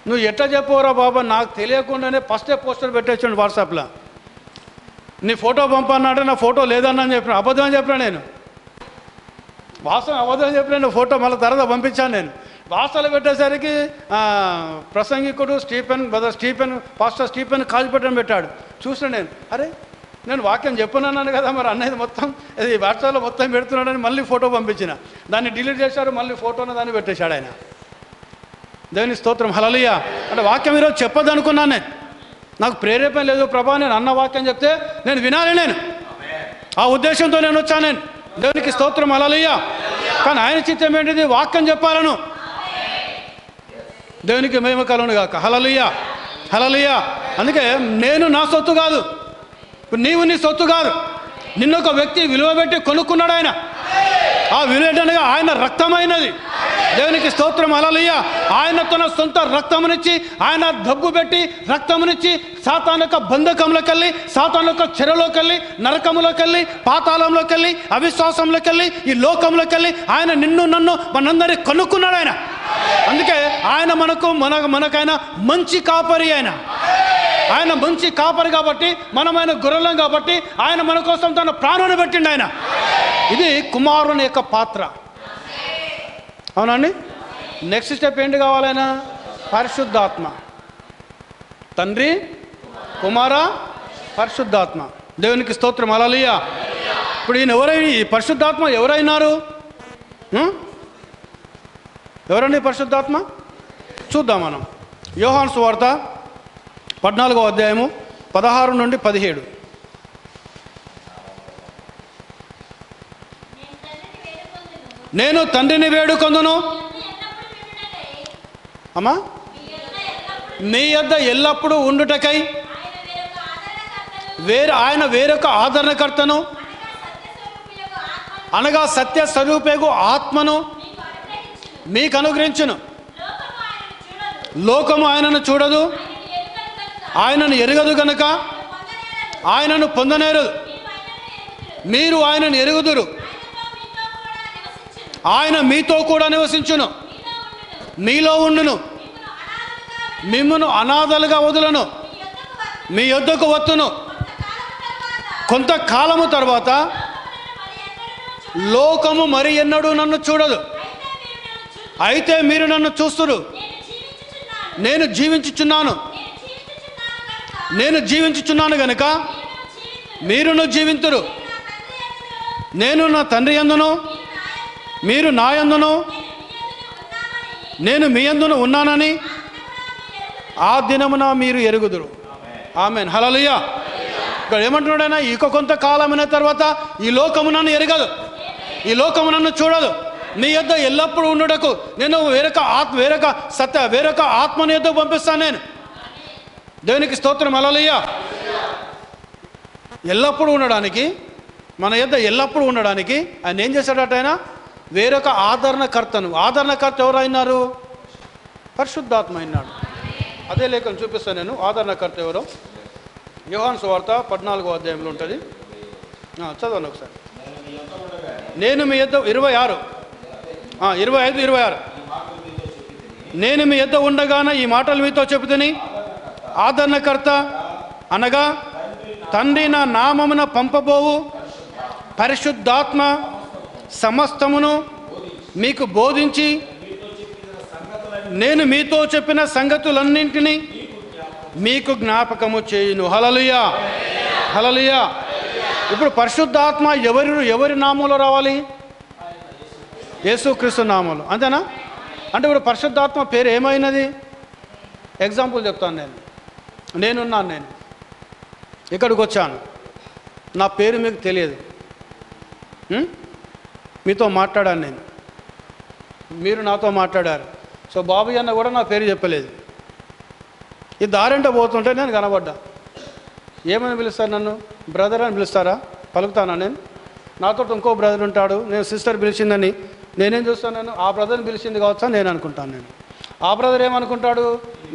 నువ్వు ఎట్లా చెప్పవరా బాబా? నాకు తెలియకుండానే ఫస్టే పోస్టర్ పెట్టేసాడు వాట్సాప్లో. నీ ఫోటో పంపన్నాడే, నా ఫోటో లేదన్నా అని చెప్పిన. అబద్ధం అని చెప్పినా నేను, వాస్తవం అబద్ధం చెప్పిన. ఫోటో మళ్ళీ తర్వాత పంపించాను నేను. వార్తలు పెట్టేసరికి ప్రసంగికుడు పాస్టర్ స్టీఫెన్ కాల్చిపెట్టని పెట్టాడు. చూసిన నేను, అరే నేను వాక్యం చెప్పనన్నాను కదా, మరి అన్నది మొత్తం ఇది వాట్సాప్లో మొత్తం పెడుతున్నాడని మళ్ళీ ఫోటో పంపించిన. దాన్ని డిలీట్ చేశారు, మళ్ళీ ఫోటోను దాన్ని పెట్టేశాడు ఆయన. దేవుని స్తోత్రం, హల్లెలూయా. అంటే వాక్యం ఈరోజు చెప్పొద్దు అనుకున్నాను నేను. నాకు ప్రేరేపణ లేదు ప్రభా, నేను అన్న వాక్యం చెప్తే నేను వినాలి. నేను ఆ ఉద్దేశంతో నేను వచ్చాను నేను. దేవునికి స్తోత్రం, హల్లెలూయా. కానీ ఆయన చిత్తం ఏంటిది? వాక్యం చెప్పాలను. దేవునికి మహిమ కలుగును గాక, హల్లెలూయా, హల్లెలూయా. అందుకే నేను నా సొత్తు కాదు, నీవు నీ సొత్తు కాదు. నిన్నొక వ్యక్తి విలువ పెట్టి కొనుక్కున్నాడు. ఆయన ఆ విలువ ఏంటనగా ఆయన రక్తమైనది. దేవునికి స్తోత్రం, హల్లెలూయా. ఆయన తన సొంత రక్తమునిచ్చి, ఆయన డబ్బు పెట్టి రక్తమునిచ్చి సాతాను యొక్క బంధకంలోకి వెళ్ళి, సాతాను యొక్క చెరలోకి వెళ్ళి, నరకములోకి వెళ్ళి, పాతాళంలోకి వెళ్ళి, అవిశ్వాసంలోకి వెళ్ళి, ఈ లోకంలోకి వెళ్ళి ఆయన నిన్ను నన్ను మనందరినీ కొనుక్కున్నాడు. ఆయన అందుకే ఆయన మనకైనా మంచి కాపరి. ఆయన మంచి కాపరి కాబట్టి, మనమైన గొర్రెలం కాబట్టి ఆయన మన కోసం తన ప్రాణాన్ని పెట్టిండు. ఆయన ఇది కుమారుని యొక్క పాత్ర. అవునండి. నెక్స్ట్ స్టెప్ ఏంటి కావాలైనా? పరిశుద్ధాత్మ. తండ్రి, కుమార, పరిశుద్ధాత్మ. దేవునికి స్తోత్రం. హల్లెలూయా. ఇప్పుడు ఈయన ఈ పరిశుద్ధాత్మ ఎవరైనారు? ఎవరండి పరిశుద్ధాత్మ? చూద్దాం మనం. యోహాను సువార్త 14వ అధ్యాయము 16 నుండి 17. నేను తండ్రిని వేడుకొందును. అమ్మా, మీ యొద్ద ఎల్లప్పుడూ ఉండుటకై ఆయన వేరొక ఆదరణకర్తను, అనగా సత్య స్వరూపేగు ఆత్మను మీకు అనుగ్రహించును. లోకము ఆయనను చూడదు, ఆయనను ఎరుగదు గనుక ఆయనను పొందనేరదు. మీరు ఆయనను ఎరుగుదురు. ఆయన మీతో కూడా నివసించును, మీలో ఉండును, మిమ్మును అనాథలుగా వదులను, మీ యొద్దకు వత్తును. కొంతకాలము తర్వాత లోకము మరి ఎన్నడూ నన్ను చూడదు, అయితే మీరు నన్ను చూస్తురు. నేను జీవించుచున్నాను గనుక మీరును జీవింతురు. నేను నా తండ్రి యందును, మీరు నా యందును, నేను మీ యందును ఉన్నానని ఆ దినమున మీరు ఎరుగుదురు. ఆమేన్. హల్లెలూయా. ఇక్కడ ఏమంటున్నాడైనా? ఇక కొంతకాలమైన తర్వాత ఈ లోకము నన్ను ఎరగదు, ఈ లోకము నన్ను చూడదు. మీ యొద్ద ఎల్లప్పుడూ ఉండుటకు నేను వేరొక ఆత్మని యొద్ద పంపిస్తాను నేను. దేవునికి స్తోత్రం. హల్లెలూయా. ఎల్లప్పుడూ ఉండడానికి, మన యొద్ద ఎల్లప్పుడూ ఉండడానికి ఆయన ఏం చేశాడట? ఆయన వేరొక ఆదరణకర్త ఎవరైనారు? పరిశుద్ధాత్మ అయినాడు. అదే లేఖను చూపిస్తాను నేను. ఆదరణకర్త ఎవరో యోహాను సువార్త 14వ అధ్యాయంలో ఉంటుంది. చదవండి ఒకసారి. నేను మీ యొద్ద 25, 26. నేను మీ యొద్ద ఉండగానే ఈ మాటలు మీతో చెబుతుని, ఆదరణకర్త అనగా తండ్రి నా నామమున పంపబోవు పరిశుద్ధాత్మ సమస్తమును మీకు బోధించి నేను మీతో చెప్పిన సంగతులన్నింటినీ మీకు జ్ఞాపకము చేయును. హల్లెలూయా. హల్లెలూయా. ఇప్పుడు పరిశుద్ధాత్మ ఎవరి నామంలో రావాలి? యేసుక్రీస్తు నామంలో. అంతేనా? అంటే ఇప్పుడు పరిశుద్ధాత్మ పేరు ఏమైనది? ఎగ్జాంపుల్ చెప్తాను. నేను ఇక్కడికి వచ్చాను, నా పేరు మీకు తెలియదు, మీతో మాట్లాడాను నేను, మీరు నాతో మాట్లాడారు. సో బాబు అన్న కూడా నా పేరు చెప్పలేదు. ఈ దారింట పోతుంటే నేను కనబడ్డా. ఏమని పిలుస్తారు నన్ను? బ్రదర్ అని పిలుస్తారా? పలుకుతానా నేను? నాతో ఇంకో బ్రదర్ ఉంటాడు, నేను సిస్టర్ పిలిచిందని నేనేం చూస్తాను? నేను ఆ బ్రదర్ని పిలిచింది కావచ్చు అని నేను అనుకుంటాను. నేను ఆ బ్రదర్ ఏమనుకుంటాడు?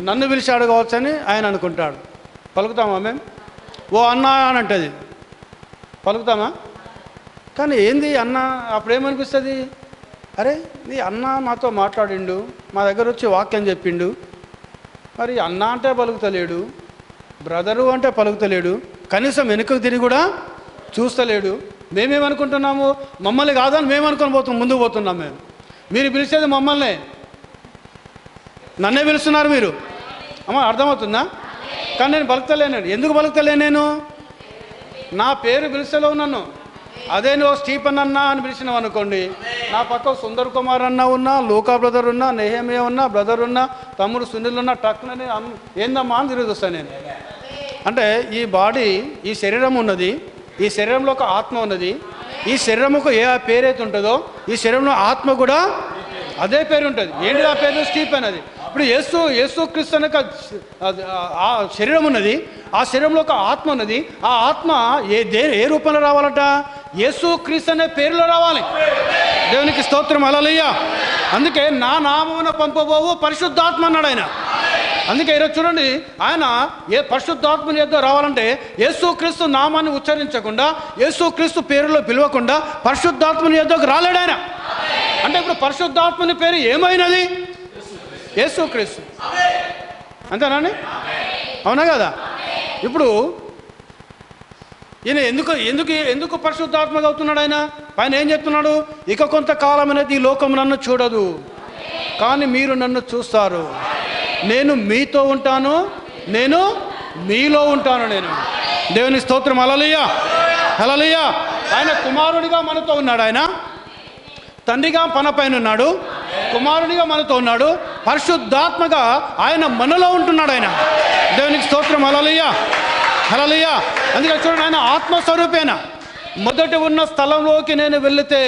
నన్ను పిలిచాడు కావచ్చు అని ఆయన అనుకుంటాడు. పలుకుతామా మేము? ఓ అన్న అని అంటది, పలుకుతామా? కానీ ఏంది అన్న? అప్పుడేమనిపిస్తుంది? అరే నీ అన్న మాతో మాట్లాడిండు, మా దగ్గర వచ్చి వాక్యం చెప్పిండు, మరి అన్న అంటే పలుకుతలేడు, బ్రదరు అంటే పలుకుతలేడు, కనీసం వెనుకకు తిరిగి కూడా చూస్తలేడు. మేమేమనుకుంటున్నాము? మమ్మల్ని కాదని మేము అనుకొని ముందుకు పోతున్నాం. మీరు పిలిచేది మమ్మల్ని, నన్నే పిలుస్తున్నారు మీరు. అమ్మ అర్థమవుతుందా? కానీ నేను పలుకుతలేను. ఎందుకు పలుకుతలేను? నేను నా పేరు పిలుస్తలేవు నన్ను. అదే నువ్వు స్టీఫన్ అన్న అని పిలిచినావు అనుకోండి, నా పక్క సుందర్ కుమార్ అన్న ఉన్నా, లూకా బ్రదర్ ఉన్నా, నెహమియా ఉన్నా, బ్రదర్ ఉన్నా, తమ్ముడు సునీల్ ఉన్నా, టక్కునని ఏందమ్మా అని తిరిగి వస్తాను నేను. అంటే ఈ బాడీ, ఈ శరీరం ఉన్నది, ఈ శరీరంలో ఒక ఆత్మ ఉన్నది. ఈ శరీరముకు ఏ పేరైతే ఉంటుందో ఈ శరీరంలో ఆత్మ కూడా అదే పేరు ఉంటుంది. ఏంటి ఆ పేరు? స్టీఫెన్. అది ఇప్పుడు యేసుక్రీస్తు అనే ఆ శరీరం ఉన్నది, ఆ శరీరంలో ఒక ఆత్మ ఉన్నది. ఆ ఆత్మ ఏ రూపంలో రావాలట? యేసుక్రీస్తు అనే పేరులో రావాలి. దేవునికి స్తోత్రం. హల్లెలూయా. అందుకే నా నామమున పంపబోవు పరిశుద్ధాత్మ అన్నాడు ఆయన. అందుకే ఈరోజు చూడండి, ఆయన ఏ పరిశుద్ధాత్మని ఏదో రావాలంటే యేసుక్రీస్తు నామాన్ని ఉచ్చరించకుండా, యేసుక్రీస్తు పేరులో పిలవకుండా పరిశుద్ధాత్మని ఏదోకి రాలేడు ఆయన. అంటే ఇప్పుడు పరిశుద్ధాత్మని పేరు ఏమైనది? యేసుక్రీస్తు. అంతేనా? అవునా కదా? ఇప్పుడు ఈయన ఎందుకు ఎందుకు ఎందుకు పరిశుద్ధాత్మగా అవుతున్నాడు? ఆయన ఏం చెప్తున్నాడు? ఇక కొంతకాలం అనేది ఈ లోకం నన్ను చూడదు, కానీ మీరు నన్ను చూస్తారు. నేను మీతో ఉంటాను, నేను మీలో ఉంటాను. నేను దేవుని స్తోత్రం. హల్లెలూయా, హల్లెలూయా. ఆయన కుమారుడిగా మనతో ఉన్నాడు. ఆయన తండ్రిగా మన పైన ఉన్నాడు, కుమారుడిగా మనతో ఉన్నాడు, పరిశుద్ధాత్మగా ఆయన మనలో ఉంటున్నాడు. ఆయన దేవునికి స్తోత్రం. హల్లెలూయా, హల్లెలూయా. అందుకే చూడండి, ఆయన ఆత్మస్వరూపేన. మొదటి ఉన్న స్థలంలోకి నేను వెళితే,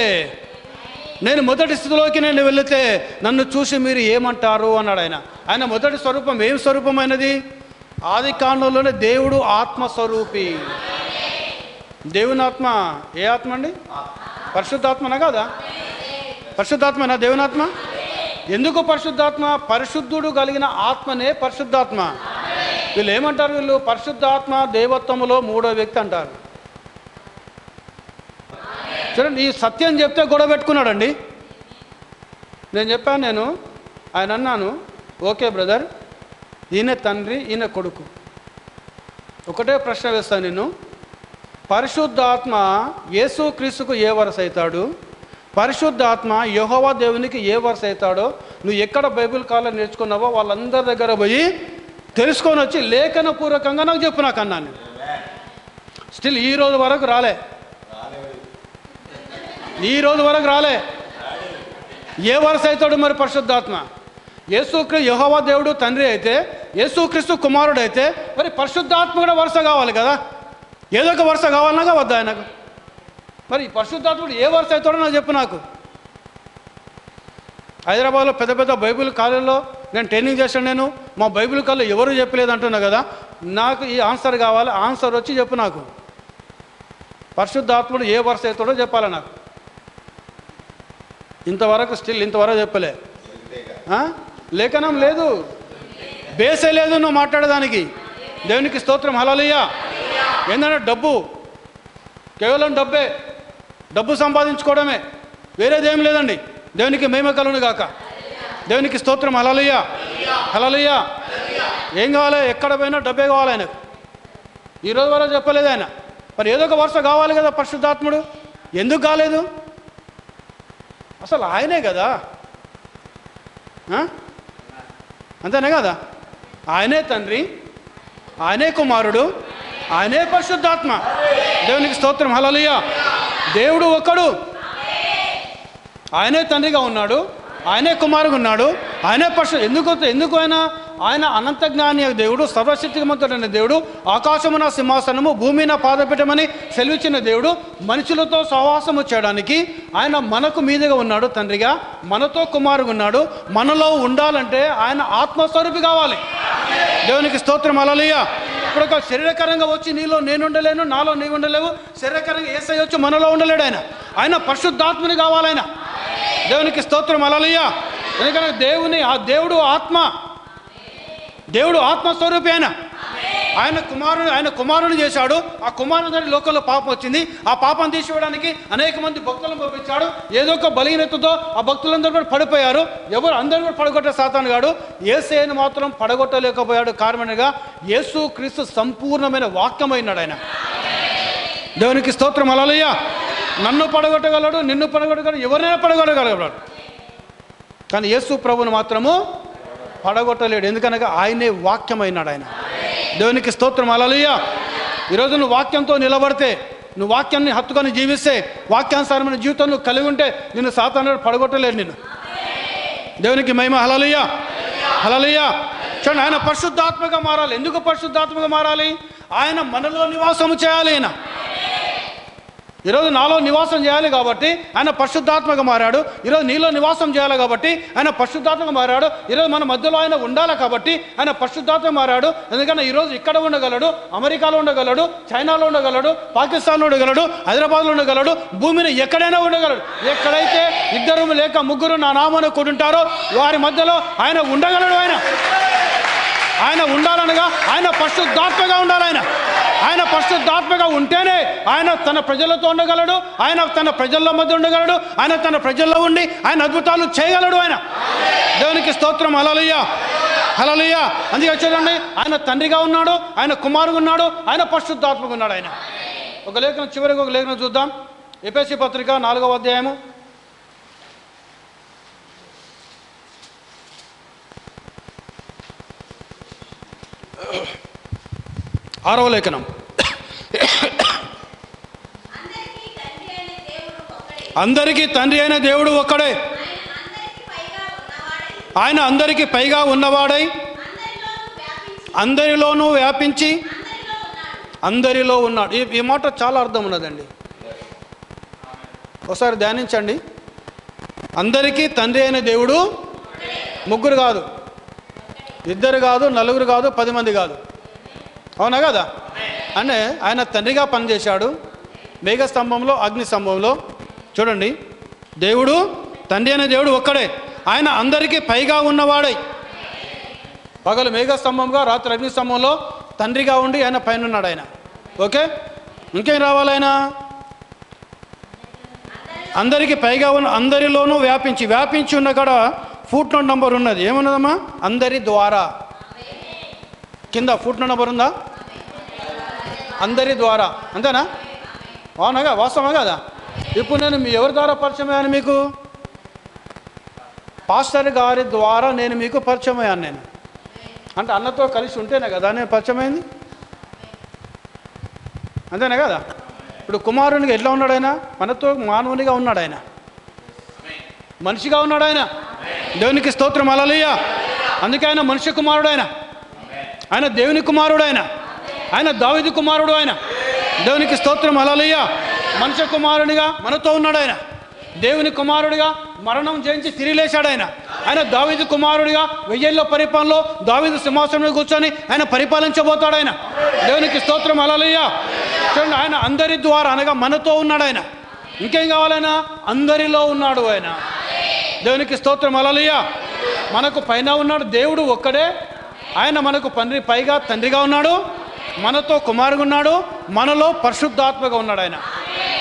నేను మొదటి స్థితిలోకి నేను వెళితే నన్ను చూసి మీరు ఏమంటారు అన్నాడు. ఆయన మొదటి స్వరూపం ఏం స్వరూపమైనది? ఆది కాండంలోనే దేవుడు ఆత్మస్వరూపి. దేవుని ఆత్మ ఏ ఆత్మ అండి? పరిశుద్ధాత్మనా కాదా? పరిశుద్ధాత్మనా దేవుని ఆత్మ? ఎందుకు పరిశుద్ధాత్మ? పరిశుద్ధుడు కలిగిన ఆత్మనే పరిశుద్ధాత్మ. వీళ్ళు ఏమంటారు? వీళ్ళు పరిశుద్ధాత్మ దేవత్వములో మూడో వ్యక్తి అంటారు. చూడండి, ఈ సత్యం చెప్తే గొడవ పెట్టుకున్నాడండి. నేను చెప్పాను, ఆయన అన్నాను, ఓకే బ్రదర్, ఈయన తండ్రి, ఈయన కొడుకు. ఒకటే ప్రశ్న వేస్తాను నేను, పరిశుద్ధాత్మ యేసుక్రీస్తుకు ఏ వరస అవుతాడు? పరిశుద్ధాత్మ యెహోవా దేవునికి ఏ వరస అవుతాడో నువ్వు ఎక్కడ బైబిల్ కాలం నేర్చుకున్నావో వాళ్ళందరి దగ్గర పోయి తెలుసుకొని వచ్చి లేఖన పూర్వకంగా నాకు చెప్పు నాకు అన్నాను. స్టిల్ ఈ రోజు వరకు రాలే, ఈ రోజు వరకు రాలే. ఏ వరస అవుతాడు మరి పరిశుద్ధాత్మ? యేసుక్రీస్తు యెహోవా దేవుడు తండ్రి అయితే, యేసుక్రీస్తు కుమారుడు అయితే, మరి పరిశుద్ధాత్మ కూడా వరుస కావాలి కదా. ఏదో ఒక వరుస కావాలన్నా వద్దా ఆయనకు? మరి పరిశుద్ధాత్ముడు ఏ వరుస అవుతాడో నాకు చెప్పు నాకు. హైదరాబాద్లో పెద్ద పెద్ద బైబిల్ కాలేజీలో నేను ట్రైనింగ్ చేశాను. మా బైబిల్ కాలేజీలో ఎవరు చెప్పలేదు అంటున్నా కదా. నాకు ఈ ఆన్సర్ కావాలి, ఆన్సర్ వచ్చి చెప్పు నాకు. పరిశుద్ధాత్ముడు ఏ వరుస అవుతాడో చెప్పాలి నాకు. ఇంతవరకు చెప్పలే. లేఖనం లేదు, బేసే లేదు నువ్వు మాట్లాడేదానికి. దేవునికి స్తోత్రం. హల్లెలూయా. ఏంటంటే డబ్బు, కేవలం డబ్బే, డబ్బు సంపాదించుకోవడమే, వేరేదేం లేదండి. దేవునికి మహిమ కలుగును గాక. దేవునికి స్తోత్రం. హల్లెలూయా, హల్లెలూయా. ఏం కావాలి? ఎక్కడ పోయినా డబ్బే కావాలి ఆయనకు. ఈరోజు వరకు చెప్పలేదు ఆయన. మరి ఏదో ఒక వరుస కావాలి కదా పరిశుద్ధాత్ముడు. ఎందుకు కాలేదు? అసలు ఆయనే కదా, అంతేనే కదా. ఆయనే తండ్రి, ఆయనే కుమారుడు, ఆయనే పరిశుద్ధాత్మ. దేవునికి స్తోత్రం. హల్లెలూయా. దేవుడు ఒకడు, ఆయనే తండ్రిగా ఉన్నాడు, ఆయనే కుమారుగా ఉన్నాడు, ఆయనే ఎందుకు ఆయన అనంత జ్ఞాని దేవుడు, సర్వశక్తిమంతుడైన దేవుడు, ఆకాశమున సింహాసనము, భూమిన పాదపీఠమని సెలవిచ్చిన దేవుడు, మనుషులతో సహవాసము చేయడానికి ఆయన మనకు మీదుగా ఉన్నాడు తండ్రిగా, మనతో కుమారుగా ఉన్నాడు. మనలో ఉండాలంటే ఆయన ఆత్మస్వరూపి కావాలి. దేవునికి స్తోత్రం. హల్లెలూయా. ఇప్పుడు ఒక శరీరకరంగా వచ్చి నీలో నేను ఉండలేను, నాలో నీవు ఉండలేవు. శరీరకరంగా యేసయ్య వచ్చి మనలో ఉండలేడు. ఆయన పరిశుద్ధాత్మని కావాలి. ఆయన దేవునికి స్తోత్రం. హల్లెలూయా. ఎందుకంటే దేవుడు ఆత్మ, దేవుడు ఆత్మస్వరూపి. ఆయన కుమారుని చేశాడు. ఆ కుమారుని లోకంలో పాపం వచ్చింది. ఆ పాపం తీసివేయడానికి అనేక మంది భక్తులను పంపించాడు. ఏదో ఒక బలహీనతతో ఆ భక్తులందరూ కూడా పడిపోయారు. అందరూ కూడా పడగొట్టే సాతాను గాడు యేసయ్యను మాత్రం పడగొట్టలేకపోయాడు. కారణంగా యేసుక్రీస్తు సంపూర్ణమైన వాక్యమైనాడు. ఆయన దేవునికి స్తోత్రం. హల్లెలూయా. నన్ను పడగొట్టగలడు, నిన్ను పడగొట్టగలడు, ఎవరైనా పడగొట్టగలడు. కానీ యేసు ప్రభువును మాత్రము పడగొట్టలేడు. ఎందుకనగా ఆయనే వాక్యమైనాడు. ఆయన దేవునికి స్తోత్రం. హల్లెలూయా. ఈరోజు నువ్వు వాక్యంతో నిలబడితే, నువ్వు వాక్యాన్ని హత్తుకొని జీవిస్తే, వాక్యానుసారమైన జీవితం నువ్వు కలిగి ఉంటే నిన్ను సాతానుడు పడగొట్టలేడు నిన్ను. దేవునికి మహిమ. హల్లెలూయా, హల్లెలూయా. చూడండి, ఆయన పరిశుద్ధాత్మగా మారాలి. ఎందుకు పరిశుద్ధాత్మగా మారాలి? ఆయన మనలో నివాసము చేయాలి. ఈరోజు నాలో నివాసం చేయాలి కాబట్టి ఆయన పరిశుద్ధాత్మగా మారాడు. ఈరోజు నీలో నివాసం చేయాలి కాబట్టి ఆయన పరిశుద్ధాత్మగా మారాడు. ఈరోజు మన మధ్యలో ఆయన ఉండాలి కాబట్టి ఆయన పరిశుద్ధాత్మగా మారాడు. ఎందుకంటే ఈరోజు ఇక్కడ ఉండగలడు, అమెరికాలో ఉండగలడు, చైనాలో ఉండగలడు, పాకిస్తాన్లో ఉండగలడు, హైదరాబాద్లో ఉండగలడు, భూమిని ఎక్కడైనా ఉండగలడు. ఎక్కడైతే ఇద్దరు లేక ముగ్గురు నా నామమున కూడుంటారో వారి మధ్యలో ఆయన ఉండగలడు. ఆయన ఉండాలనగా ఆయన పరిశుద్ధాత్మగా ఉండాలి. ఆయన పరిశుద్ధాత్మగా ఉంటేనే ఆయన తన ప్రజలతో ఉండగలడు, ఆయన తన ప్రజల మధ్య ఉండగలడు, ఆయన తన ప్రజల్లో ఉండి ఆయన అద్భుతాలు చేయగలడు. ఆయన దేవునికి స్తోత్రం. హల్లెలూయా, హల్లెలూయా. అందుకే చూడండి, ఆయన తండ్రిగా ఉన్నాడు, ఆయన కుమారుగా ఉన్నాడు, ఆయన పరిశుద్ధాత్మగా ఉన్నాడు. ఆయన ఒక లేఖనం, చివరికి ఒక లేఖనం చూద్దాం. ఎఫెసీ పత్రిక 4వ అధ్యాయము 6వ లేఖనం. అందరికీ తండ్రి అయిన దేవుడు ఒక్కడే, ఆయన అందరికీ పైగా ఉన్నవాడై అందరిలోనూ వ్యాపించి అందరిలో ఉన్నాడు. ఈ మాట చాలా అర్థం ఉన్నదండి. ఒకసారి ధ్యానించండి. అందరికీ తండ్రి అయిన దేవుడు ముగ్గురు కాదు, ఇద్దరు కాదు, నలుగురు కాదు, 10 మంది కాదు. అవునా కదా? అంటే ఆయన తండ్రిగా పనిచేశాడు. మేఘ స్తంభంలో, అగ్ని స్తంభంలో. చూడండి, దేవుడు తండ్రి అయిన దేవుడు ఒక్కడే, ఆయన అందరికీ పైగా ఉన్నవాడై. పగలు మేఘ స్తంభంగా, రాత్రి అగ్ని స్తంభంలో తండ్రిగా ఉండి ఆయన పైన ఉన్నాడు ఆయన. ఓకే, ఇంకేం రావాలి? ఆయన అందరికీ పైగా ఉన్న, అందరిలోనూ వ్యాపించి ఉన్న కాడ ఫుట్ నోట్ నంబర్ ఉన్నది. ఏమున్నదమ్మా? అందరి ద్వారా. కింద ఫుట్ నోట్ నంబర్ ఉందా? అందరి ద్వారా. అంతేనా? అవునగా? వాస్తవమే కదా? ఇప్పుడు నేను ఎవరి ద్వారా పరిచయం అయ్యాను మీకు? పాస్టర్ గారి ద్వారా నేను మీకు పరిచయం అయ్యాను. నేను అంటే అన్నతో కలిసి ఉంటేనే కదా నేను పరిచయం అయింది. అంతేనా కదా? ఇప్పుడు కుమారునిగా ఎట్లా ఉన్నాడు ఆయన? మనతో మానవునిగా ఉన్నాడు ఆయన, మనిషిగా ఉన్నాడు ఆయన. దేవునికి స్తోత్రం, హల్లెలూయా. అందుకే ఆయన మనిషి కుమారుడు, ఆయన దేవుని కుమారుడు, ఆయన దావీదు కుమారుడు. ఆయన దేవునికి స్తోత్రం, హల్లెలూయా. మనిషి కుమారునిగా మనతో ఉన్నాడు ఆయన. దేవుని కుమారుడిగా మరణం జయించి తిరిగి లేచాడు ఆయన దావీదు కుమారుడిగా 1000 పరిపాలనలో దావీదు సింహాసనం కూర్చొని ఆయన పరిపాలించబోతాడు ఆయన. దేవునికి స్తోత్రం, హల్లెలూయా. చూడండి, ఆయన అందరి ద్వారా అనగా మనతో ఉన్నాడు ఆయన. ఇంకేం కావాలైనా? అందరిలో ఉన్నాడు ఆయన. దేవునికి స్తోత్రం, హల్లెలూయా. మనకు పైన ఉన్నాడు దేవుడు ఒక్కడే. ఆయన మనకు పైగా తండ్రిగా ఉన్నాడు, మనతో కుమారుగా ఉన్నాడు, మనలో పరిశుద్ధాత్మగా ఉన్నాడు ఆయన.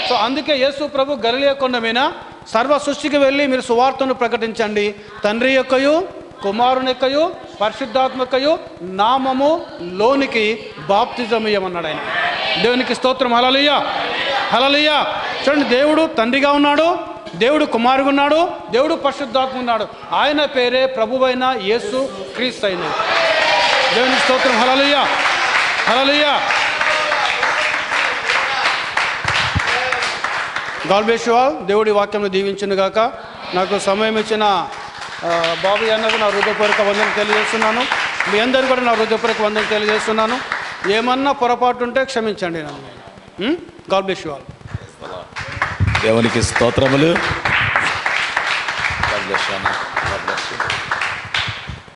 సో అందుకే యేసు ప్రభు గలిలయ కొండ మీద సర్వ సృష్టికి వెళ్ళి మీరు సువార్తను ప్రకటించండి, తండ్రి యొక్కయు కుమారుని యొక్కయు పరిశుద్ధాత్మకయు నామము లోనికి బాప్తిజం ఇవ్వమన్నాడు ఆయన. దేవునికి స్తోత్రం, హల్లెలూయా, హల్లెలూయా. చూడండి, దేవుడు తండ్రిగా ఉన్నాడు, దేవుడు కుమారుగా ఉన్నాడు, దేవుడు పరిశుద్ధాత్మ ఉన్నాడు. ఆయన పేరే ప్రభువైన యేసు క్రీస్తు అయినది. దేవునికి స్తోత్రం, hallelujah, hallelujah. God bless you all. దేవుడి వాక్యంను దీవించును గాక. నాకు సమయం ఇచ్చిన బాబు అన్నకు నా హృదయపూర్వక వందనం తెలియజేస్తున్నాను. మీ అందరూ కూడా నా హృదయపూర్వక వందనం తెలియజేస్తున్నాను. ఏమన్నా పొరపాటు ఉంటే క్షమించండి నన్ను. God bless you all. దేవునికి స్తోత్రములు. గాడ్ బ్లెస్ యు అన్న.